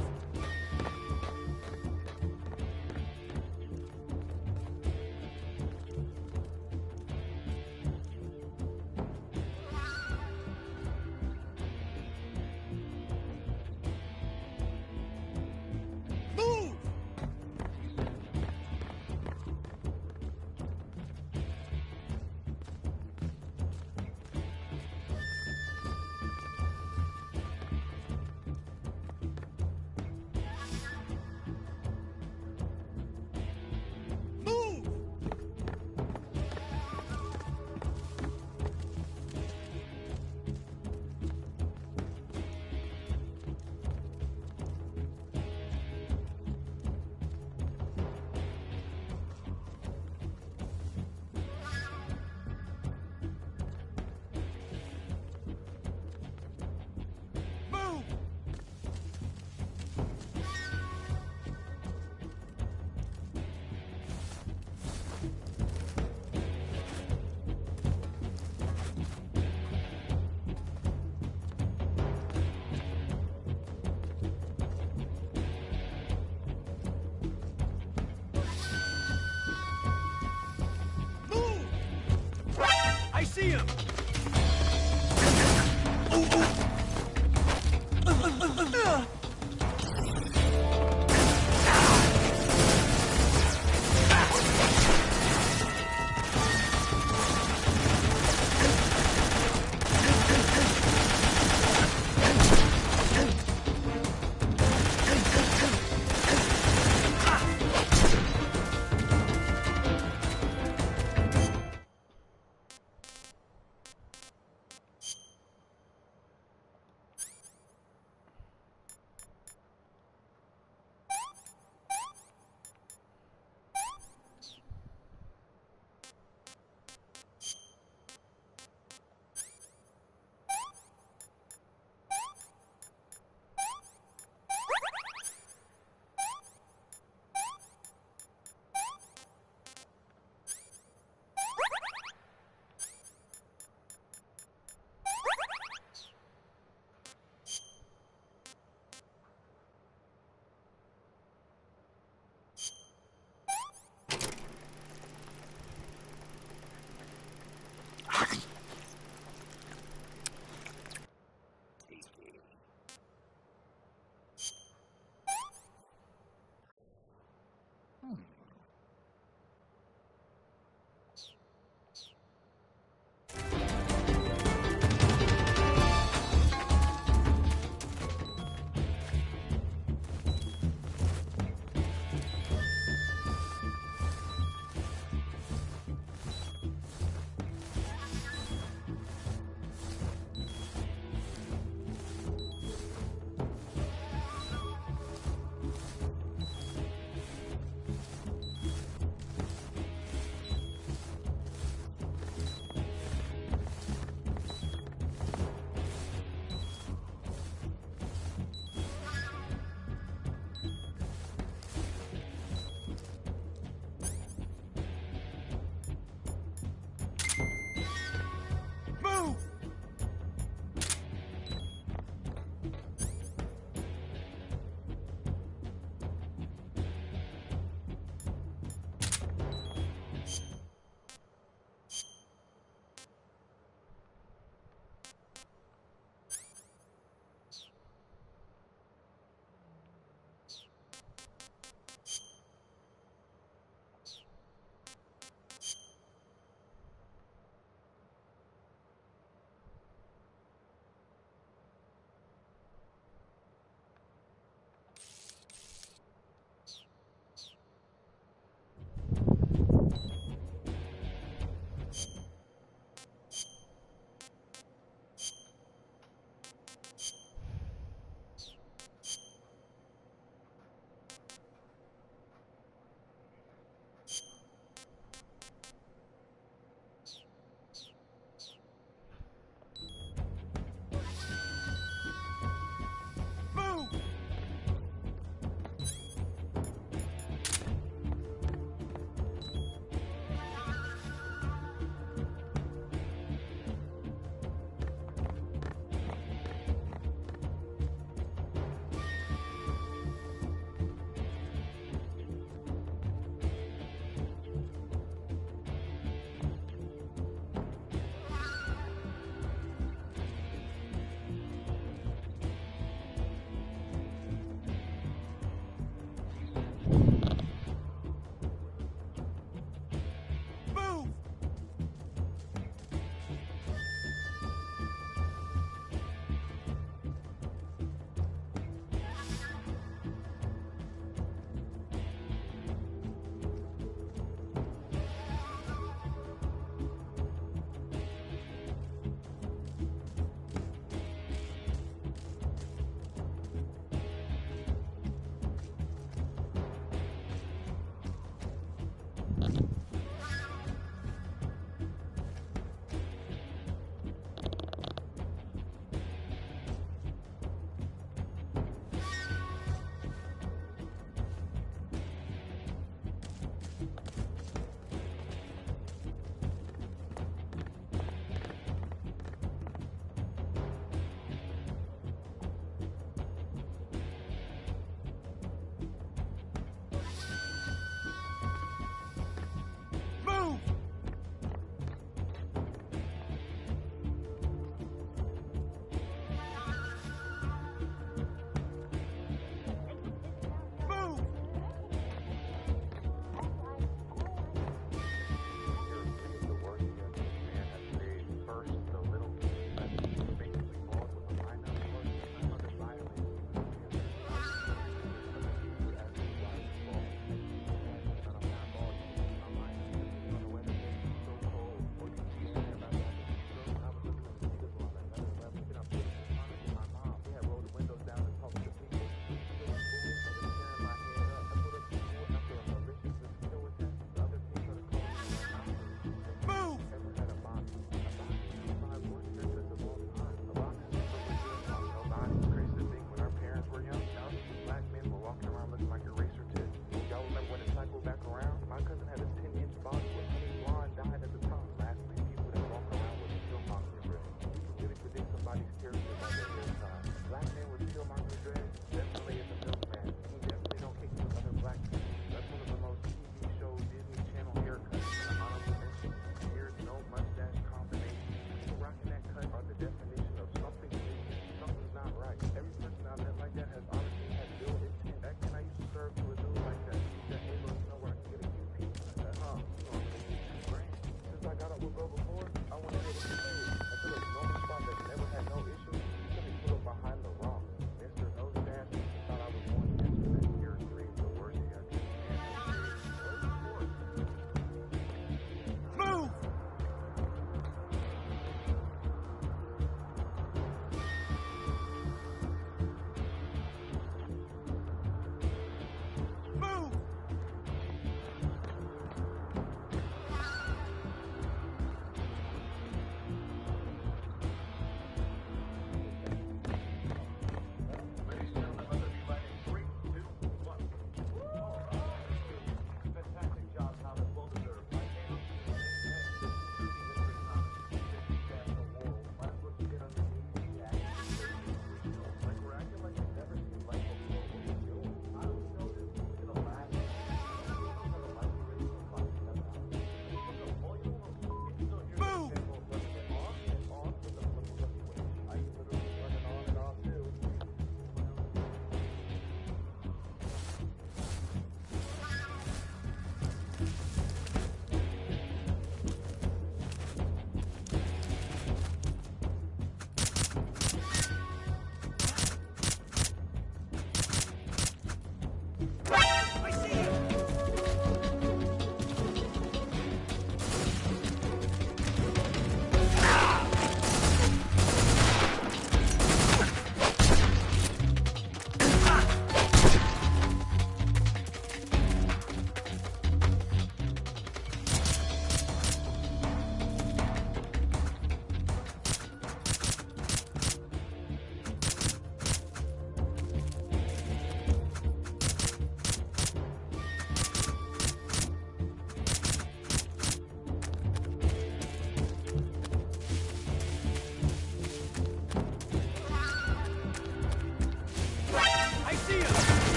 I see him!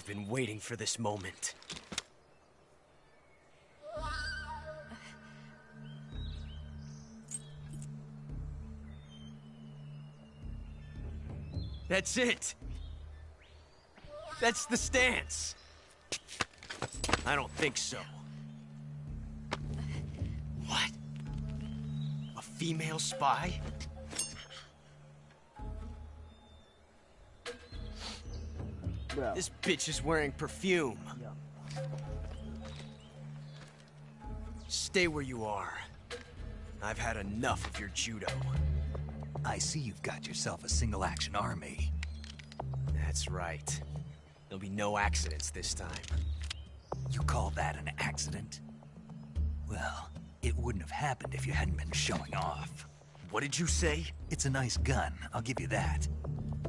I've been waiting for this moment. That's it! That's the stance! I don't think so. What? A female spy? Bro. This bitch is wearing perfume. Yeah. Stay where you are. I've had enough of your judo. I see you've got yourself a single-action army. That's right. There'll be no accidents this time. You call that an accident? Well, it wouldn't have happened if you hadn't been showing off. What did you say? It's a nice gun, I'll give you that.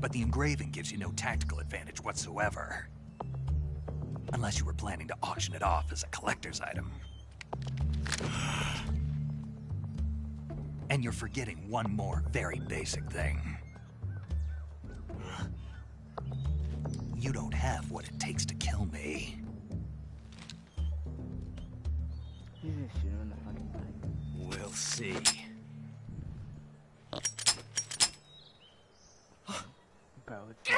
But the engraving gives you no tactical advantage whatsoever. Unless you were planning to auction it off as a collector's item. And you're forgetting one more very basic thing. You don't have what it takes to kill me. He's gonna shoot him in the fucking body. We'll see. Bro, it's...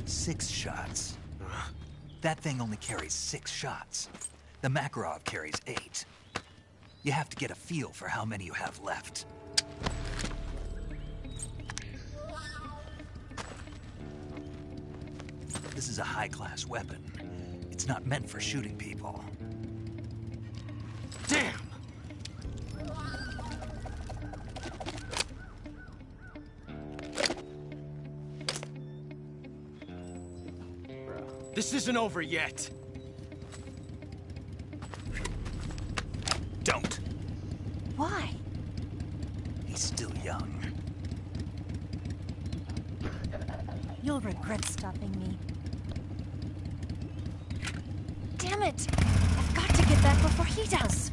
6 shots. That thing only carries 6 shots. The Makarov carries 8. You have to get a feel for how many you have left. This is a high-class weapon. It's not meant for shooting people. Damn! This isn't over yet. Don't. Why? He's still young. You'll regret stopping me. Damn it! I've got to get back before he does.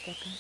Second.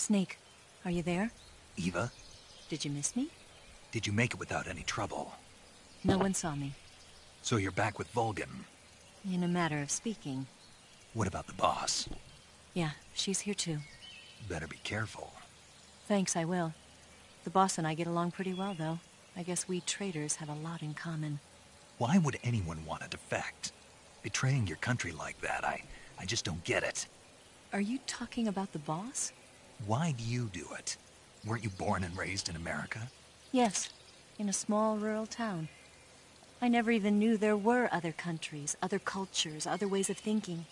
Snake, are you there? Eva? Did you miss me? Did you make it without any trouble? No one saw me. So you're back with Vulcan? In a matter of speaking. What about the boss? Yeah, she's here too. Better be careful. Thanks, I will. The boss and I get along pretty well, though. I guess we traitors have a lot in common. Why would anyone want to defect? Betraying your country like that, I just don't get it. Are you talking about the boss? Why do you do it? Weren't you born and raised in America? Yes, in a small rural town. I never even knew there were other countries, other cultures, other ways of thinking,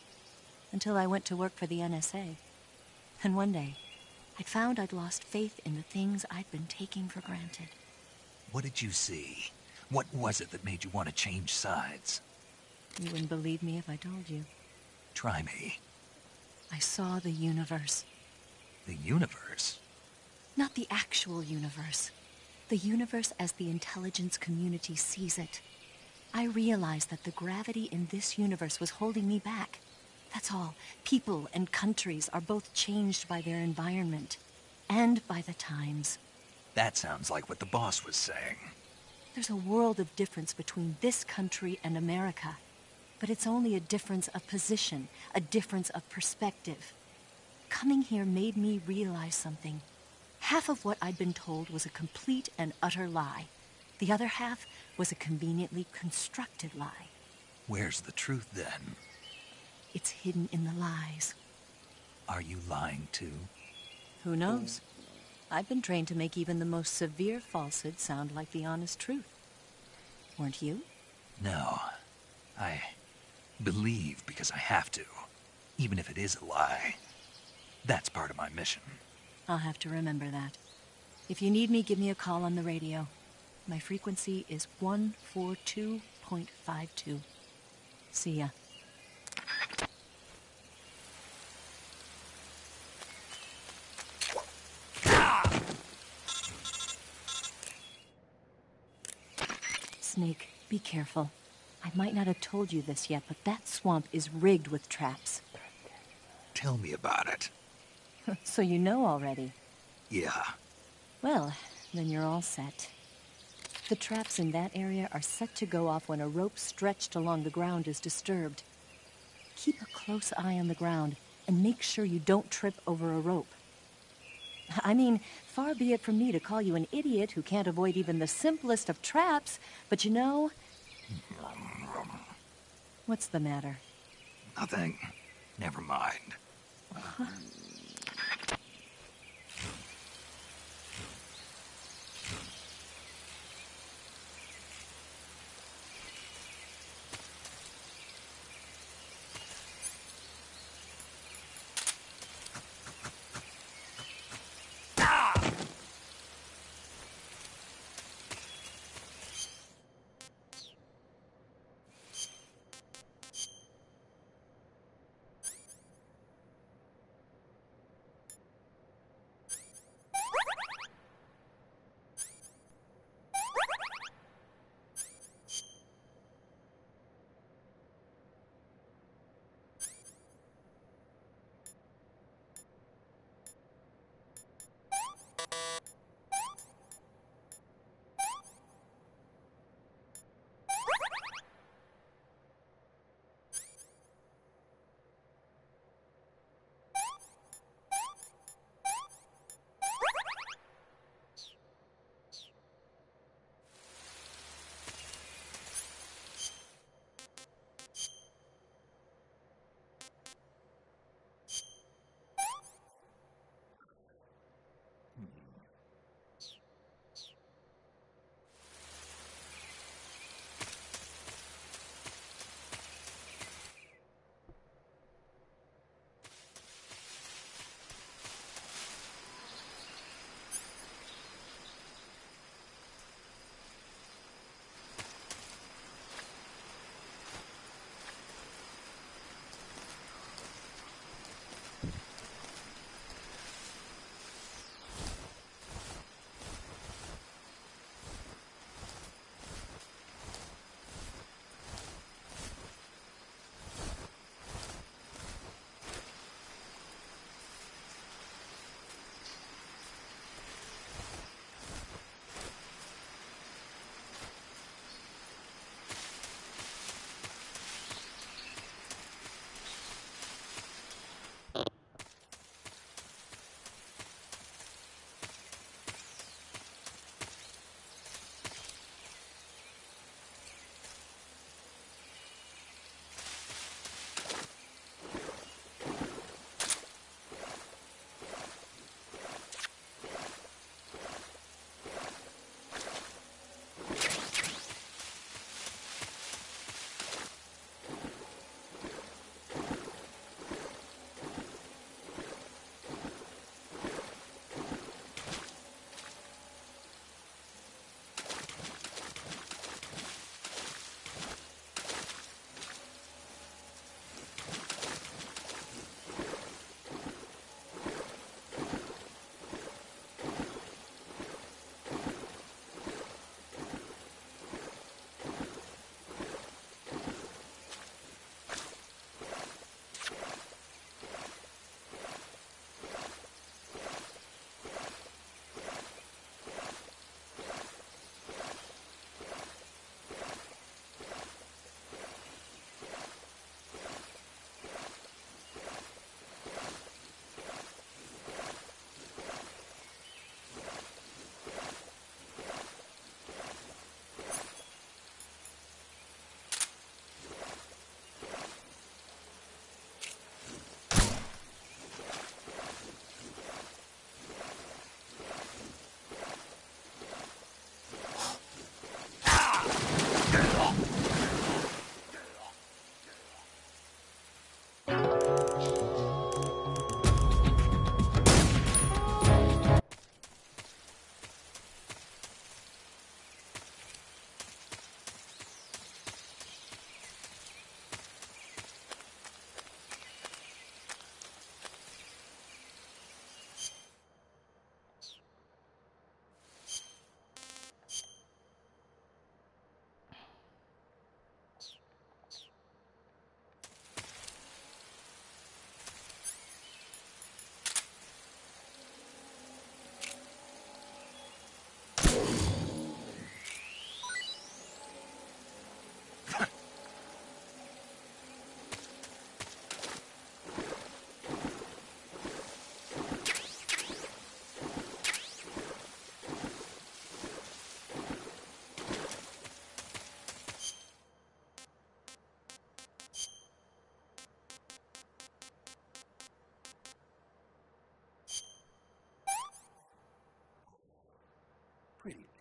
until I went to work for the NSA. And one day, I found I'd lost faith in the things I'd been taking for granted. What did you see? What was it that made you want to change sides? You wouldn't believe me if I told you. Try me. I saw the universe. The universe? Not the actual universe. The universe as the intelligence community sees it. I realized that the gravity in this universe was holding me back. That's all. People and countries are both changed by their environment. And by the times. That sounds like what the boss was saying. There's a world of difference between this country and America. But it's only a difference of position, a difference of perspective. Coming here made me realize something. Half of what I'd been told was a complete and utter lie. The other half was a conveniently constructed lie. Where's the truth, then? It's hidden in the lies. Are you lying, too? Who knows? I've been trained to make even the most severe falsehood sound like the honest truth. Weren't you? No. I believe because I have to, even if it is a lie. That's part of my mission. I'll have to remember that. If you need me, give me a call on the radio. My frequency is 142.52. See ya. Snake, be careful. I might not have told you this yet, but that swamp is rigged with traps. Tell me about it. So you know already? Yeah. Well, then you're all set. The traps in that area are set to go off when a rope stretched along the ground is disturbed. Keep a close eye on the ground and make sure you don't trip over a rope. I mean, far be it from me to call you an idiot who can't avoid even the simplest of traps, but you know... What's the matter? Nothing. Never mind.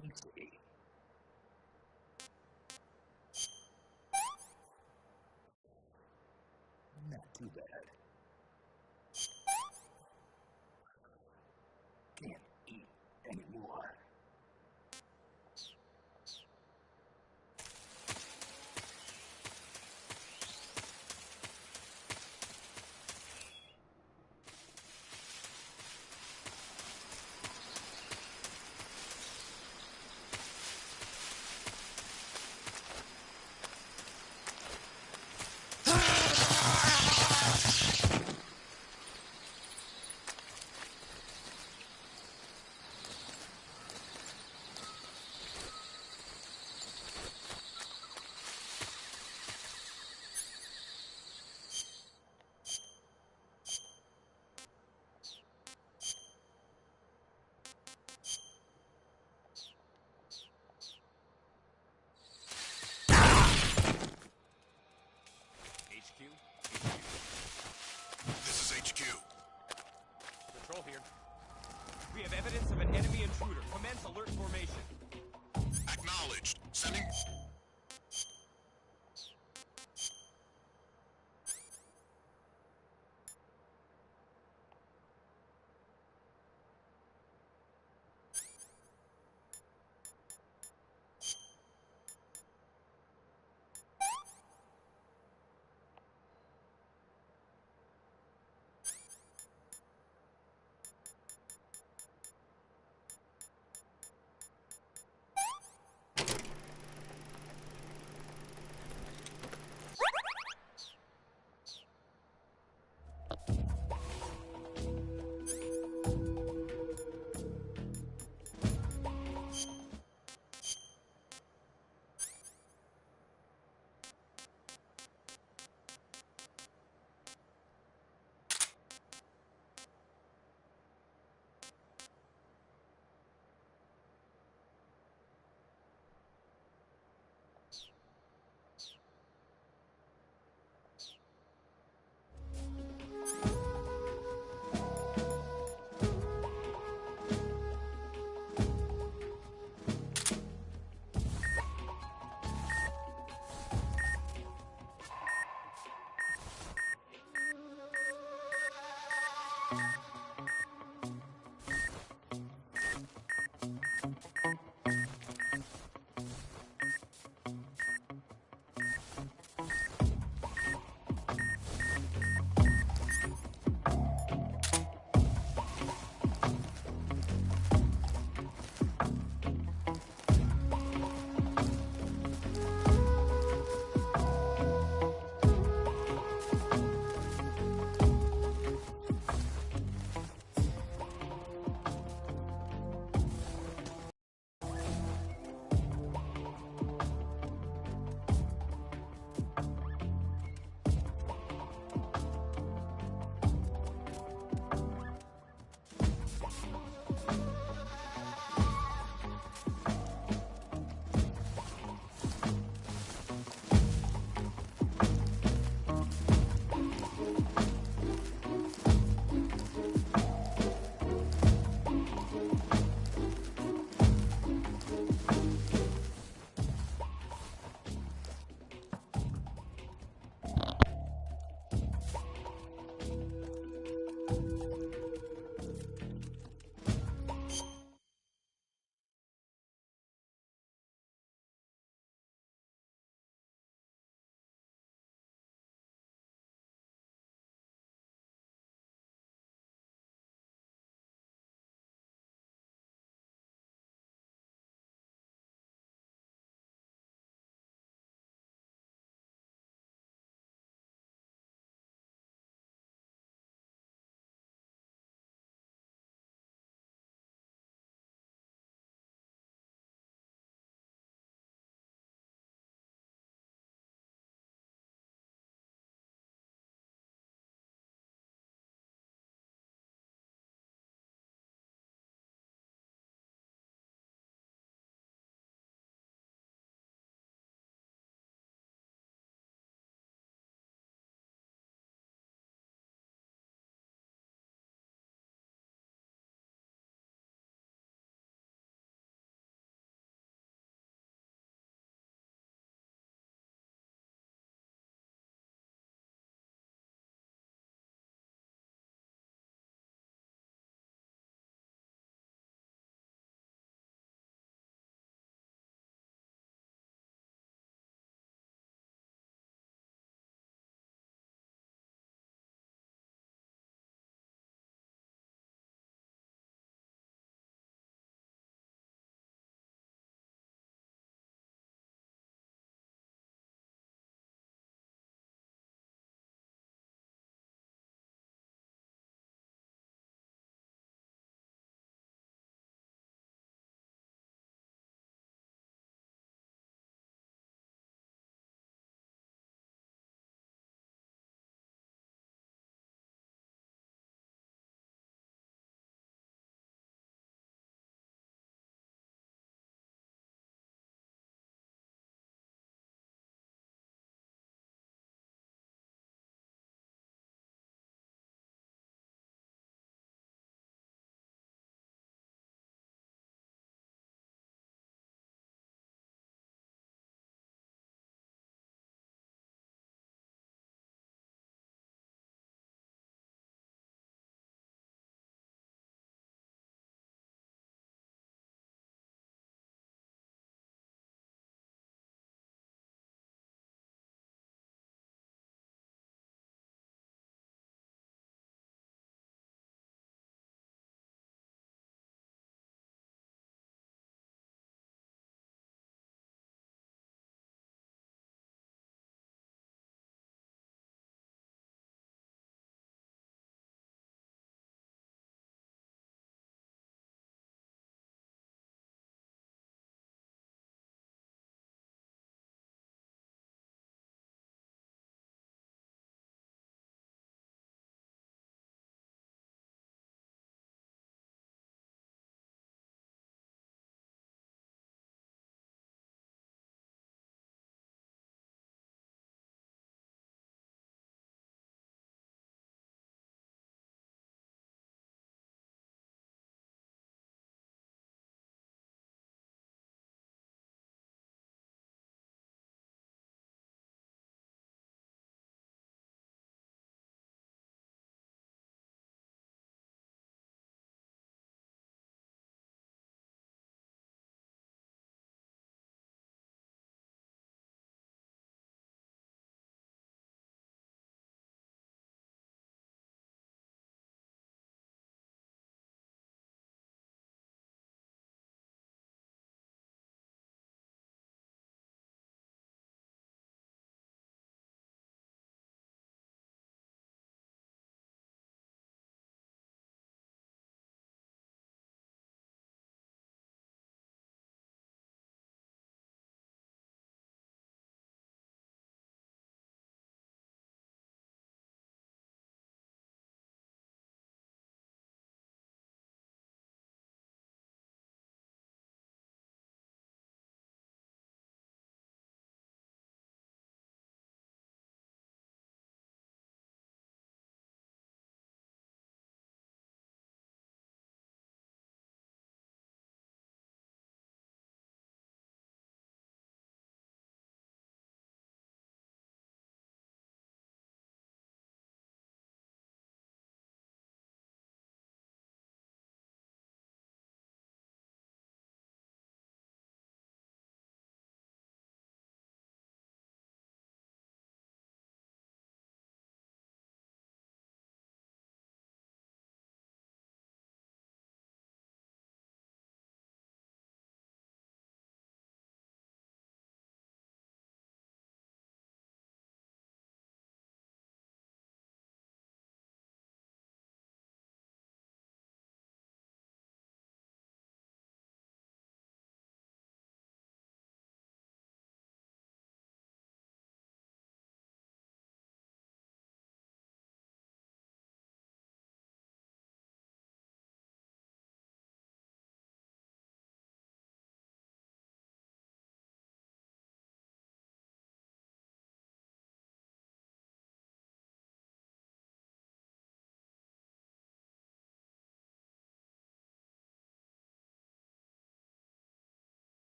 Tasty. Not too bad. Can't eat anymore. This is HQ. Patrol here. We have evidence of an enemy intruder. Commence alert formation. Acknowledged. Sending...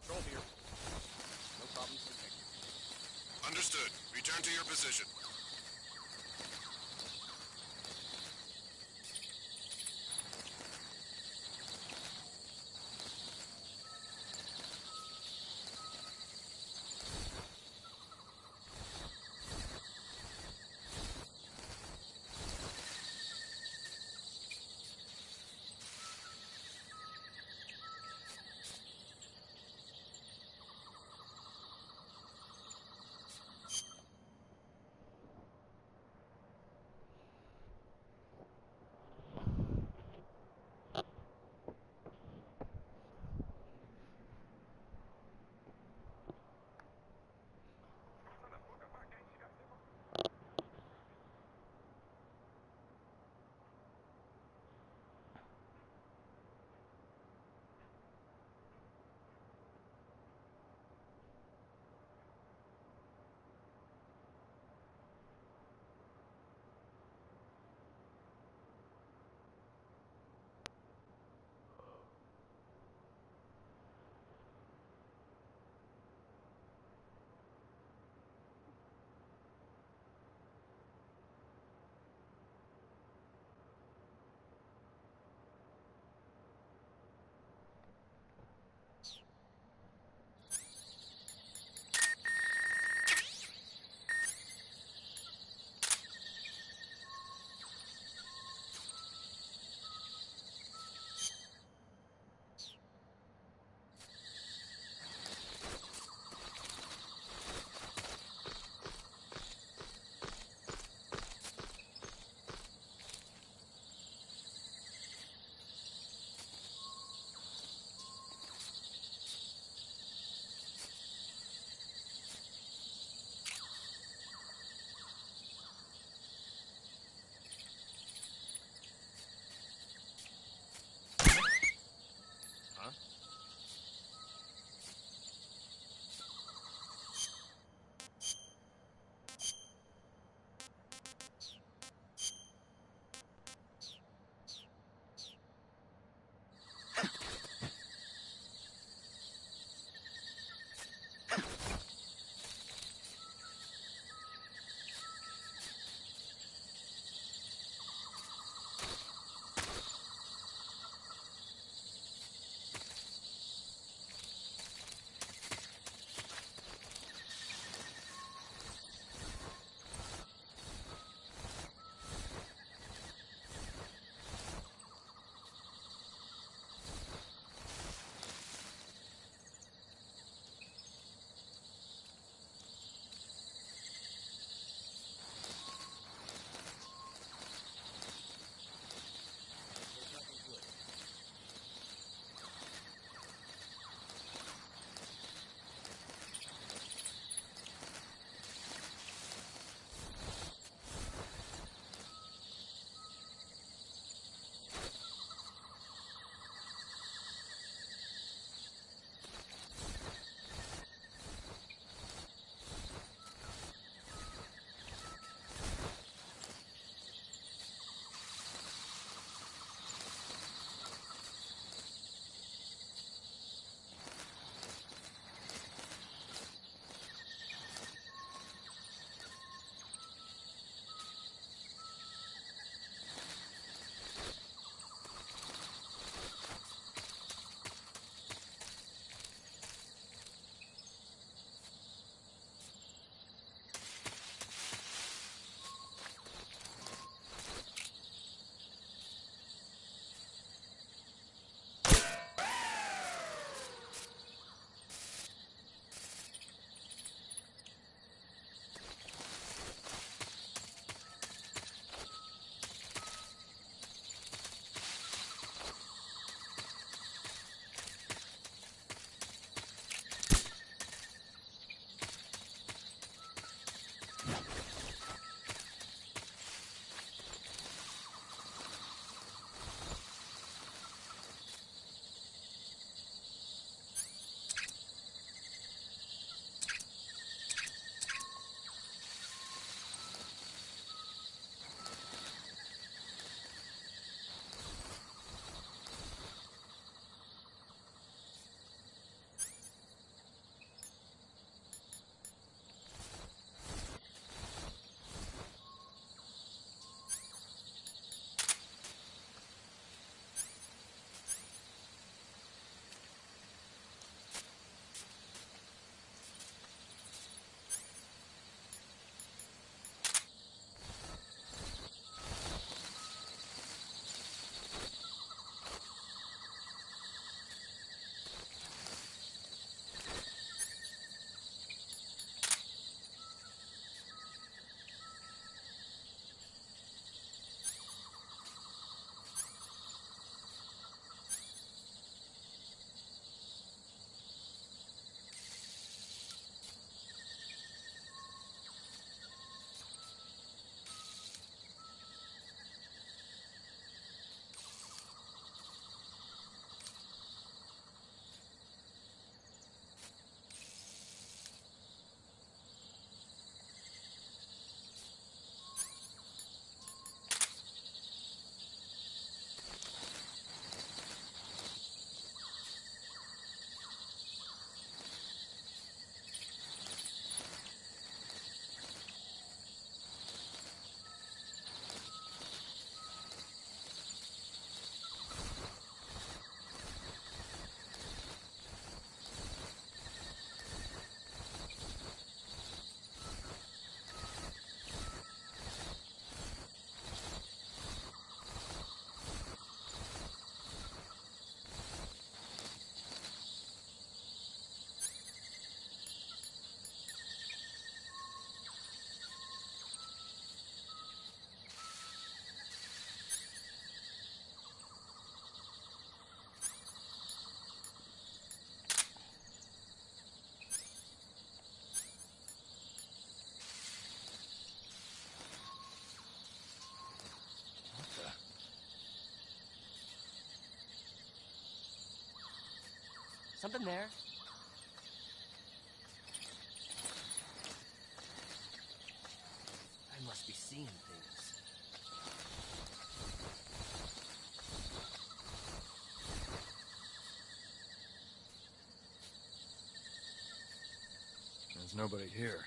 Control here. No problems detected. Understood. Return to your position. Something there. I must be seeing things. There's nobody here.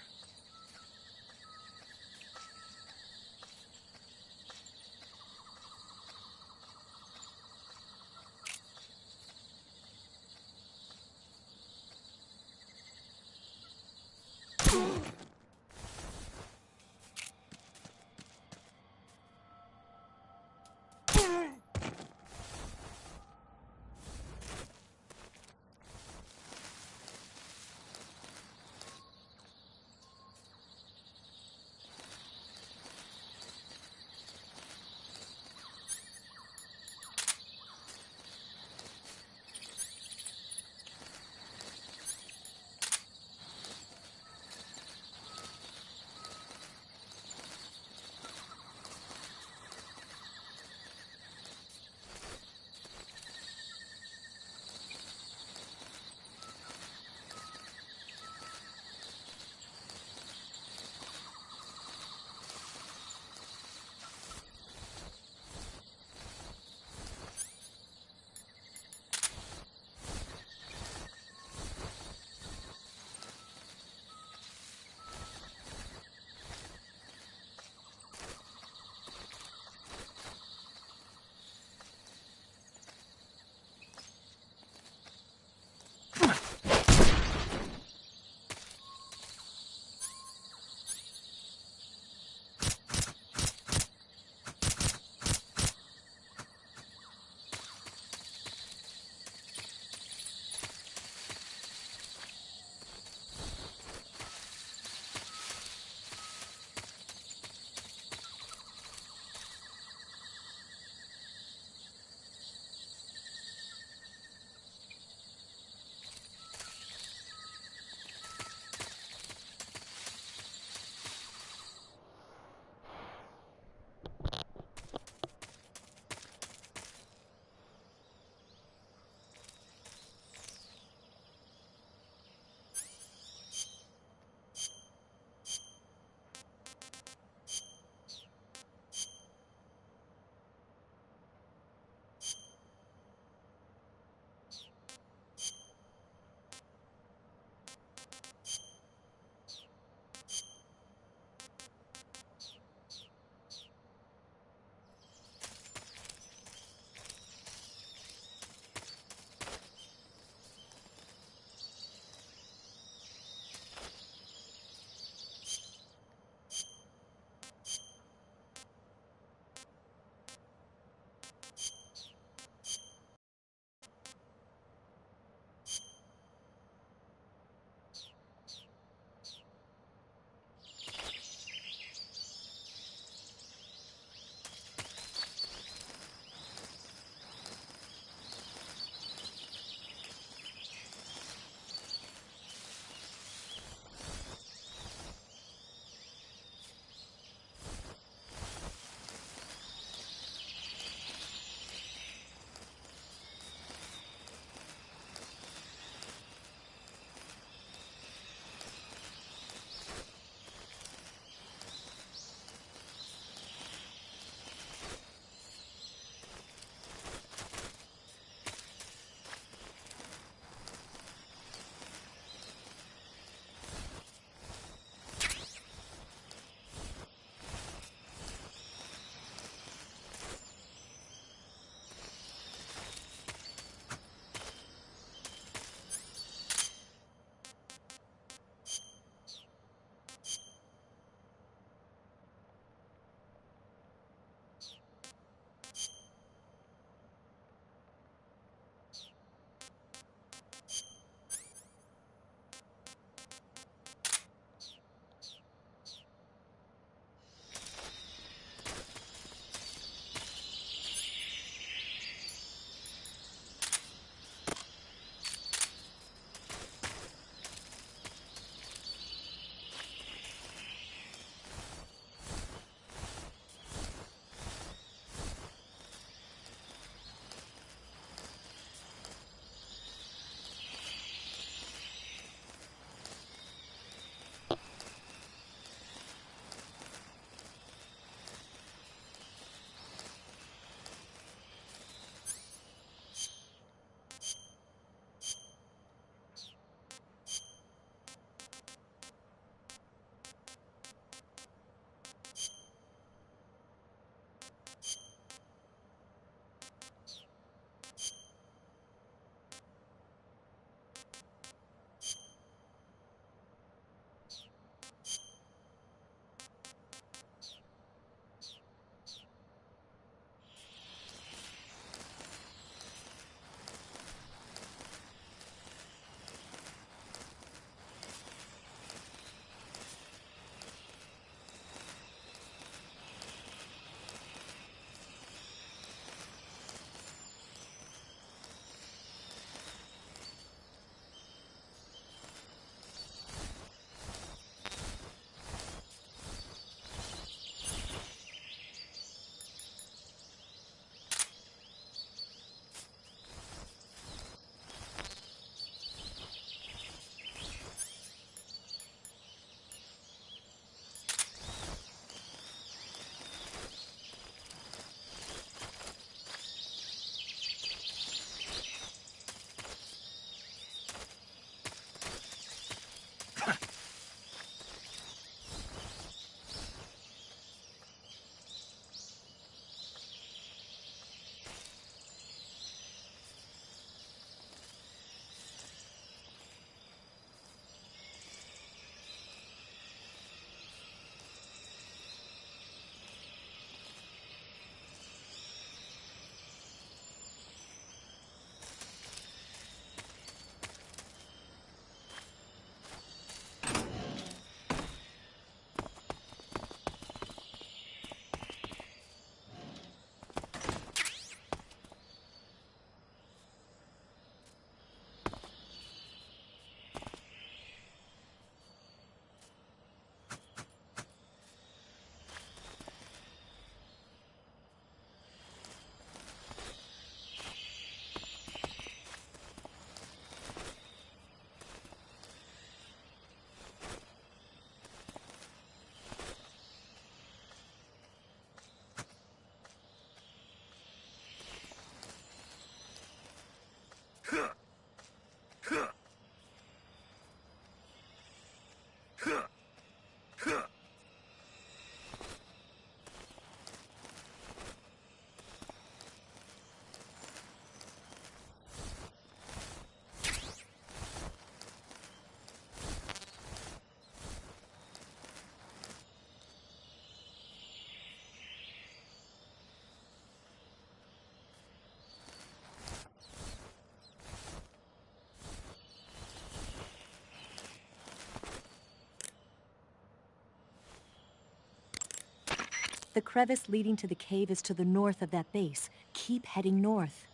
The crevice leading to the cave is to the north of that base. Keep heading north.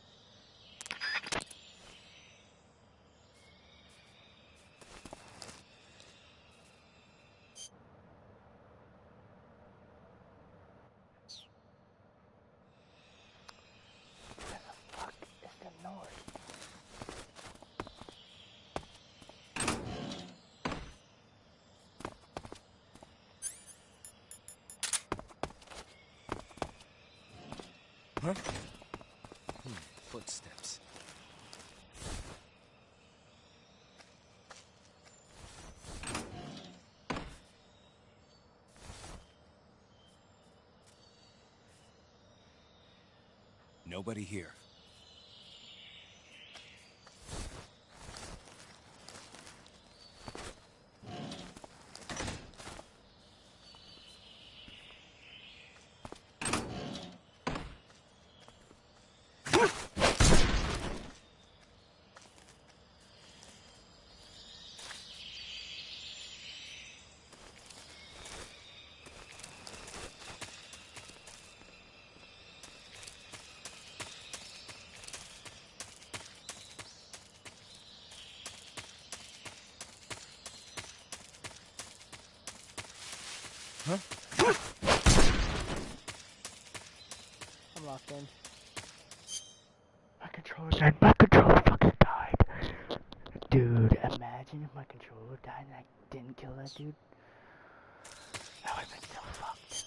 Huh? Footsteps. Nobody here. Huh? I'm locked in. My controller died. My controller fucking died. Dude, imagine if my controller died and I didn't kill that dude. That would have been so fucked.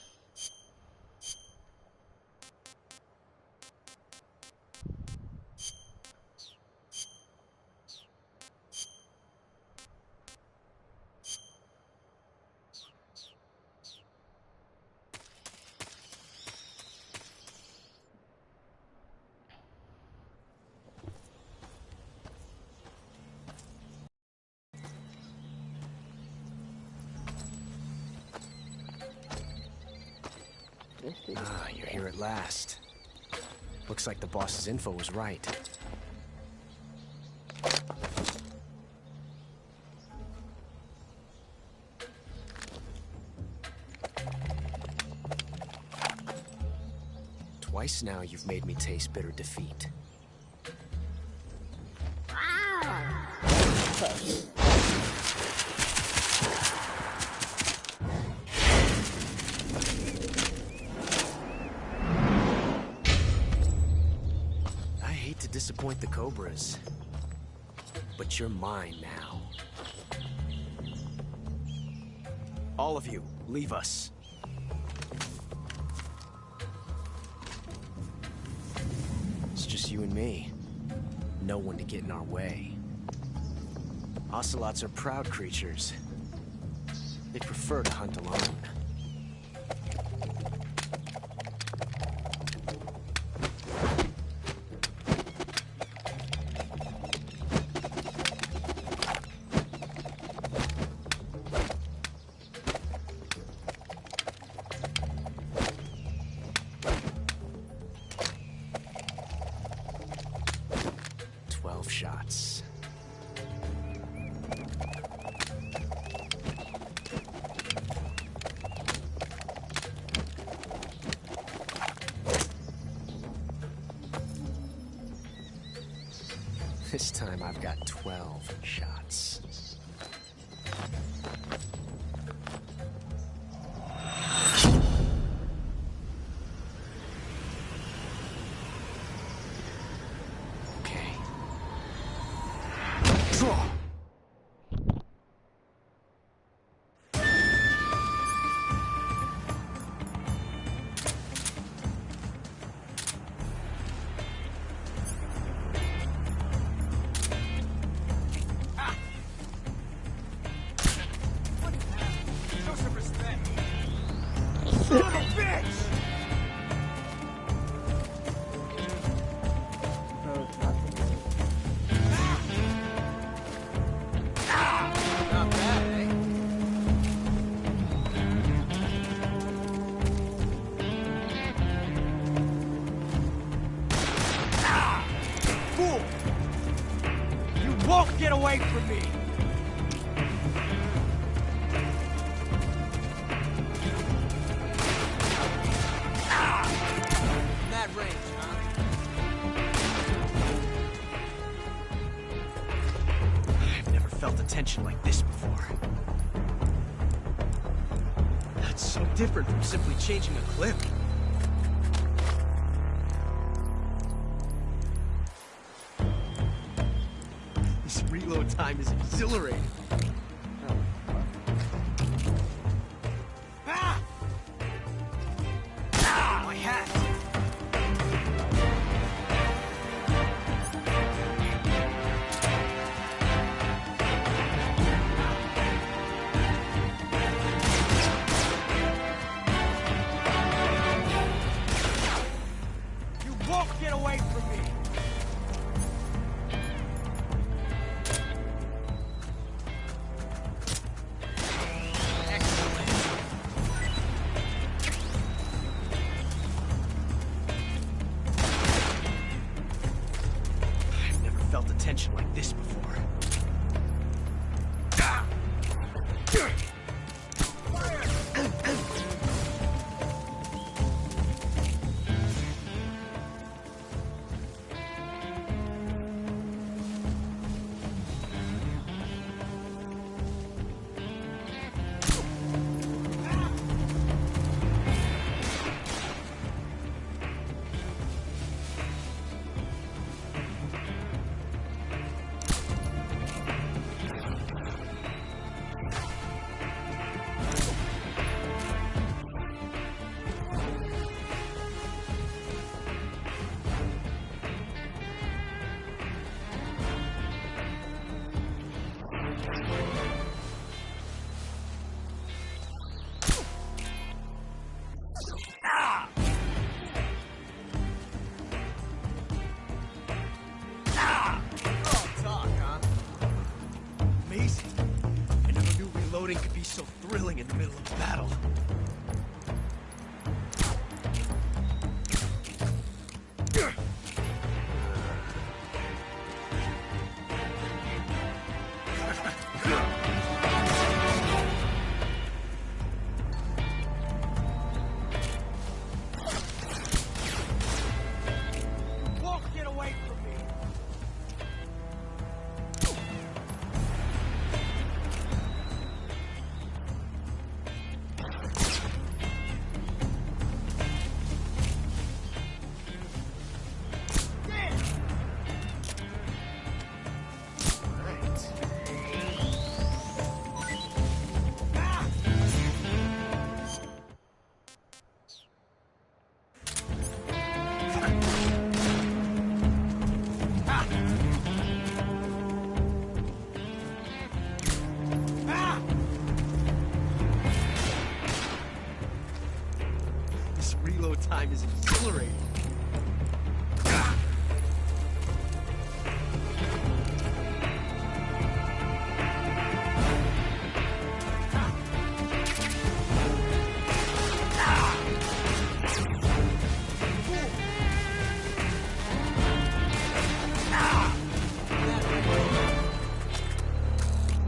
Ah, you're here at last. Looks like the boss's info was right. Twice now you've made me taste bitter defeat. Disappoint the Cobras, but you're mine now. All of you, leave us. It's just you and me. No one to get in our way. Ocelots are proud creatures. They prefer to hunt alone. Shots. This time I've got 12 shots. Get away from me! felt a tension like this before. That's so different from simply changing a clip. This reload time is exhilarating. Ah! Ah, my hat! Get away from me! Excellent. I've never felt a tension like this before. Reloading could be so thrilling in the middle of battle. Won't get away from me! This reload time is exhilarating.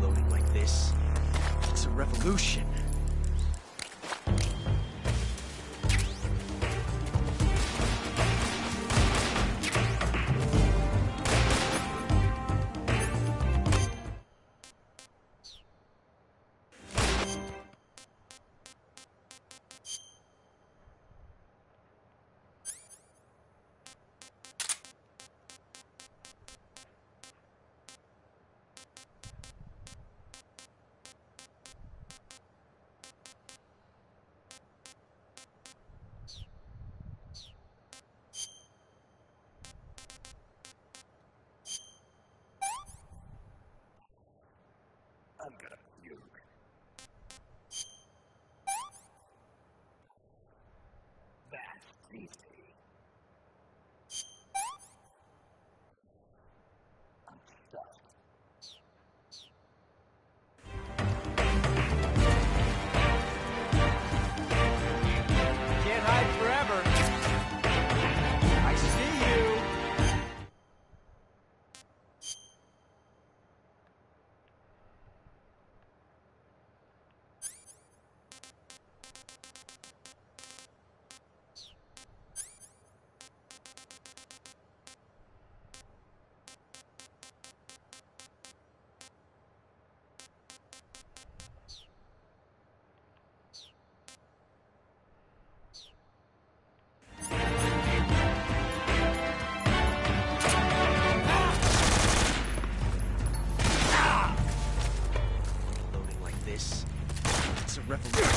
Loading like this, it's a revolution. I'm gonna puke. That's easy. I'm stuck. Can't hide forever. I see you. revolution.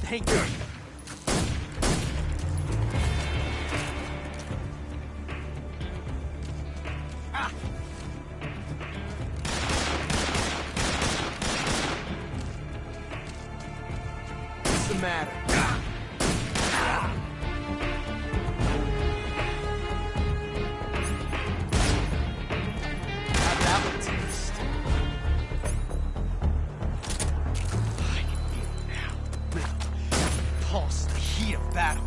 Thank you. What's the matter? How'd that one taste? I can feel it now. Pulse the heat of battle.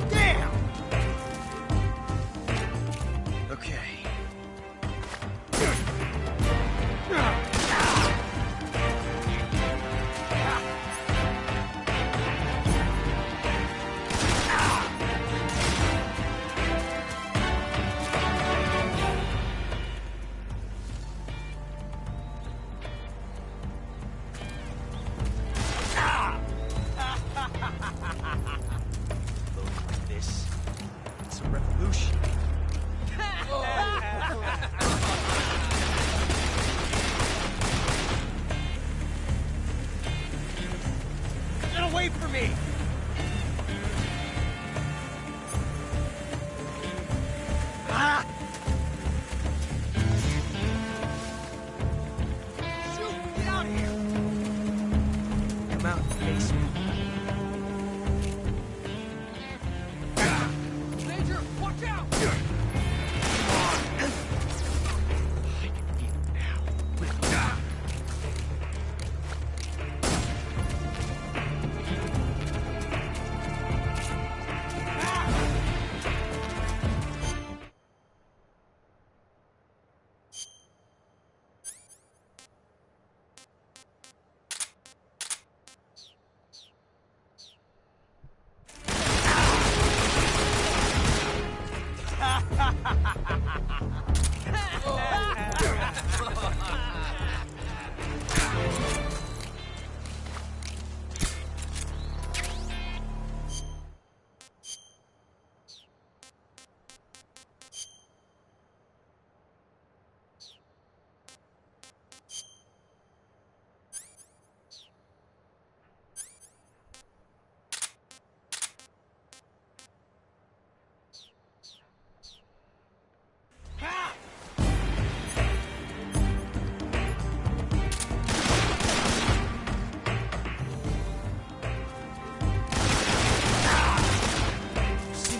Damn! Okay. Revolution. Get away from me! Ah! Shoot! Get out of here! Come out and face me. Watch out!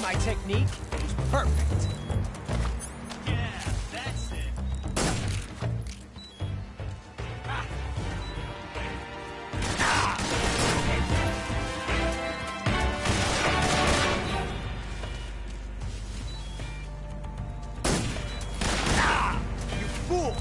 My technique is perfect. Yeah, that's it. You fool!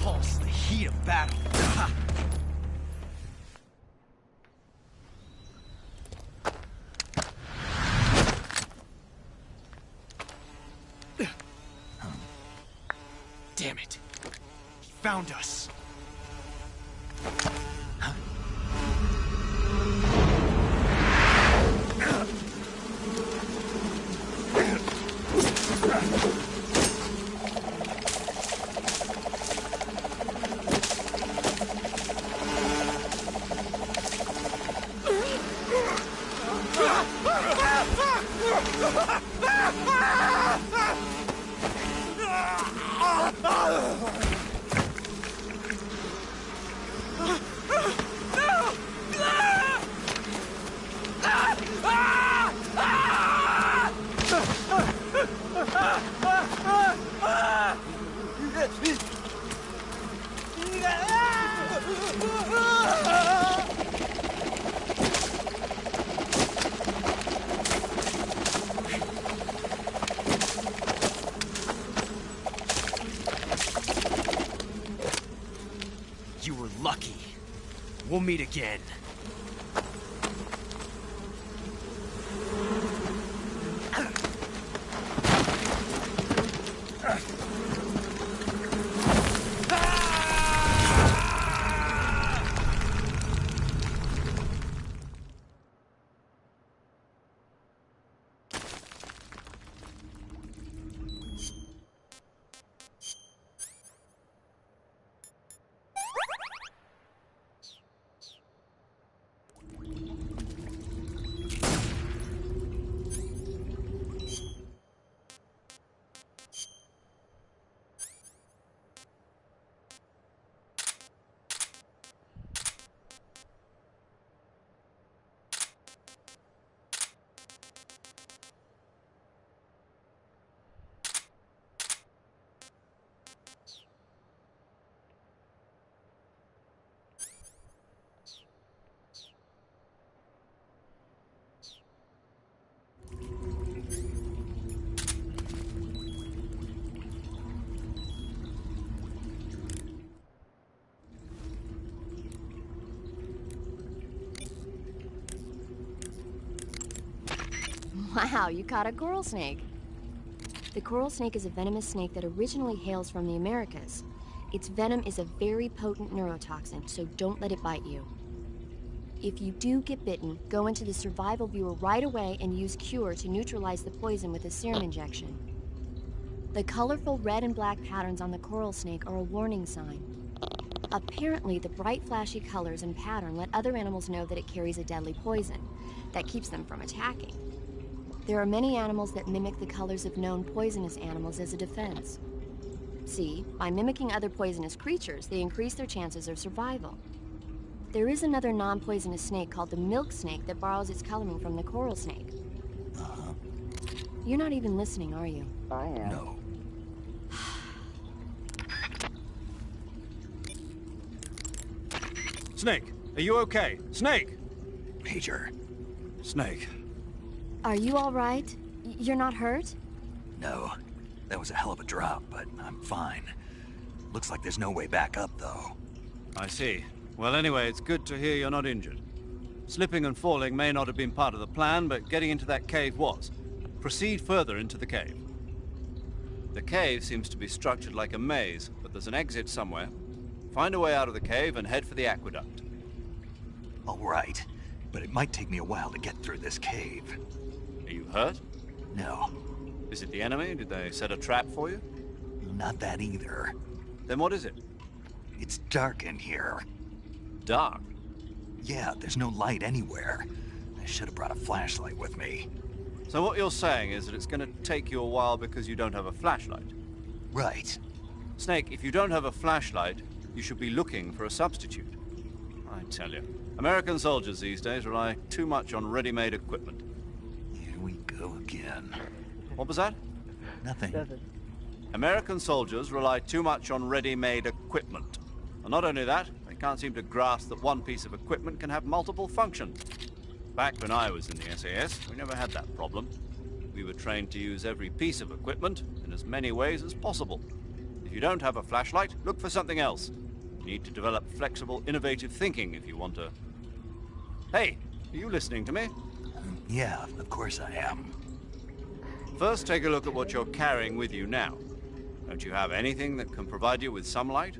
Pulse the heat of battle. Damn it. He found us. lucky. We'll meet again. Wow, you caught a coral snake. The coral snake is a venomous snake that originally hails from the Americas. Its venom is a very potent neurotoxin, so don't let it bite you. If you do get bitten, go into the survival viewer right away and use Cure to neutralize the poison with a serum injection. The colorful red and black patterns on the coral snake are a warning sign. Apparently, the bright flashy colors and pattern let other animals know that it carries a deadly poison that keeps them from attacking. There are many animals that mimic the colors of known poisonous animals as a defense. See, by mimicking other poisonous creatures, they increase their chances of survival. There is another non-poisonous snake called the milk snake that borrows its coloring from the coral snake. You're not even listening, are you? I am. No. Snake, are you okay? Snake! Major. Snake. Are you all right? You're not hurt? No. That was a hell of a drop, but I'm fine. Looks like there's no way back up, though. I see. Well, anyway, it's good to hear you're not injured. Slipping and falling may not have been part of the plan, but getting into that cave was. Proceed further into the cave. The cave seems to be structured like a maze, but there's an exit somewhere. Find a way out of the cave and head for the aqueduct. All right, but it might take me a while to get through this cave. Are you hurt? No. Is it the enemy? Did they set a trap for you? Not that either. Then what is it? It's dark in here. Dark? Yeah, there's no light anywhere. I should have brought a flashlight with me. So what you're saying is that it's going to take you a while because you don't have a flashlight? Right. Snake, if you don't have a flashlight, you should be looking for a substitute. I tell you, American soldiers these days rely too much on ready-made equipment. Here we go again. What was that? Nothing. American soldiers rely too much on ready-made equipment. And not only that, they can't seem to grasp that one piece of equipment can have multiple functions. Back when I was in the SAS, we never had that problem. We were trained to use every piece of equipment in as many ways as possible. If you don't have a flashlight, look for something else. You need to develop flexible, innovative thinking if you want to... Hey, are you listening to me? Yeah, of course I am. First, take a look at what you're carrying with you now. Don't you have anything that can provide you with some light?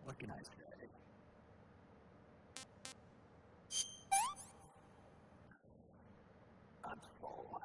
What can I say? I'm full.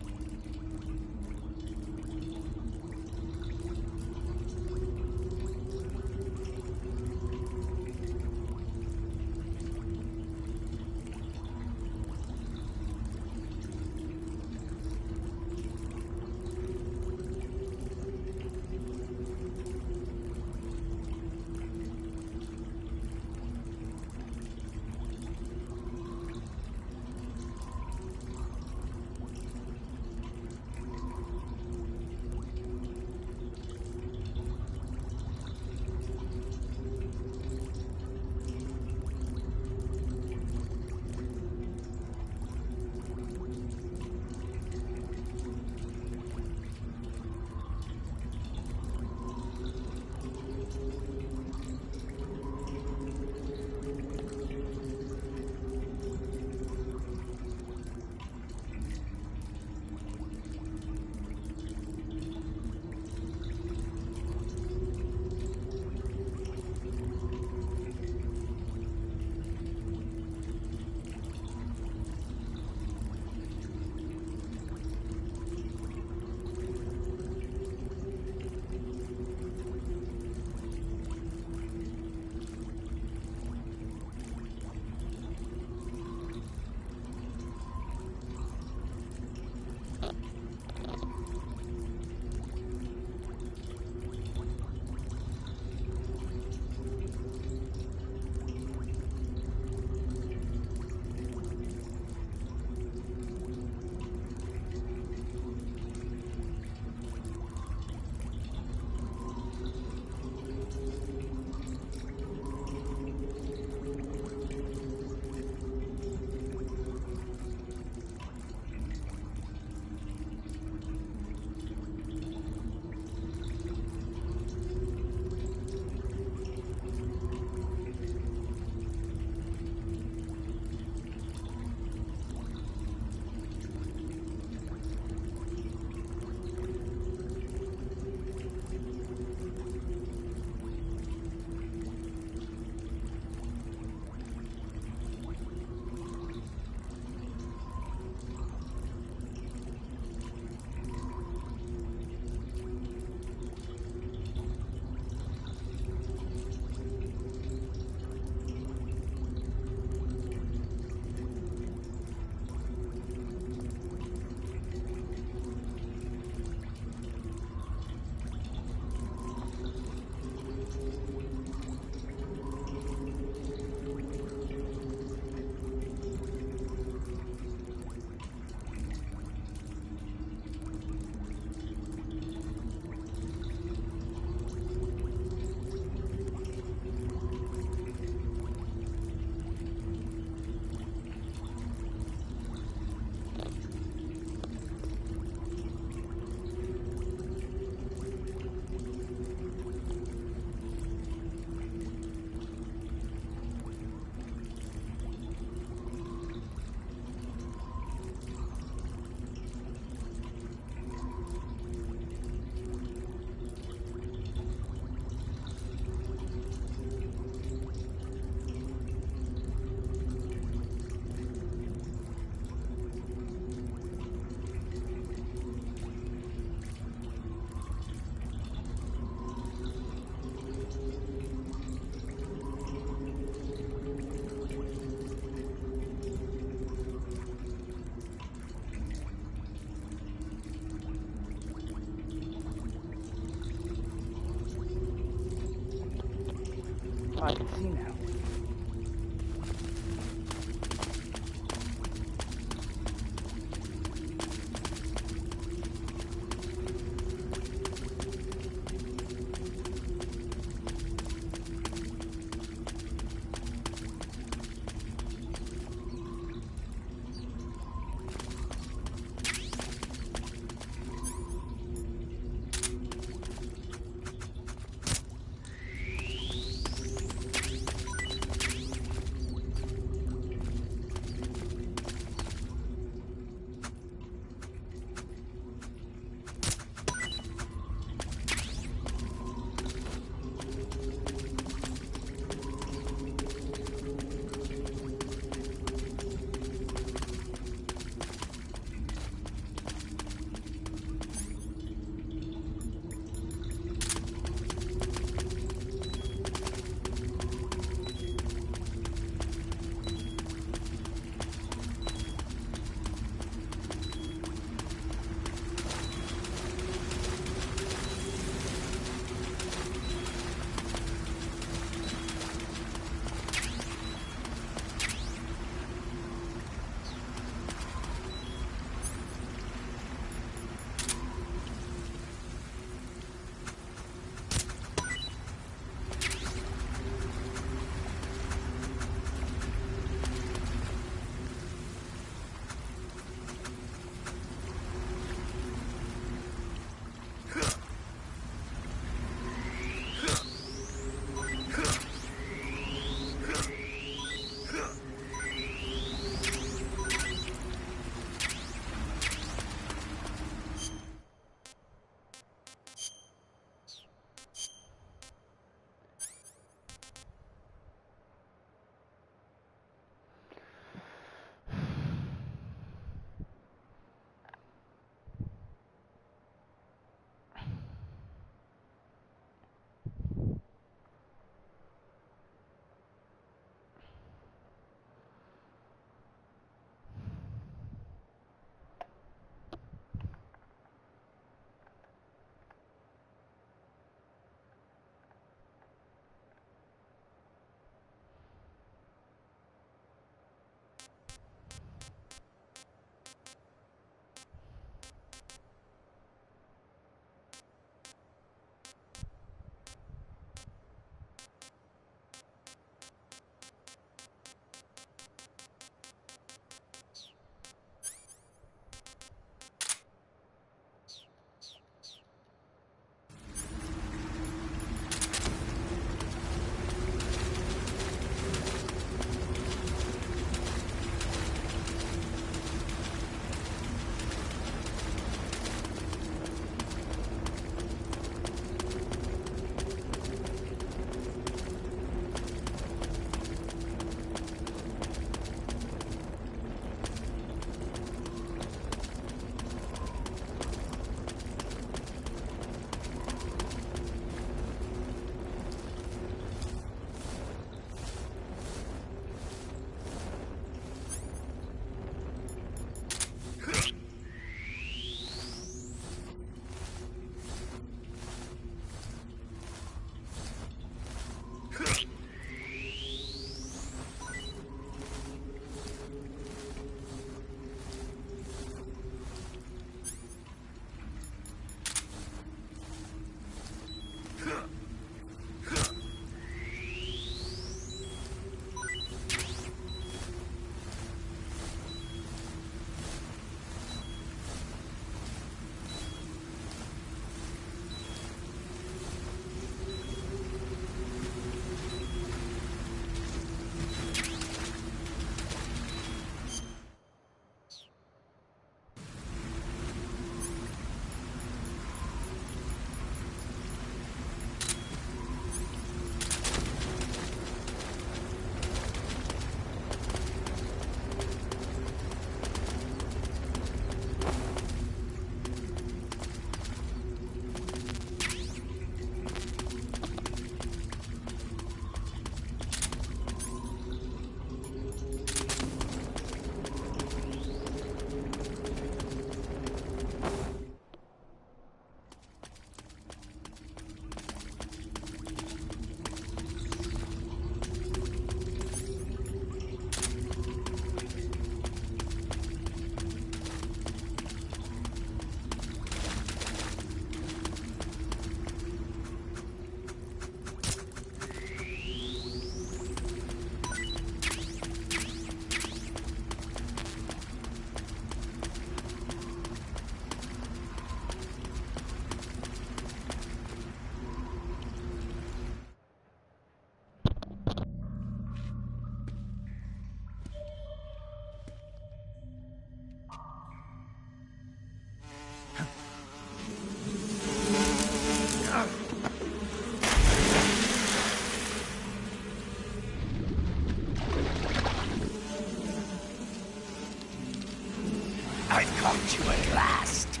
found you at last.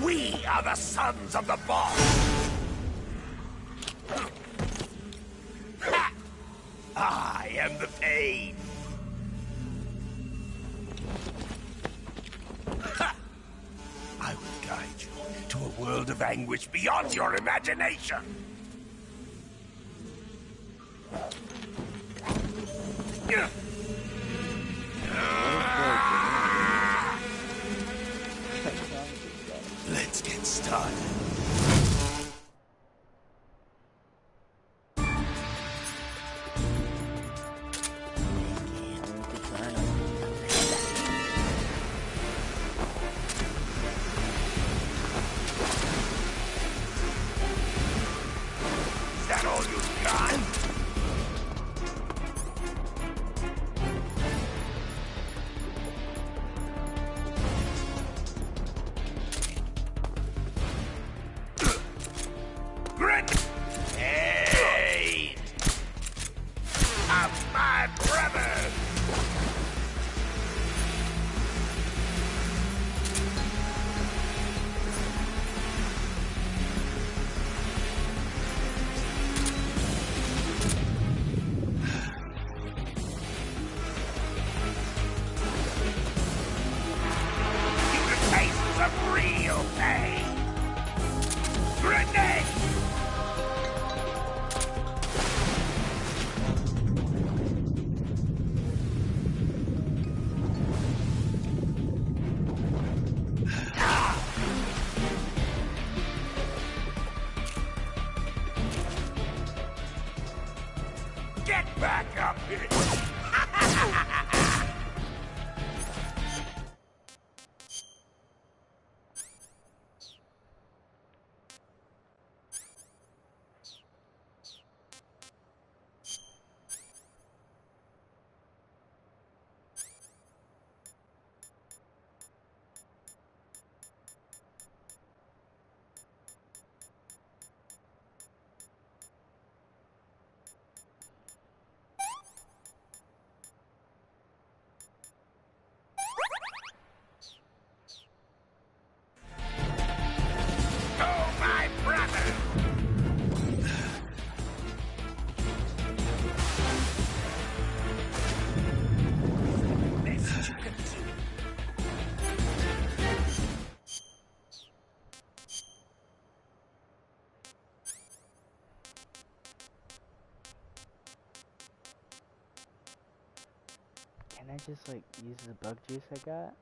We are the sons of the boss. Ha! I am the pain. Ha! I will guide you to a world of anguish beyond your imagination. Let's get started. Is that all you've got? Hey! Of my brothers! You can taste some real pain! Grenade! Get back up here! Oh, my brother! Let's continue. Can I just like use the bug juice I got?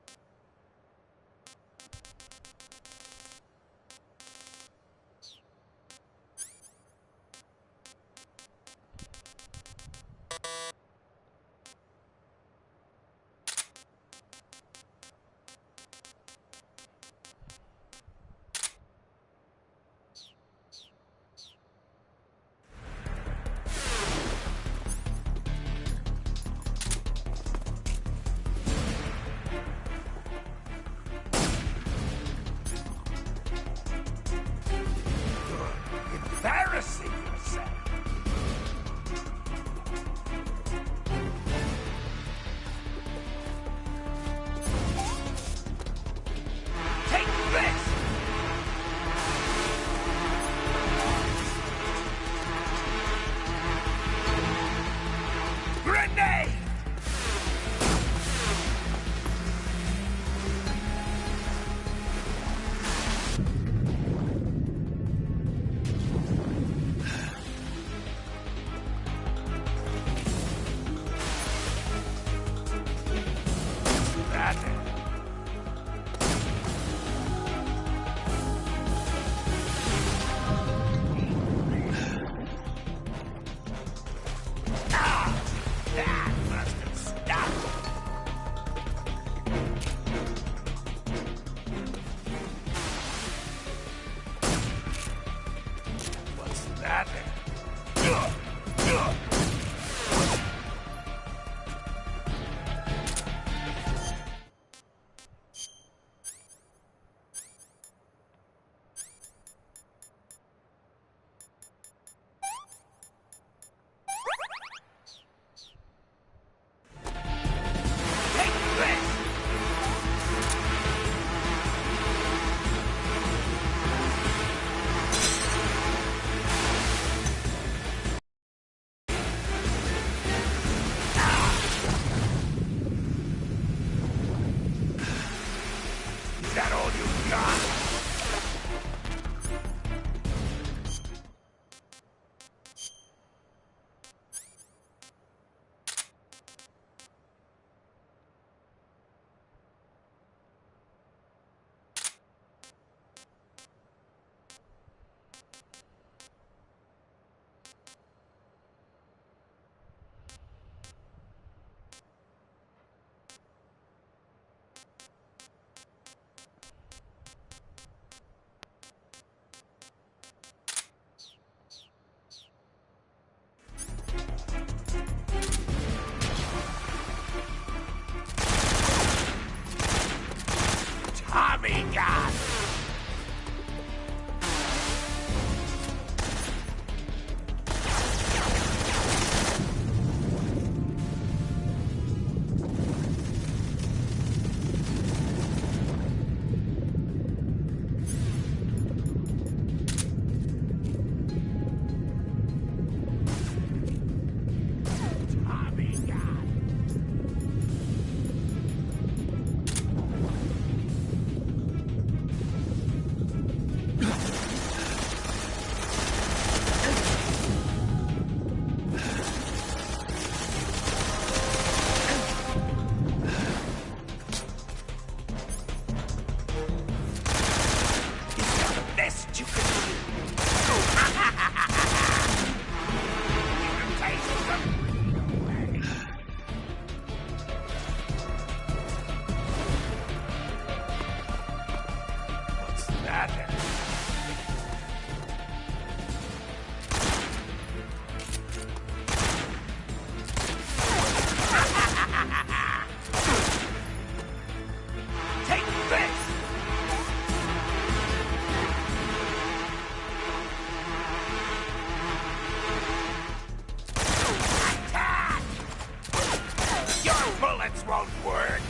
bullets won't work.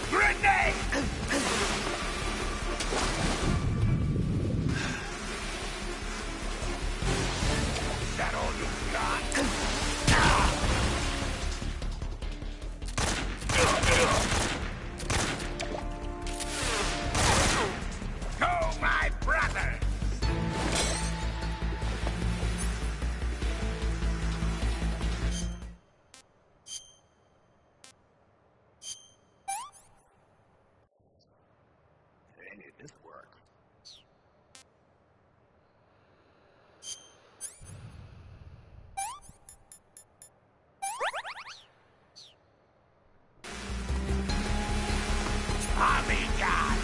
Grenade! Is that all you've got? Go, my brother! Hey, this work. Tommy God!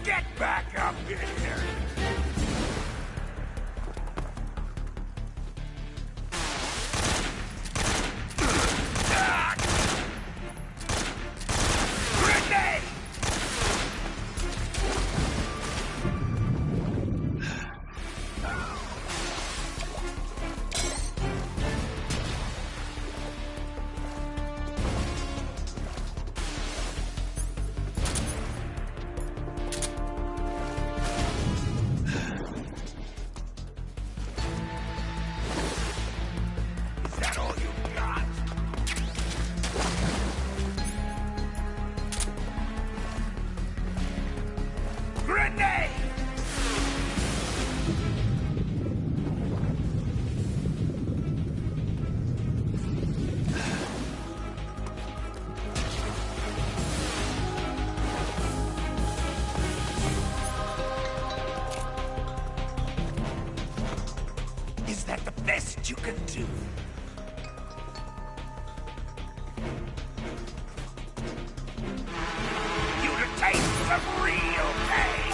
Get back up in here! Grenade! Is that all you got? Grenade! Is that the best you can do? You to taste some real pain!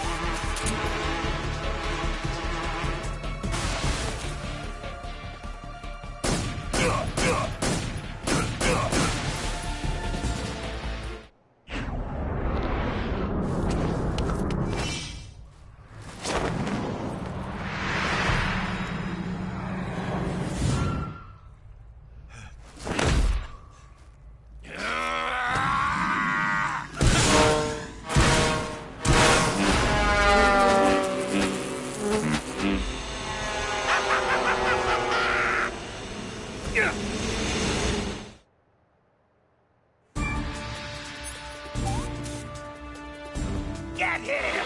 Get him!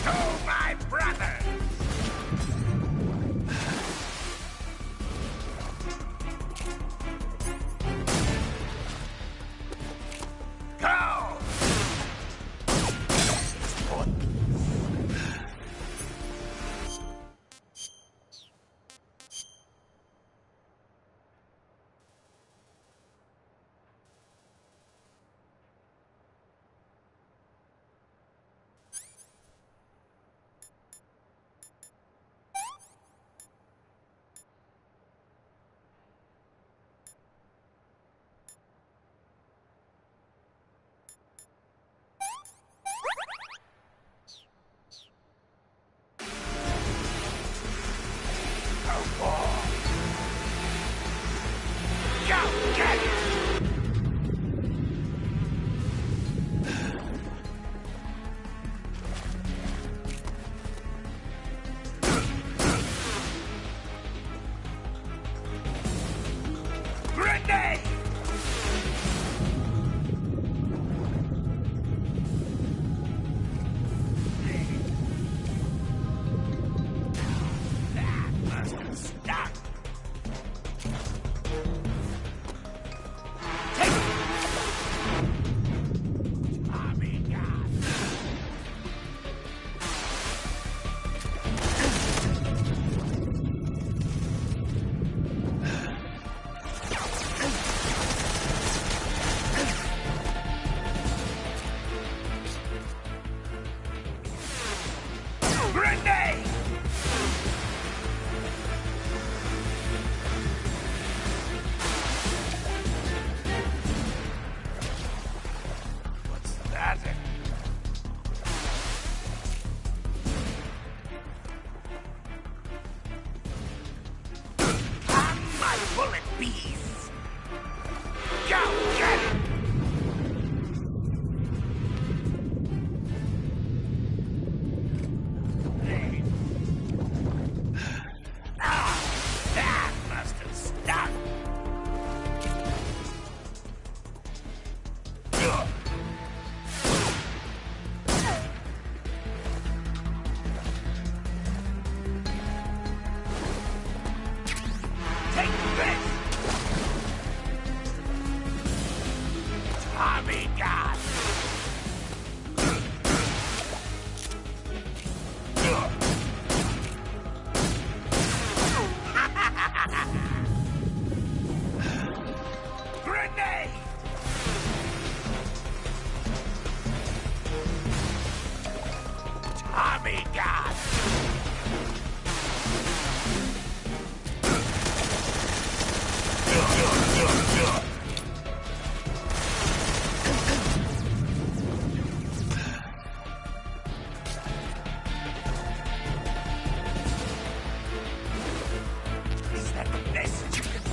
Go, my brother! Go! Tommy God! Grenade! Tommy God! Is that the best you can do?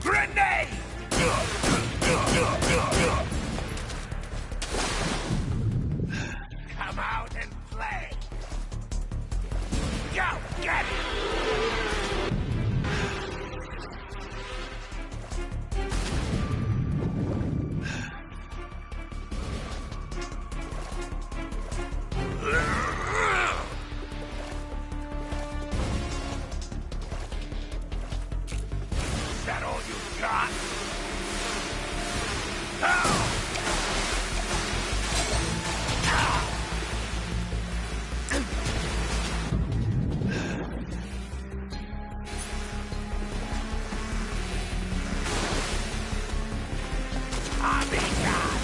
Grenade! Come out and play! Go, get it! Is that all you got? Tommy God!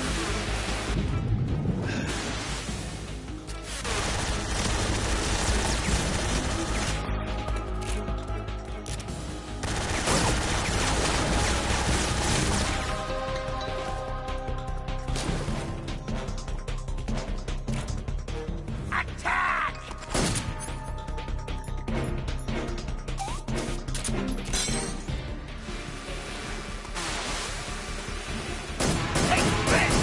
Attack! Take this!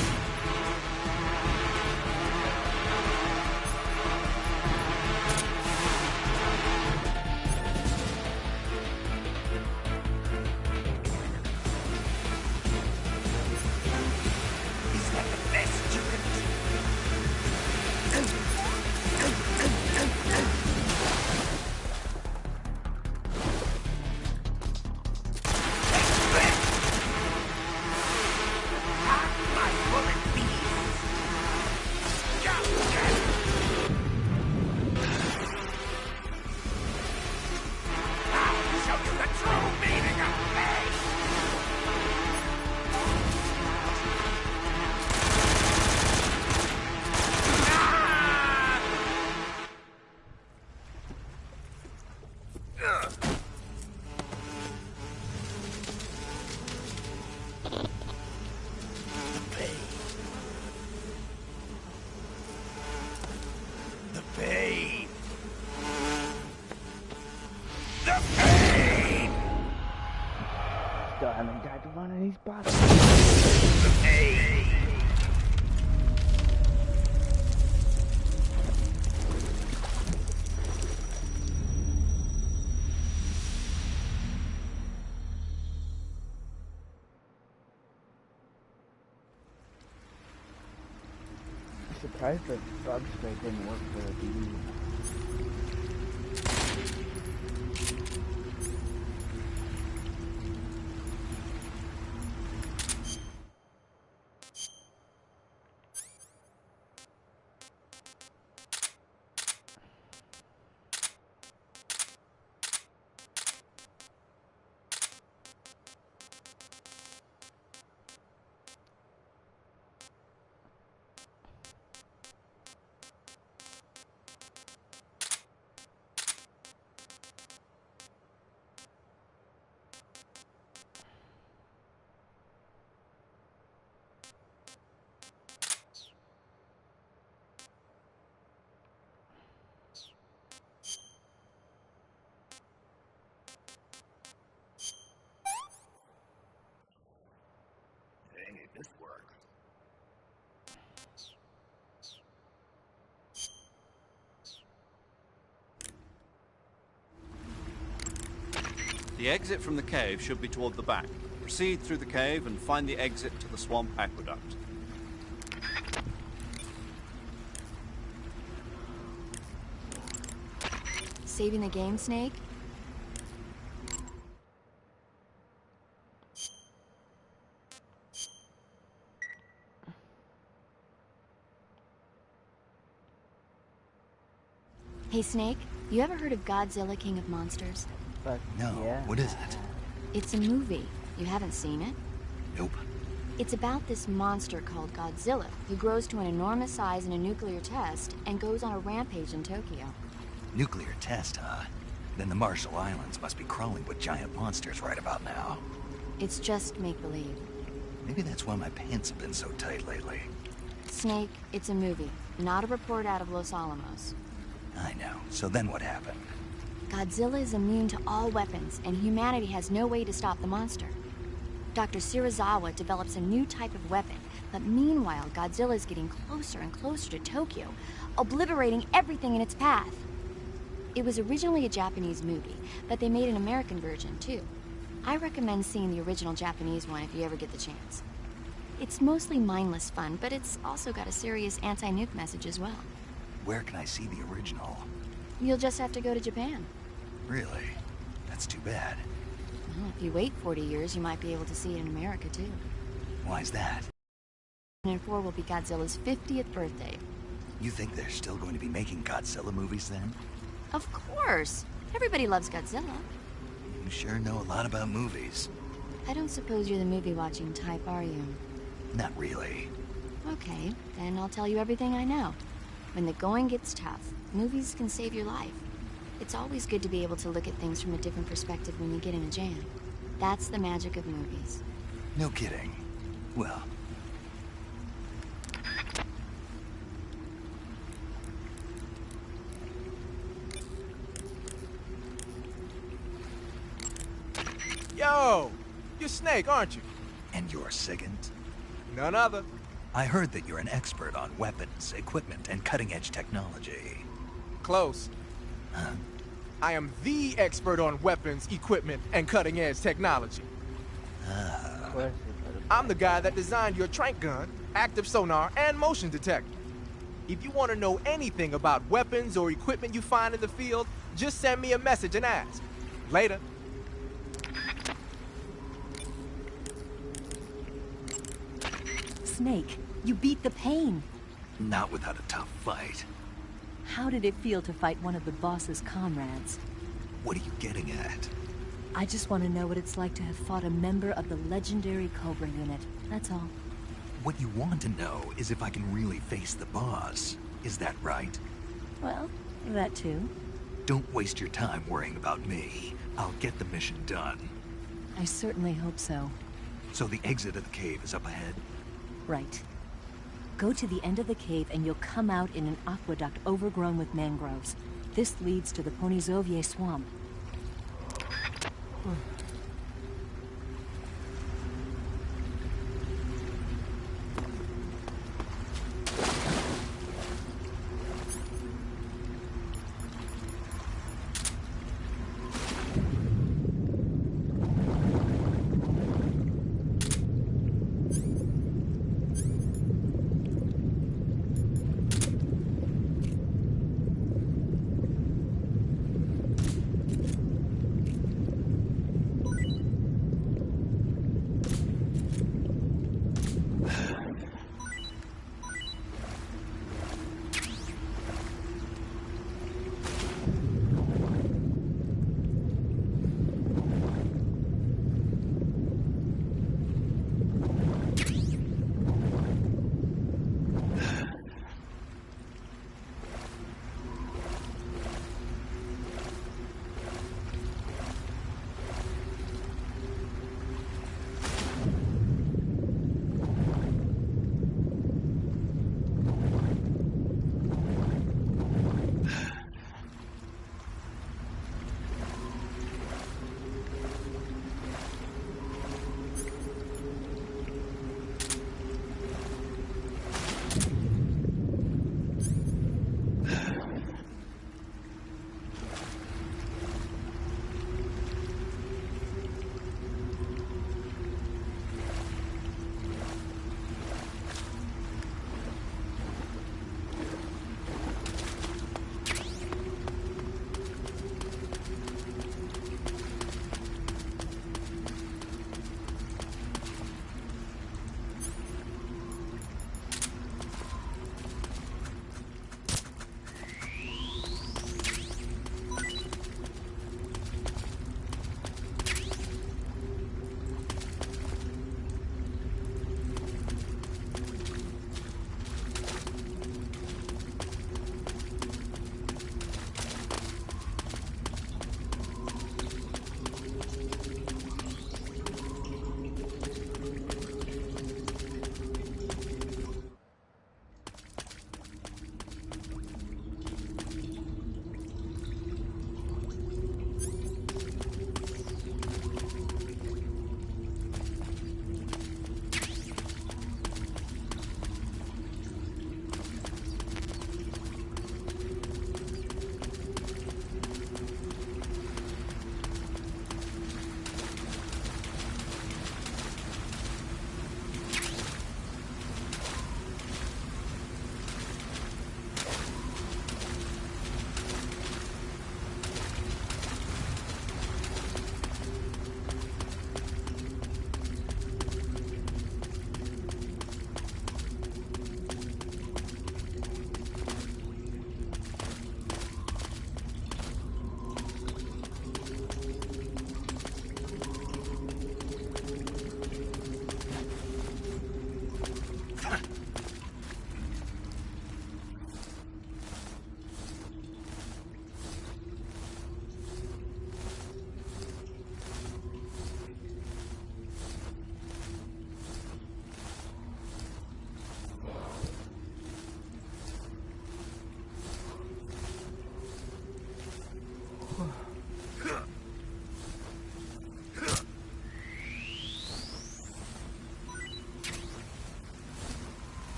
Is that the best you can do? My bullet beams! Go, get it! I'll show you the true meaning of pain! The pain! The pain! Still haven't died to one of these bottles. The pain! I'm surprised the bug spray didn't work for the BB. Hey, this worked. The exit from the cave should be toward the back. Proceed through the cave and find the exit to the swamp aqueduct. Saving the game, Snake? Hey, Snake, you ever heard of Godzilla, King of Monsters? But No, yeah. what is it? It's a movie. You haven't seen it? Nope. It's about this monster called Godzilla, who grows to an enormous size in a nuclear test and goes on a rampage in Tokyo. Nuclear test, huh? Then the Marshall Islands must be crawling with giant monsters right about now. It's just make-believe. Maybe that's why my pants have been so tight lately. Snake, it's a movie, not a report out of Los Alamos. I know. So then what happened? Godzilla is immune to all weapons, and humanity has no way to stop the monster. Dr. Shirazawa develops a new type of weapon, but meanwhile, Godzilla is getting closer and closer to Tokyo, obliterating everything in its path. It was originally a Japanese movie, but they made an American version, too. I recommend seeing the original Japanese one if you ever get the chance. It's mostly mindless fun, but it's also got a serious anti-nuke message as well. Where can I see the original? You'll just have to go to Japan. Really? That's too bad. Well, if you wait 40 years, you might be able to see it in America, too. Why's that? 2004 will be Godzilla's 50th birthday. You think they're still going to be making Godzilla movies then? Of course! Everybody loves Godzilla. You sure know a lot about movies. I don't suppose you're the movie-watching type, are you? Not really. Okay, then I'll tell you everything I know. When the going gets tough, movies can save your life. It's always good to be able to look at things from a different perspective when you get in a jam. That's the magic of movies. No kidding. Well... Yo! You're Snake, aren't you? And you're Sigint? None other. I heard that you're an expert on weapons, equipment, and cutting-edge technology. Close. Huh? I am the expert on weapons, equipment, and cutting-edge technology. I'm the guy that designed your trank gun, active sonar, and motion detector. If you want to know anything about weapons or equipment you find in the field, just send me a message and ask. Later. Snake, you beat the pain. Not without a tough fight. How did it feel to fight one of the boss's comrades? What are you getting at? I just want to know what it's like to have fought a member of the legendary Cobra unit. That's all. What you want to know is if I can really face the boss. Is that right? Well, that too. Don't waste your time worrying about me. I'll get the mission done. I certainly hope so. So the exit of the cave is up ahead? Right. Go to the end of the cave and you'll come out in an aqueduct overgrown with mangroves. This leads to the Ponizovye swamp.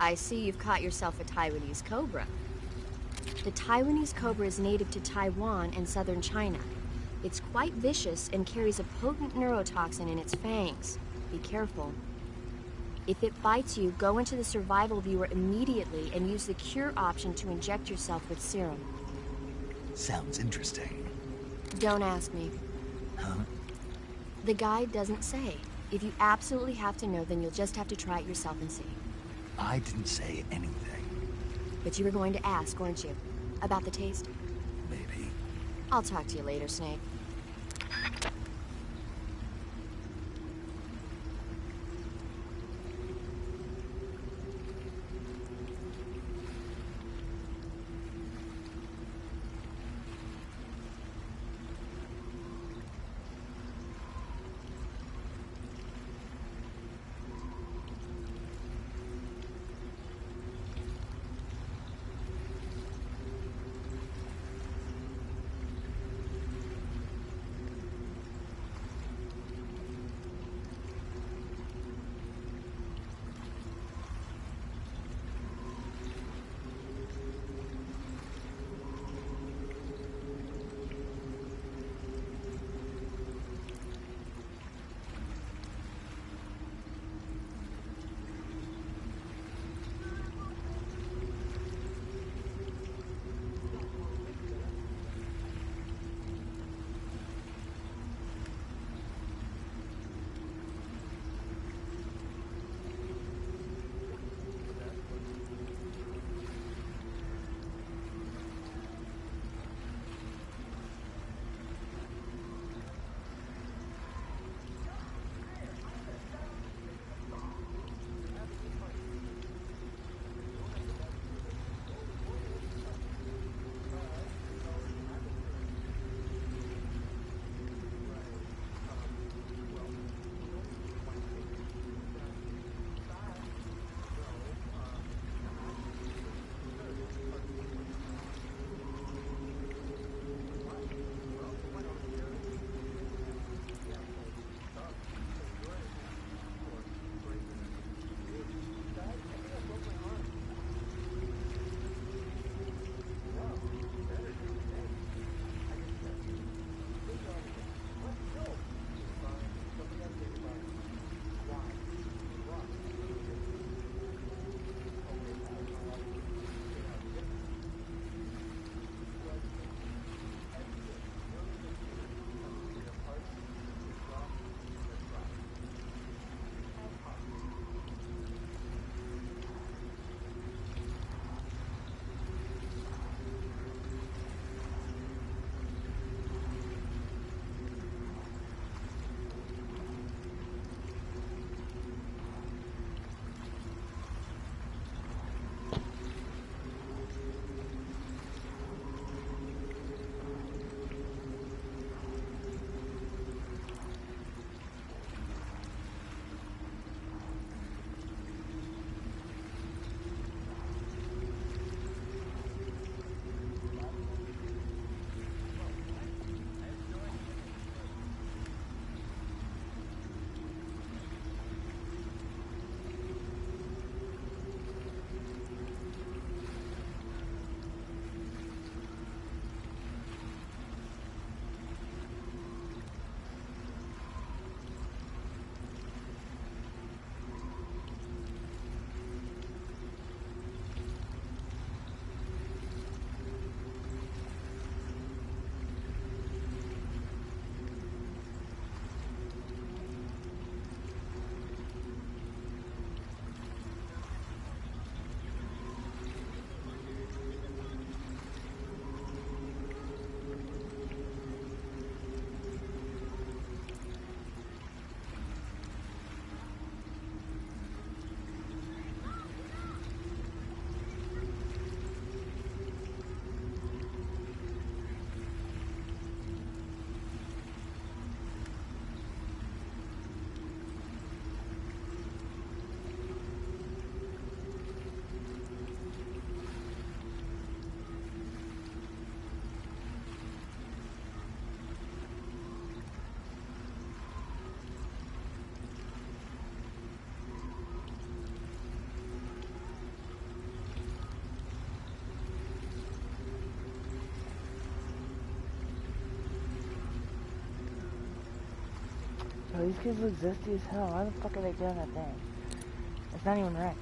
I see you've caught yourself a Taiwanese cobra. The Taiwanese cobra is native to Taiwan and southern China. It's quite vicious and carries a potent neurotoxin in its fangs. Be careful. If it bites you, go into the survival viewer immediately and use the cure option to inject yourself with serum. Sounds interesting. Don't ask me. Huh? The guide doesn't say. If you absolutely have to know, then you'll just have to try it yourself and see. I didn't say anything. But you were going to ask, weren't you? About the taste? Maybe. I'll talk to you later, Snake. Bro, these kids look zesty as hell. Why the fuck are they doing that thing? It's not even right.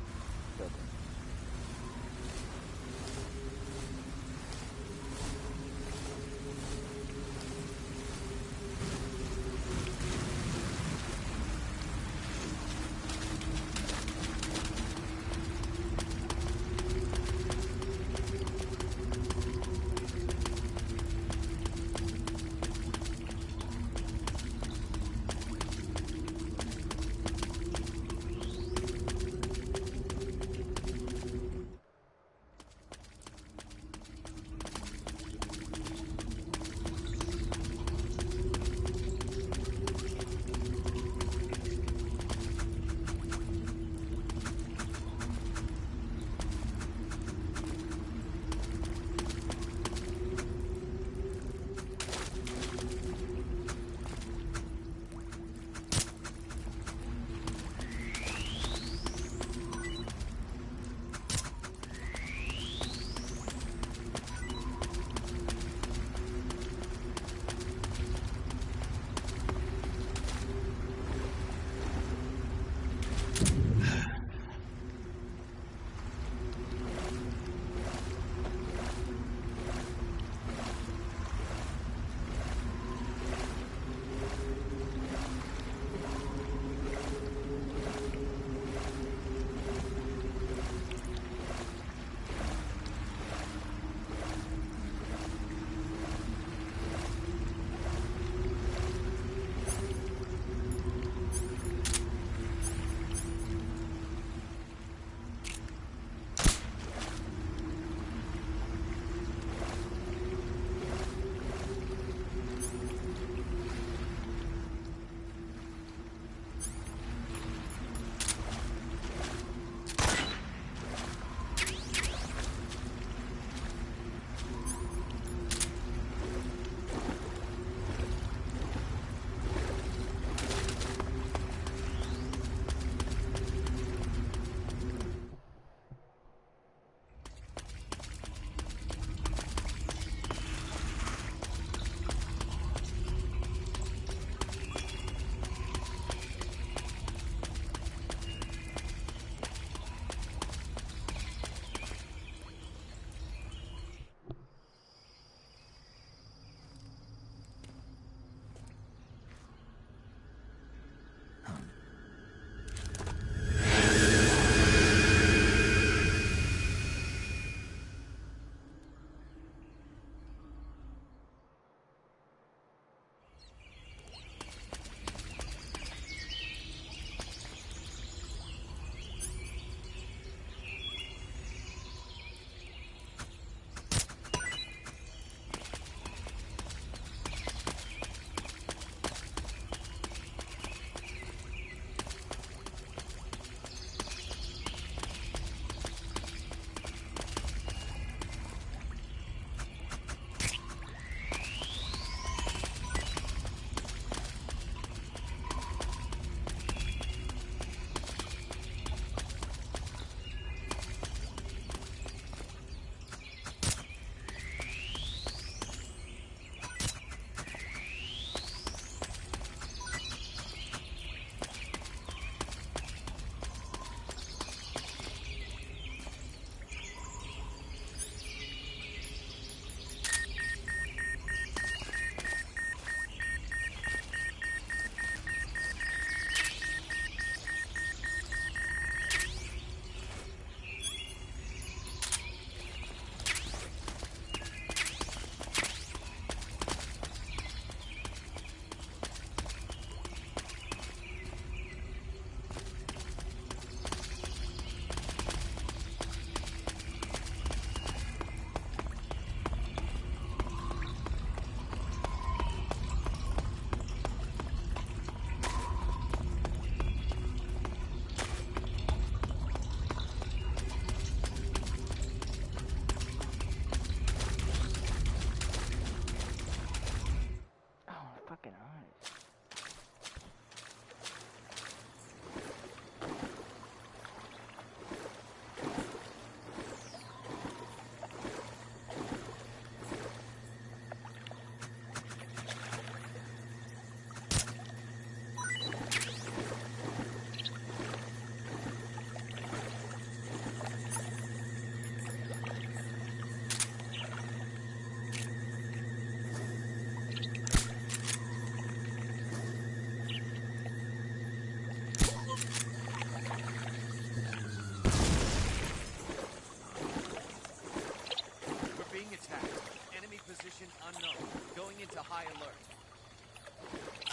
into high alert.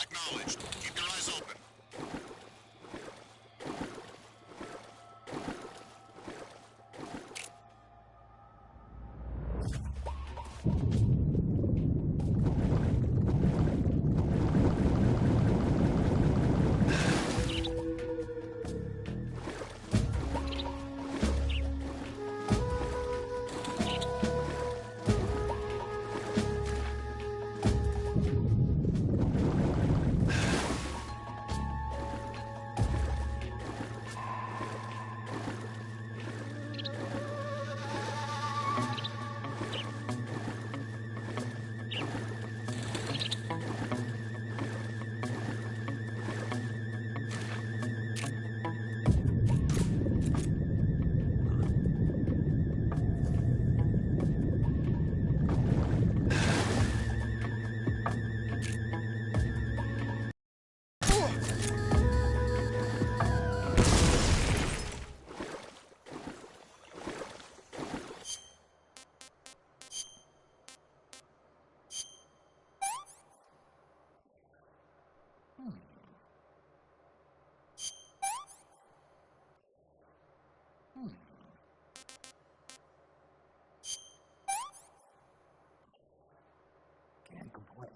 Acknowledged. Keep your eyes open. Can't complain.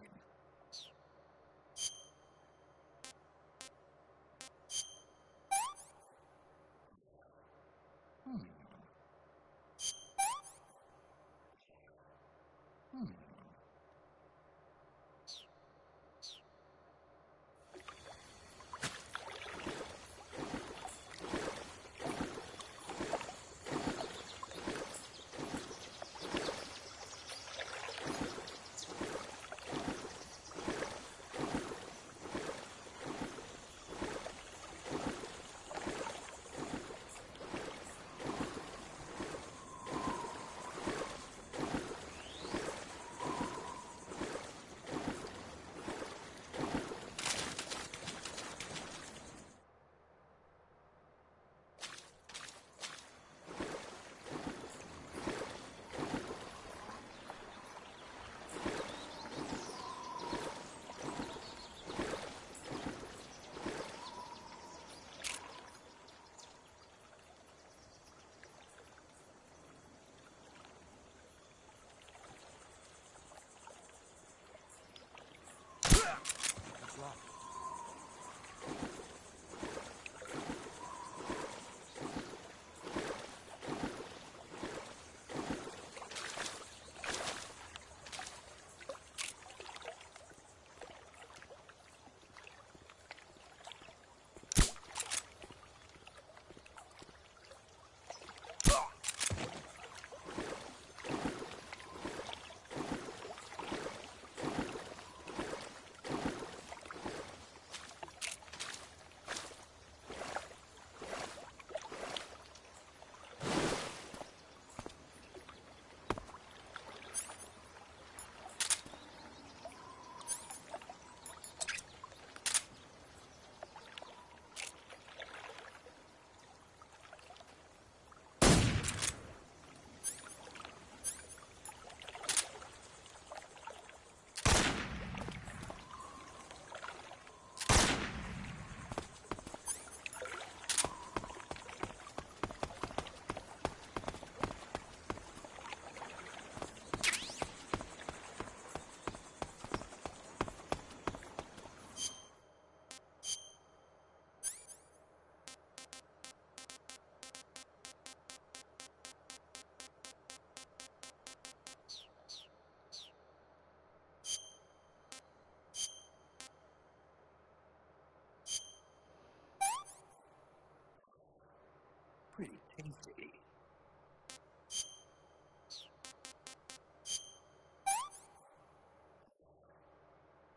Pretty tasty.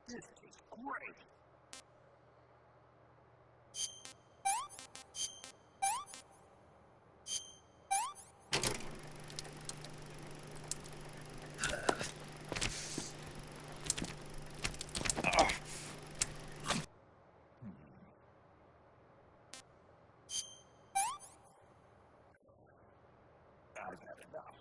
This is great. I've had enough.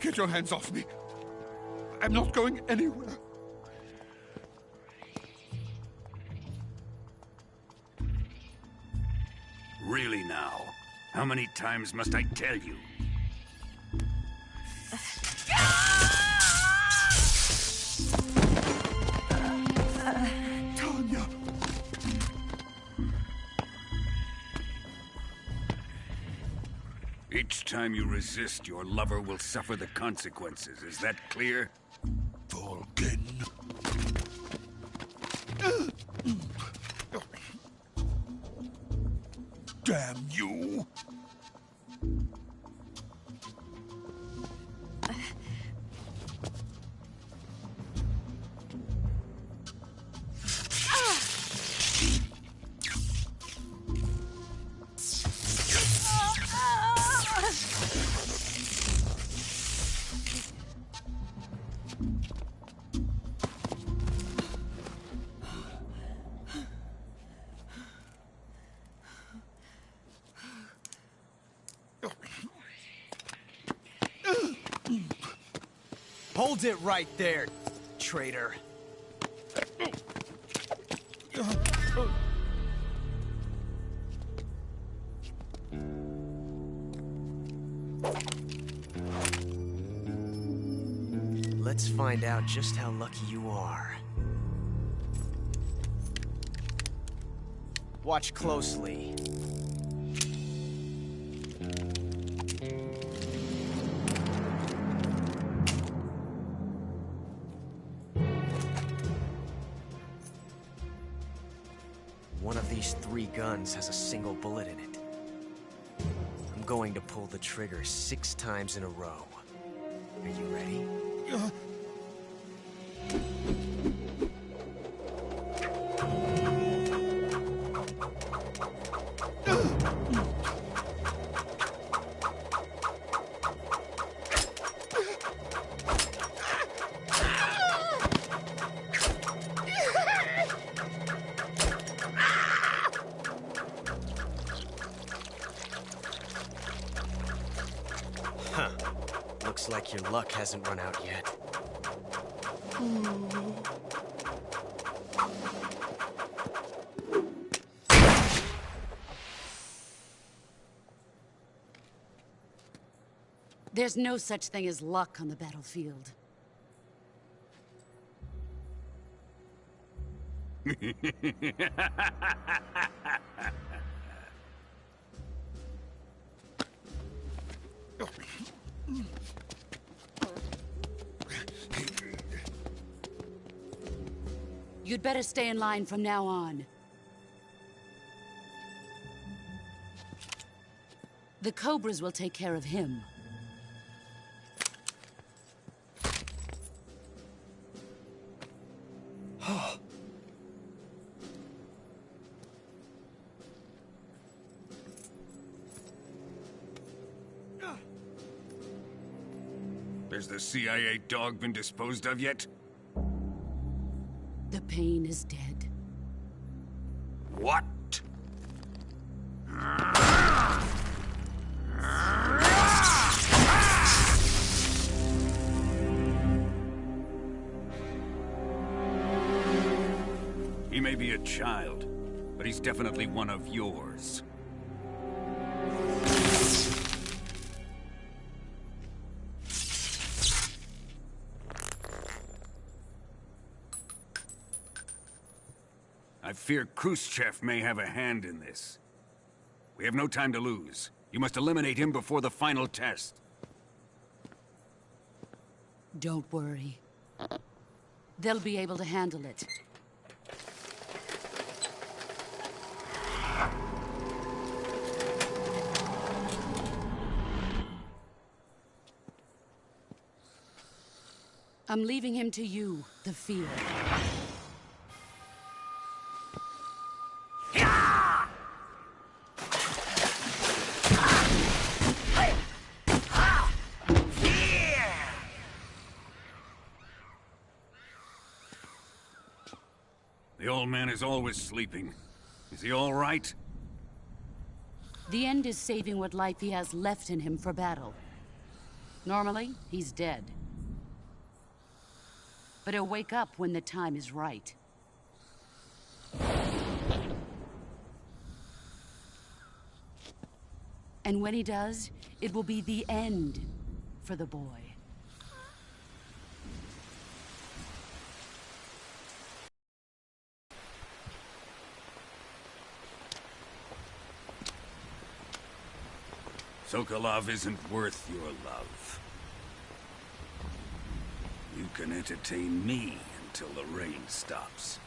Get your hands off me. I'm not going anywhere. Really now? How many times must I tell you? Tanya! Each time you resist, your lover will suffer the consequences. Is that clear? Vulcan. Damn you! Hold it right there, traitor. Let's find out just how lucky you are. Watch closely. One of these 3 guns has a single bullet in it. I'm going to pull the trigger 6 times in a row. Are you ready? Huh. Looks like your luck hasn't run out yet. There's no such thing as luck on the battlefield. You'd better stay in line from now on. The Cobras will take care of him. Has the CIA dog been disposed of yet? The pain is dead. What? He may be a child, but he's definitely one of yours. I fear Khrushchev may have a hand in this. We have no time to lose. You must eliminate him before the final test. Don't worry. They'll be able to handle it. I'm leaving him to you, the field. The old man is always sleeping. Is he all right? The end is saving what life he has left in him for battle. Normally, he's dead. But he'll wake up when the time is right. And when he does, it will be the end for the boy. Sokolov isn't worth your love. You can entertain me until the rain stops.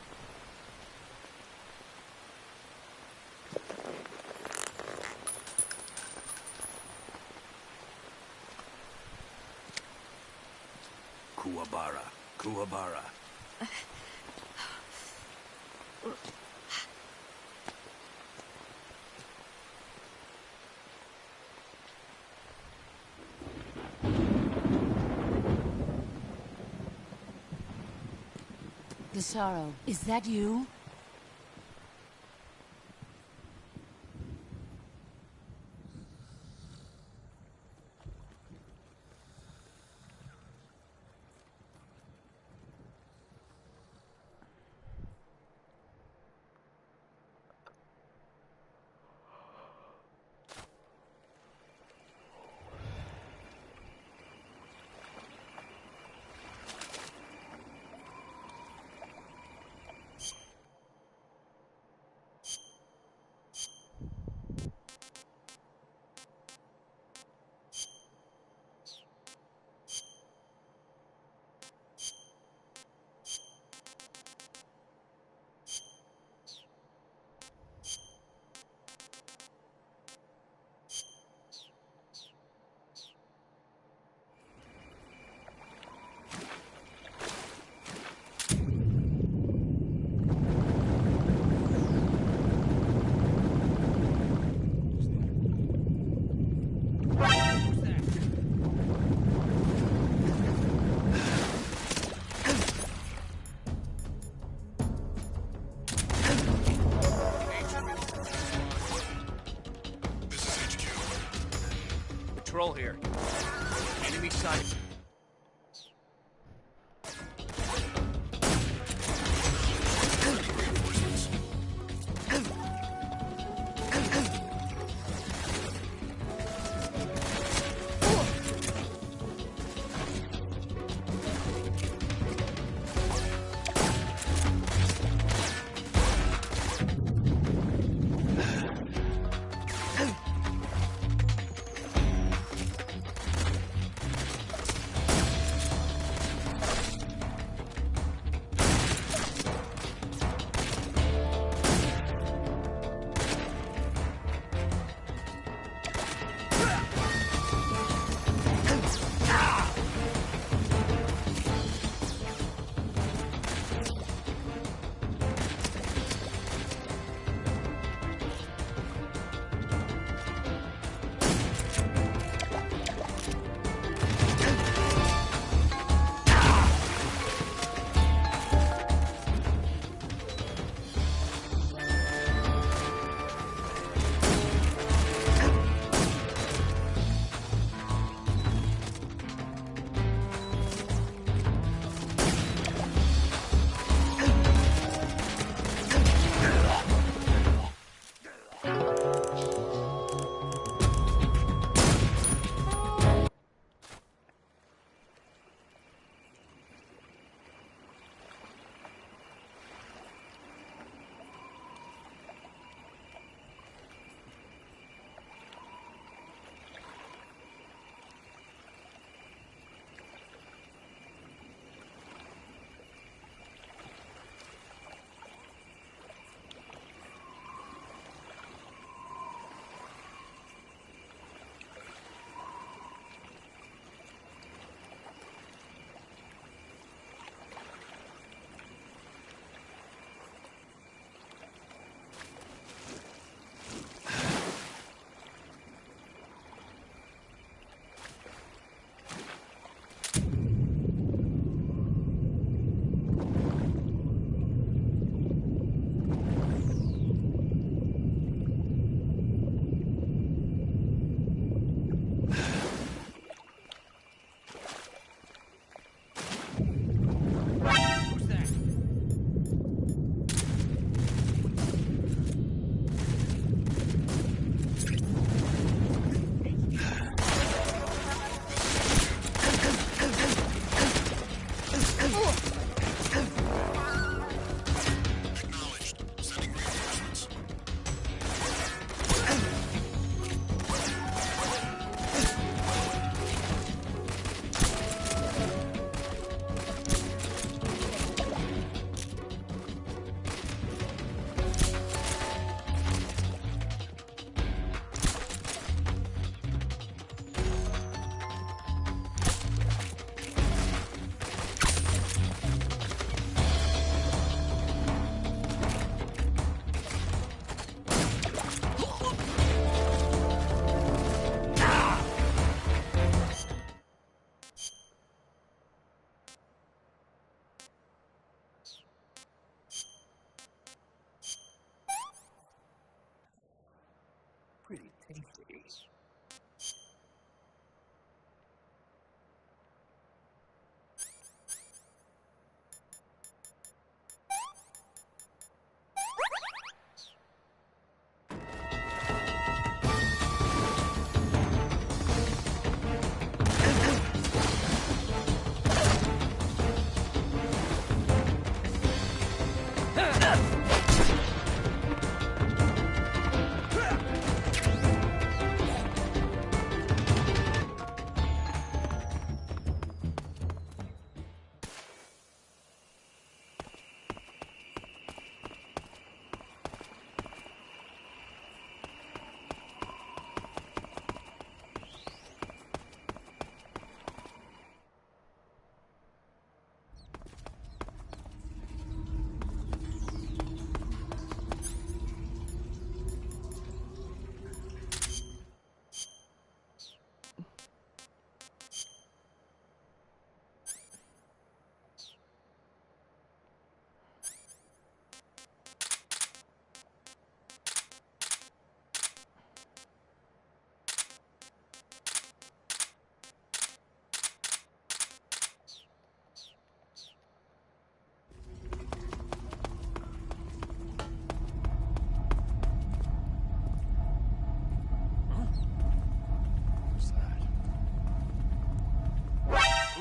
Kuwabara, Kuwabara. The sorrow, is that you? Patrol here. Enemy sighted.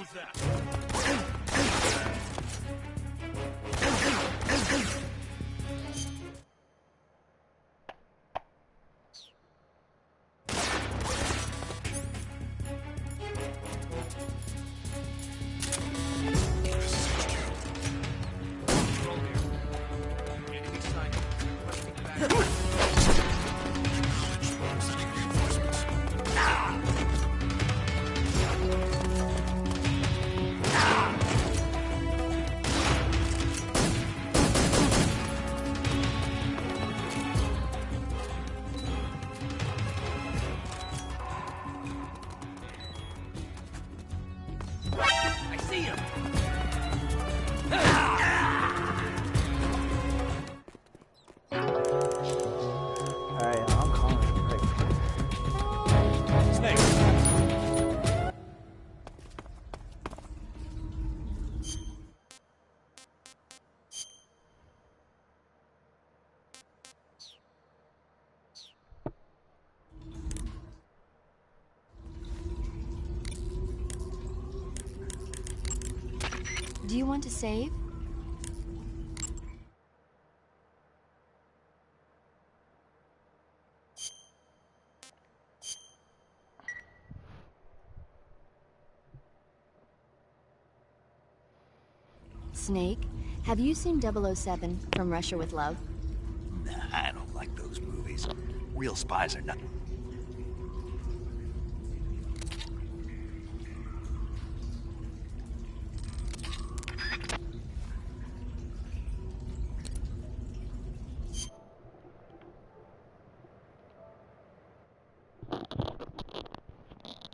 was that? I see him! Alright, I'm calling it a break. Snake! Do you want to save? Snake, have you seen 007 from Russia with Love? Nah, I don't like those movies. Real spies are not.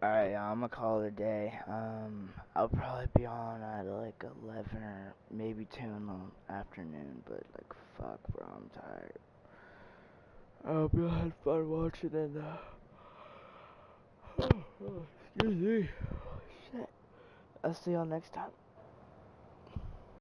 Alright, I'm gonna call it a day. I'll probably be on at like 11 or maybe 2 in the afternoon, but like, fuck, bro, I'm tired. I hope you had fun watching it, excuse me. Shit. I'll see y'all next time.